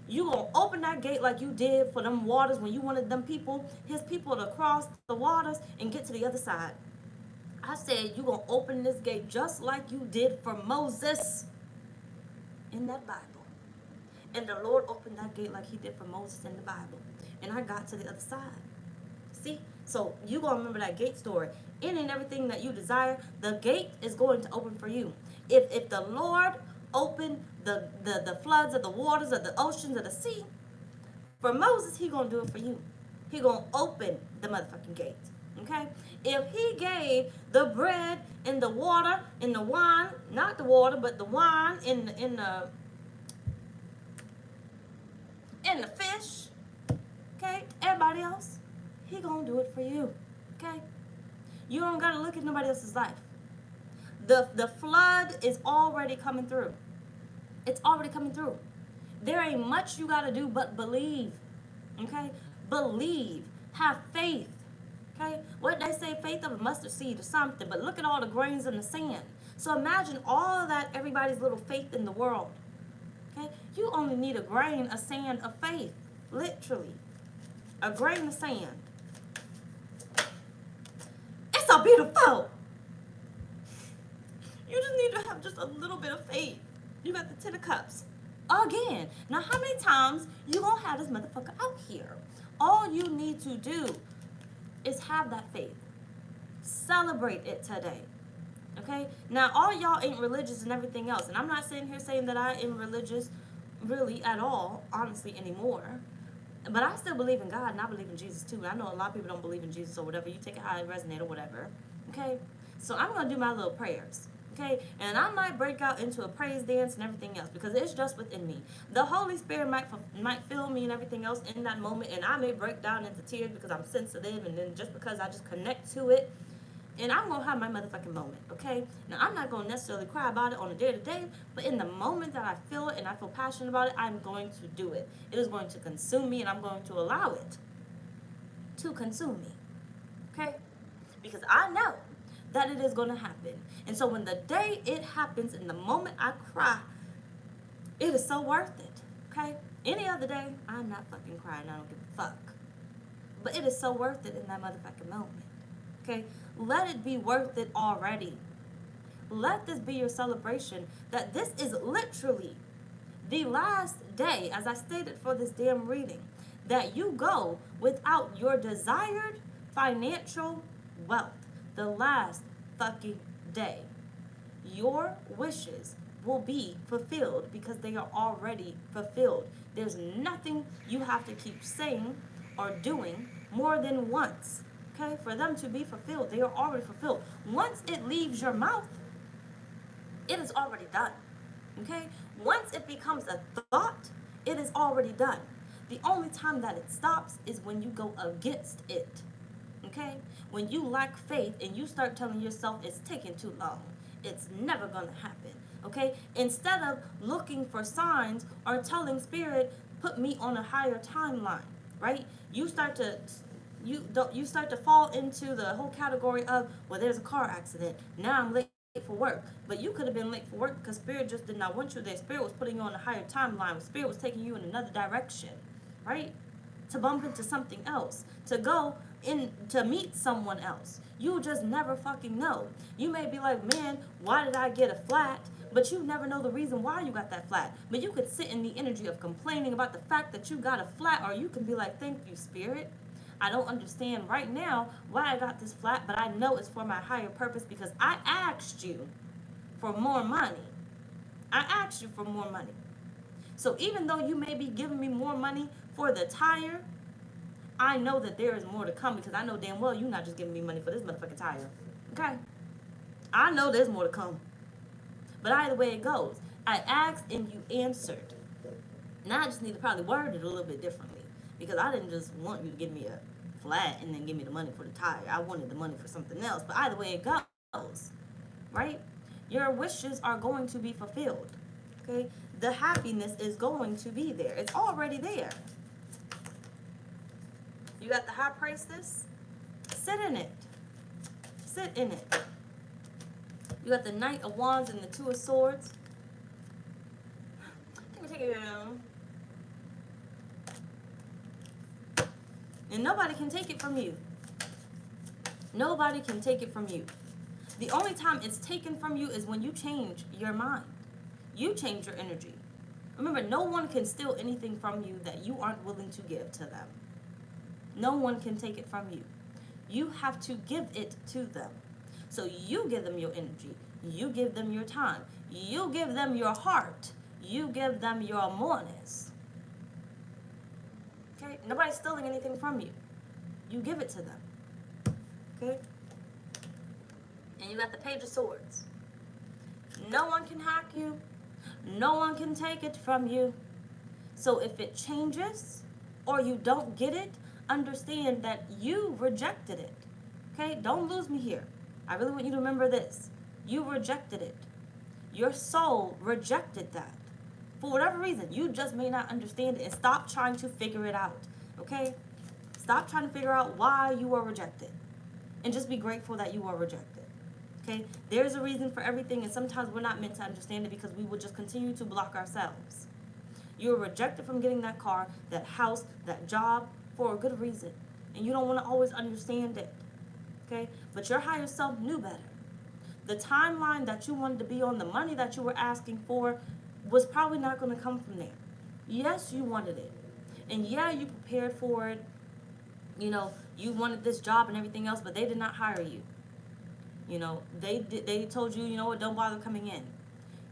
You going to open that gate like you did for them waters when you wanted them people, his people, to cross the waters and get to the other side. I said you going to open this gate just like you did for Moses in that Bible. And the Lord opened that gate like he did for Moses in the Bible. And I got to the other side. See? So you going to remember that gate story. Any and everything that you desire, the gate is going to open for you. If the Lord opened the floods of the waters of the oceans of the sea, for Moses, he going to do it for you. He going to open the motherfucking gate. Okay? If he gave the bread and the water and the wine, not the water, but the wine in the fish, okay, everybody else, he gonna do it for you, okay? You don't gotta look at nobody else's life. The flood is already coming through. It's already coming through. There ain't much you gotta do but believe, okay? Believe, have faith, okay? What they say, faith of a mustard seed or something, but look at all the grains in the sand. So imagine all of that, everybody's little faith in the world. Okay? You only need a grain of sand of faith. Literally. A grain of sand. It's so beautiful. You just need to have just a little bit of faith. You got the 10 of cups. Again. Now, how many times you gonna have this motherfucker out here? All you need to do is have that faith. Celebrate it today. Okay? Now, all y'all ain't religious and everything else. And I'm not sitting here saying that I am religious really at all, honestly, anymore. But I still believe in God and I believe in Jesus too. I know a lot of people don't believe in Jesus or whatever. You take it how it resonates or whatever. Okay? So I'm going to do my little prayers. Okay? And I might break out into a praise dance and everything else because it's just within me. The Holy Spirit might fill me and everything else in that moment. And I may break down into tears because I'm sensitive and then just because I just connect to it. And I'm going to have my motherfucking moment, okay? Now, I'm not going to necessarily cry about it on a day-to-day, but in the moment that I feel it and I feel passionate about it, I'm going to do it. It is going to consume me, and I'm going to allow it to consume me, okay? Because I know that it is going to happen. And so when the day it happens, in the moment I cry, it is so worth it, okay? Any other day, I'm not fucking crying. I don't give a fuck. But it is so worth it in that motherfucking moment. Okay, let it be worth it already. Let this be your celebration that this is literally the last day, as I stated for this damn reading, that you go without your desired financial wealth. The last fucking day. Your wishes will be fulfilled because they are already fulfilled. There's nothing you have to keep saying or doing more than once. Okay, for them to be fulfilled, they are already fulfilled. Once it leaves your mouth, it is already done. Okay, once it becomes a thought, it is already done. The only time that it stops is when you go against it. Okay, when you lack faith and you start telling yourself it's taking too long, it's never gonna happen. Okay, instead of looking for signs or telling spirit, put me on a higher timeline. right? You start to fall into the whole category of, well, there's a car accident, now I'm late for work. But you could have been late for work because Spirit just did not want you there. Spirit was putting you on a higher timeline. Spirit was taking you in another direction, right? To bump into something else, to go in to meet someone else. You just never fucking know. You may be like, man, why did I get a flat? But you never know the reason why you got that flat. But you could sit in the energy of complaining about the fact that you got a flat, or you can be like, thank you, Spirit. I don't understand right now why I got this flat, but I know it's for my higher purpose because I asked you for more money. I asked you for more money. So even though you may be giving me more money for the tire, I know that there is more to come because I know damn well you're not just giving me money for this motherfucking tire. Okay? I know there's more to come. But either way it goes, I asked and you answered. Now I just need to probably word it a little bit differently because I didn't just want you to give me a flat and then give me the money for the tire. I wanted the money for something else. But either way it goes, right? Your wishes are going to be fulfilled. Okay? The happiness is going to be there. It's already there. You got the high priestess? Sit in it. Sit in it. You got the Knight of Wands and the Two of Swords. Take it down. And nobody can take it from you. Nobody can take it from you. The only time it's taken from you is when you change your mind. You change your energy. Remember, no one can steal anything from you that you aren't willing to give to them. No one can take it from you. You have to give it to them. So you give them your energy. You give them your time. You give them your heart. You give them your amorness. Okay? Nobody's stealing anything from you. You give it to them. Okay? And you got the Page of Swords. No one can hack you. No one can take it from you. So if it changes or you don't get it, understand that you rejected it. Okay? Don't lose me here. I really want you to remember this. You rejected it. Your soul rejected that. For whatever reason, you just may not understand it, and stop trying to figure it out. Okay? Stop trying to figure out why you were rejected. And just be grateful that you were rejected. Okay? There's a reason for everything, and sometimes we're not meant to understand it because we will just continue to block ourselves. You were rejected from getting that car, that house, that job for a good reason. And you don't want to always understand it. Okay? But your higher self knew better. The timeline that you wanted to be on, the money that you were asking for, was probably not going to come from there. Yes, you wanted it. And yeah, you prepared for it. You know, you wanted this job and everything else, but they did not hire you. You know, they told you, you know what, don't bother coming in.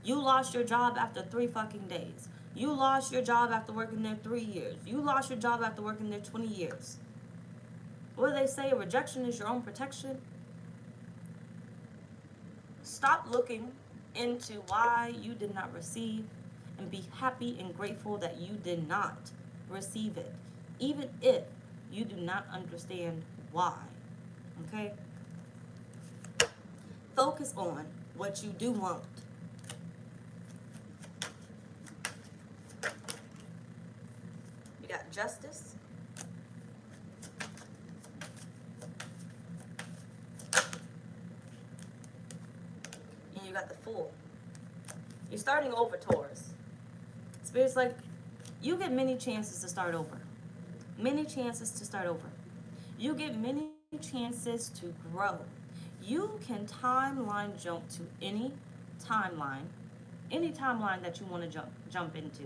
You lost your job after 3 fucking days. You lost your job after working there 3 years. You lost your job after working there 20 years. What do they say? Rejection is your own protection. Stop looking into why you did not receive and be happy and grateful that you did not receive it, even if you do not understand why. Okay? Focus on what you do want. You got Justice. And you got the Fool. You're starting over, Taurus. Spirit's like, you get many chances to start over. Many chances to start over. You get many chances to grow. You can timeline jump to any timeline that you want to jump into.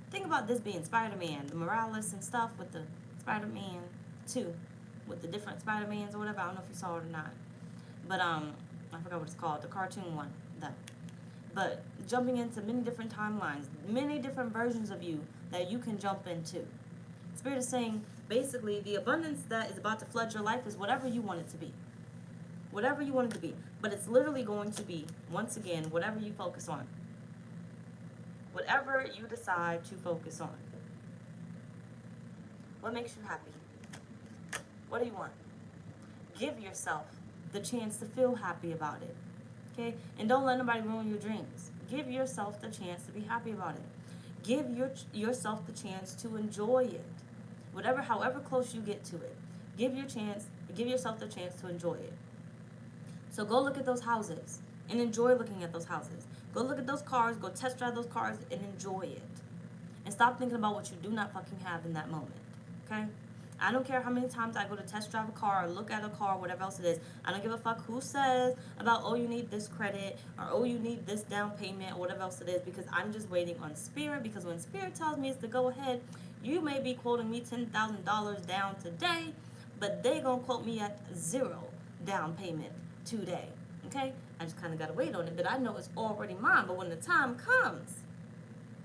Think about this being Spider-Man, the Morales and stuff with the Spider-Man 2, with the different Spider-Mans or whatever. I don't know if you saw it or not. But I forgot what it's called, the cartoon one, though. But jumping into many different timelines, many different versions of you that you can jump into. Spirit is saying, basically, the abundance that is about to flood your life is whatever you want it to be. Whatever you want it to be. But it's literally going to be, once again, whatever you focus on. Whatever you decide to focus on. What makes you happy? What do you want? Give yourself the chance to feel happy about it. Okay? And don't let nobody ruin your dreams. Give yourself the chance to be happy about it. Give yourself the chance to enjoy it. however close you get to it, give yourself the chance to enjoy it. So go look at those houses and enjoy looking at those houses. Go look at those cars, go test drive those cars and enjoy it. And stop thinking about what you do not fucking have in that moment, okay? I don't care how many times I go to test drive a car or look at a car, whatever else it is. I don't give a fuck who says about, oh, you need this credit or, oh, you need this down payment or whatever else it is, because I'm just waiting on Spirit. Because when Spirit tells me it's to go ahead, you may be quoting me $10,000 down today, but they gonna quote me at 0 down payment today, okay? I just kind of gotta wait on it, but I know it's already mine. But when the time comes,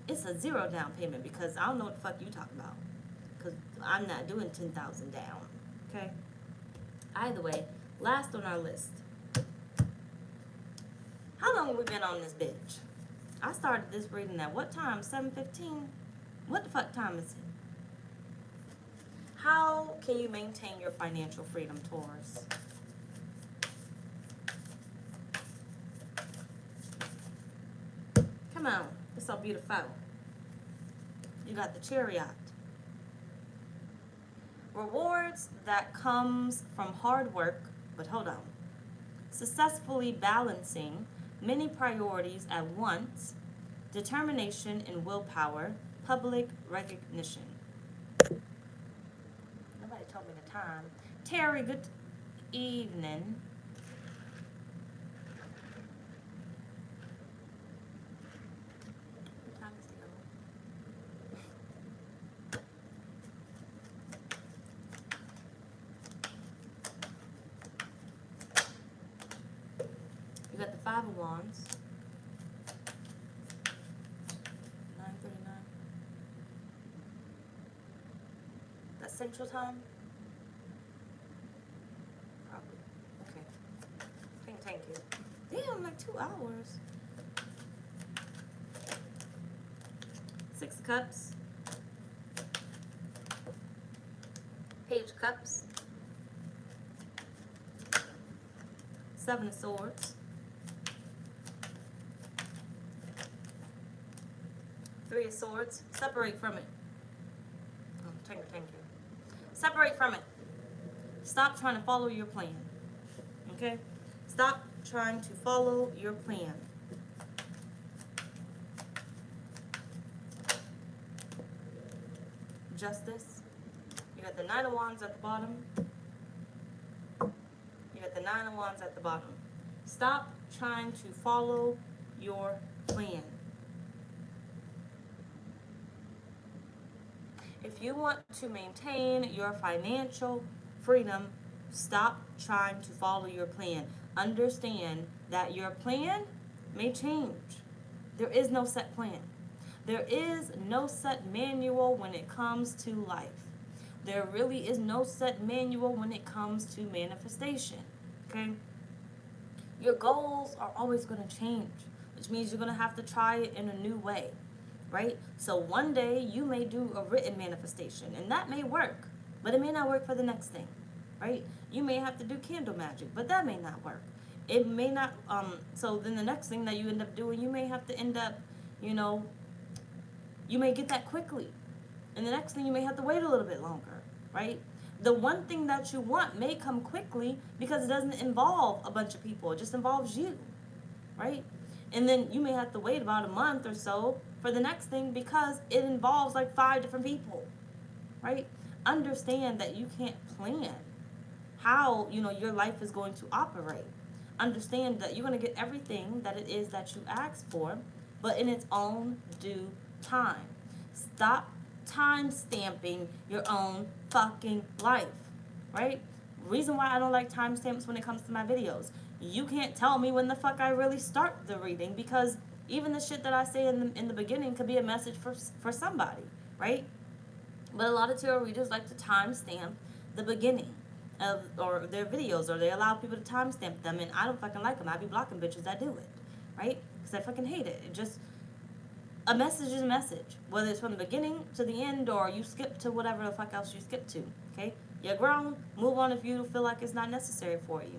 it's a 0 down payment, because I don't know what the fuck you talking about. Because I'm not doing 10,000 down, okay? Either way, last on our list. How long have we been on this bitch? I started this reading at what time? 7:15? What the fuck time is it? How can you maintain your financial freedom, Taurus? Come on, it's so beautiful. You got the Chariot. Rewards that comes from hard work, but hold on. Successfully balancing many priorities at once, determination and willpower, public recognition. Nobody told me the time. Terry, good evening. What time is it? You got the 5 of Wands. 9:39. That's Central Time? Probably. Okay. Thank you. Damn, like 2 hours. 6 of Cups. Page of Cups. 7 of Swords. 3 of Swords. Separate from it. Oh, thank you. Separate from it. Stop trying to follow your plan. Okay? Stop trying to follow your plan. Justice. You got the 9 of Wands at the bottom. You got the 9 of Wands at the bottom. Stop trying to follow your plan. If you want to maintain your financial freedom, stop trying to follow your plan. Understand that your plan may change. There is no set plan. There is no set manual when it comes to life. There really is no set manual when it comes to manifestation, okay? Your goals are always going to change, which means you're going to have to try it in a new way, right? So one day you may do a written manifestation, and that may work, but it may not work for the next thing, right? You may have to do candle magic, but that may not work. It may not, so then the next thing that you end up doing, you may have to end up, you may get that quickly. And the next thing you may have to wait a little bit longer, right? The one thing that you want may come quickly because it doesn't involve a bunch of people. It just involves you, right? And then you may have to wait about a month or so for the next thing because it involves like 5 different people, right? Understand that you can't plan how, your life is going to operate. Understand that you're going to get everything that it is that you asked for, but in its own due time. Stop time stamping your own fucking life, right? Reason why I don't like timestamps when it comes to my videos. You can't tell me when the fuck I really start the reading, because even the shit that I say in the beginning could be a message for somebody, right? But a lot of tarot readers like to timestamp the beginning of or their videos, or they allow people to timestamp them, and I don't fucking like them. I be blocking bitches that do it, right? Because I fucking hate it. It just, a message is a message, whether it's from the beginning to the end or you skip to whatever the fuck else you skip to, okay? You're grown, move on if you feel like it's not necessary for you.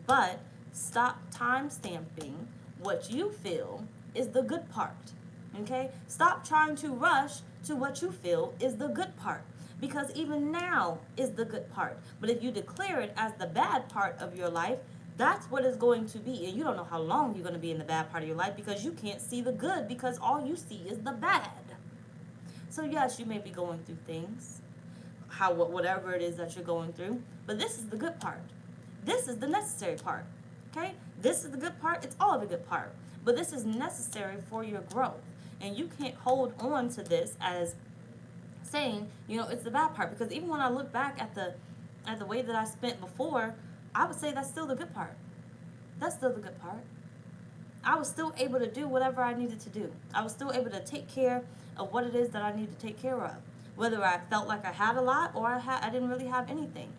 But stop time stamping what you feel is the good part, okay? Stop trying to rush to what you feel is the good part, because even now is the good part. But if you declare it as the bad part of your life, that's what it's going to be. And you don't know how long you're going to be in the bad part of your life because you can't see the good, because all you see is the bad. So yes, you may be going through things, whatever it is that you're going through, but this is the good part. This is the necessary part. Okay? This is the good part. It's all the good part. But this is necessary for your growth. And you can't hold on to this as saying, it's the bad part. Because even when I look back at the way that I spent before, I would say that's still the good part. That's still the good part. I was still able to do whatever I needed to do. I was still able to take care of what it is that I need to take care of. Whether I felt like I had a lot or I didn't really have anything,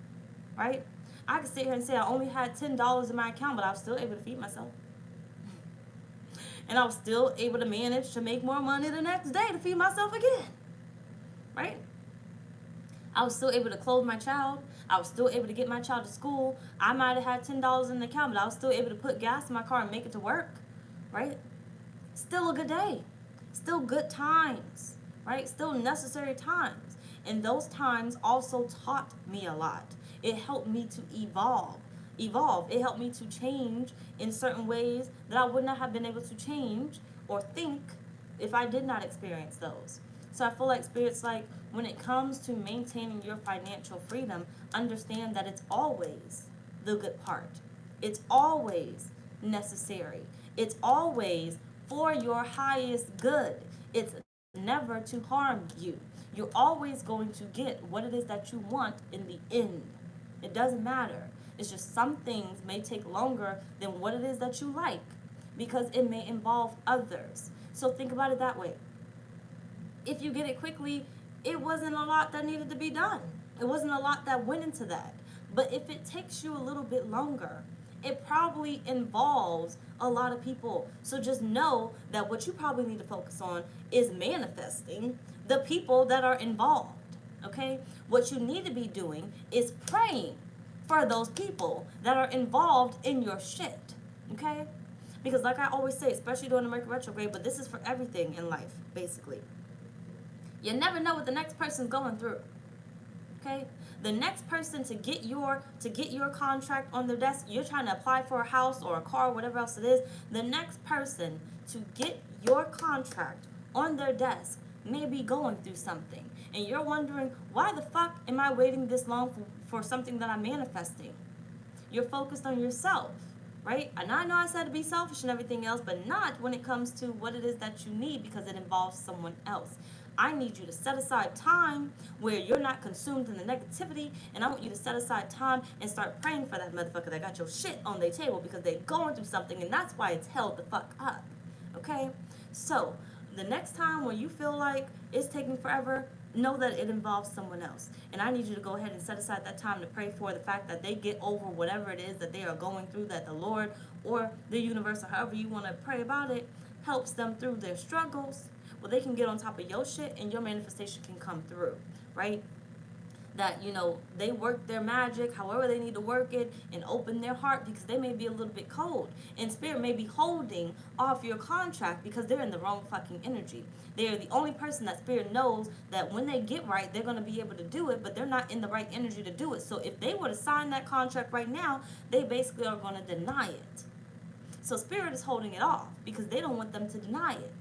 right? I could sit here and say I only had $10 in my account, but I was still able to feed myself. And I was still able to manage to make more money the next day to feed myself again, right? I was still able to clothe my child. I was still able to get my child to school. I might have had $10 in the account, but I was still able to put gas in my car and make it to work, right? Still a good day. Still good times, right? Still necessary times. And those times also taught me a lot. It helped me to evolve. It helped me to change in certain ways that I would not have been able to change or think if I did not experience those. So I feel like Spirit's like, when it comes to maintaining your financial freedom, understand that it's always the good part. It's always necessary. It's always for your highest good. It's never to harm you. You're always going to get what it is that you want in the end. It doesn't matter. It's just some things may take longer than what it is that you like, because it may involve others. So think about it that way. If you get it quickly, it wasn't a lot that needed to be done. It wasn't a lot that went into that. But if it takes you a little bit longer, it probably involves a lot of people. So just know that what you probably need to focus on is manifesting the people that are involved, okay? What you need to be doing is praying for those people that are involved in your shit, okay? Because like I always say, especially during the Mercury retrograde, but this is for everything in life, basically. You never know what the next person's going through, okay? The next person to get your contract on their desk, you're trying to apply for a house or a car, whatever else it is, the next person to get your contract on their desk may be going through something. And you're wondering, why the fuck am I waiting this long for something that I'm manifesting? You're focused on yourself, right? And I know I said to be selfish and everything else, but not when it comes to what it is that you need, because it involves someone else. I need you to set aside time where you're not consumed in the negativity, and I want you to set aside time and start praying for that motherfucker that got your shit on their table, because they're going through something, and that's why it's held the fuck up, okay? So the next time when you feel like it's taking forever, know that it involves someone else. And I need you to go ahead and set aside that time to pray for the fact that they get over whatever it is that they are going through, that the Lord or the universe, or however you want to pray about it, helps them through their struggles. Well, they can get on top of your shit and your manifestation can come through, right? That, they work their magic however they need to work it and open their heart, because they may be a little bit cold. And Spirit may be holding off your contract because they're in the wrong fucking energy. They are the only person that Spirit knows that when they get right, they're going to be able to do it, but they're not in the right energy to do it. So if they were to sign that contract right now, they basically are going to deny it. So Spirit is holding it off because they don't want them to deny it.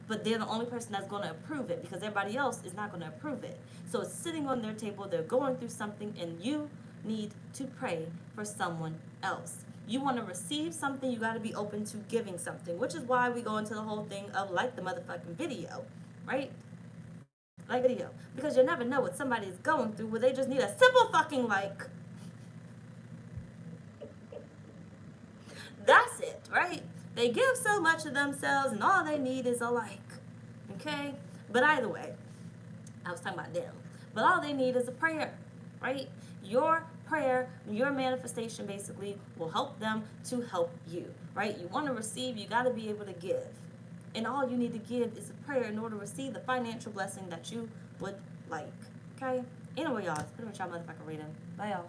But they're the only person that's going to approve it, because everybody else is not going to approve it. So it's sitting on their table, they're going through something, and you need to pray for someone else. You want to receive something, you got to be open to giving something, which is why we go into the whole thing of like the motherfucking video, right? Like video. Because you never know what somebody is going through where they just need a simple fucking like. That's it, right? They give so much of themselves and all they need is a like, okay? But either way, I was talking about them. But all they need is a prayer, right? Your prayer, your manifestation basically will help them to help you, right? You want to receive, you got to be able to give. And all you need to give is a prayer in order to receive the financial blessing that you would like, okay? Anyway, y'all, it's pretty much y'all motherfucking reading. Bye, y'all.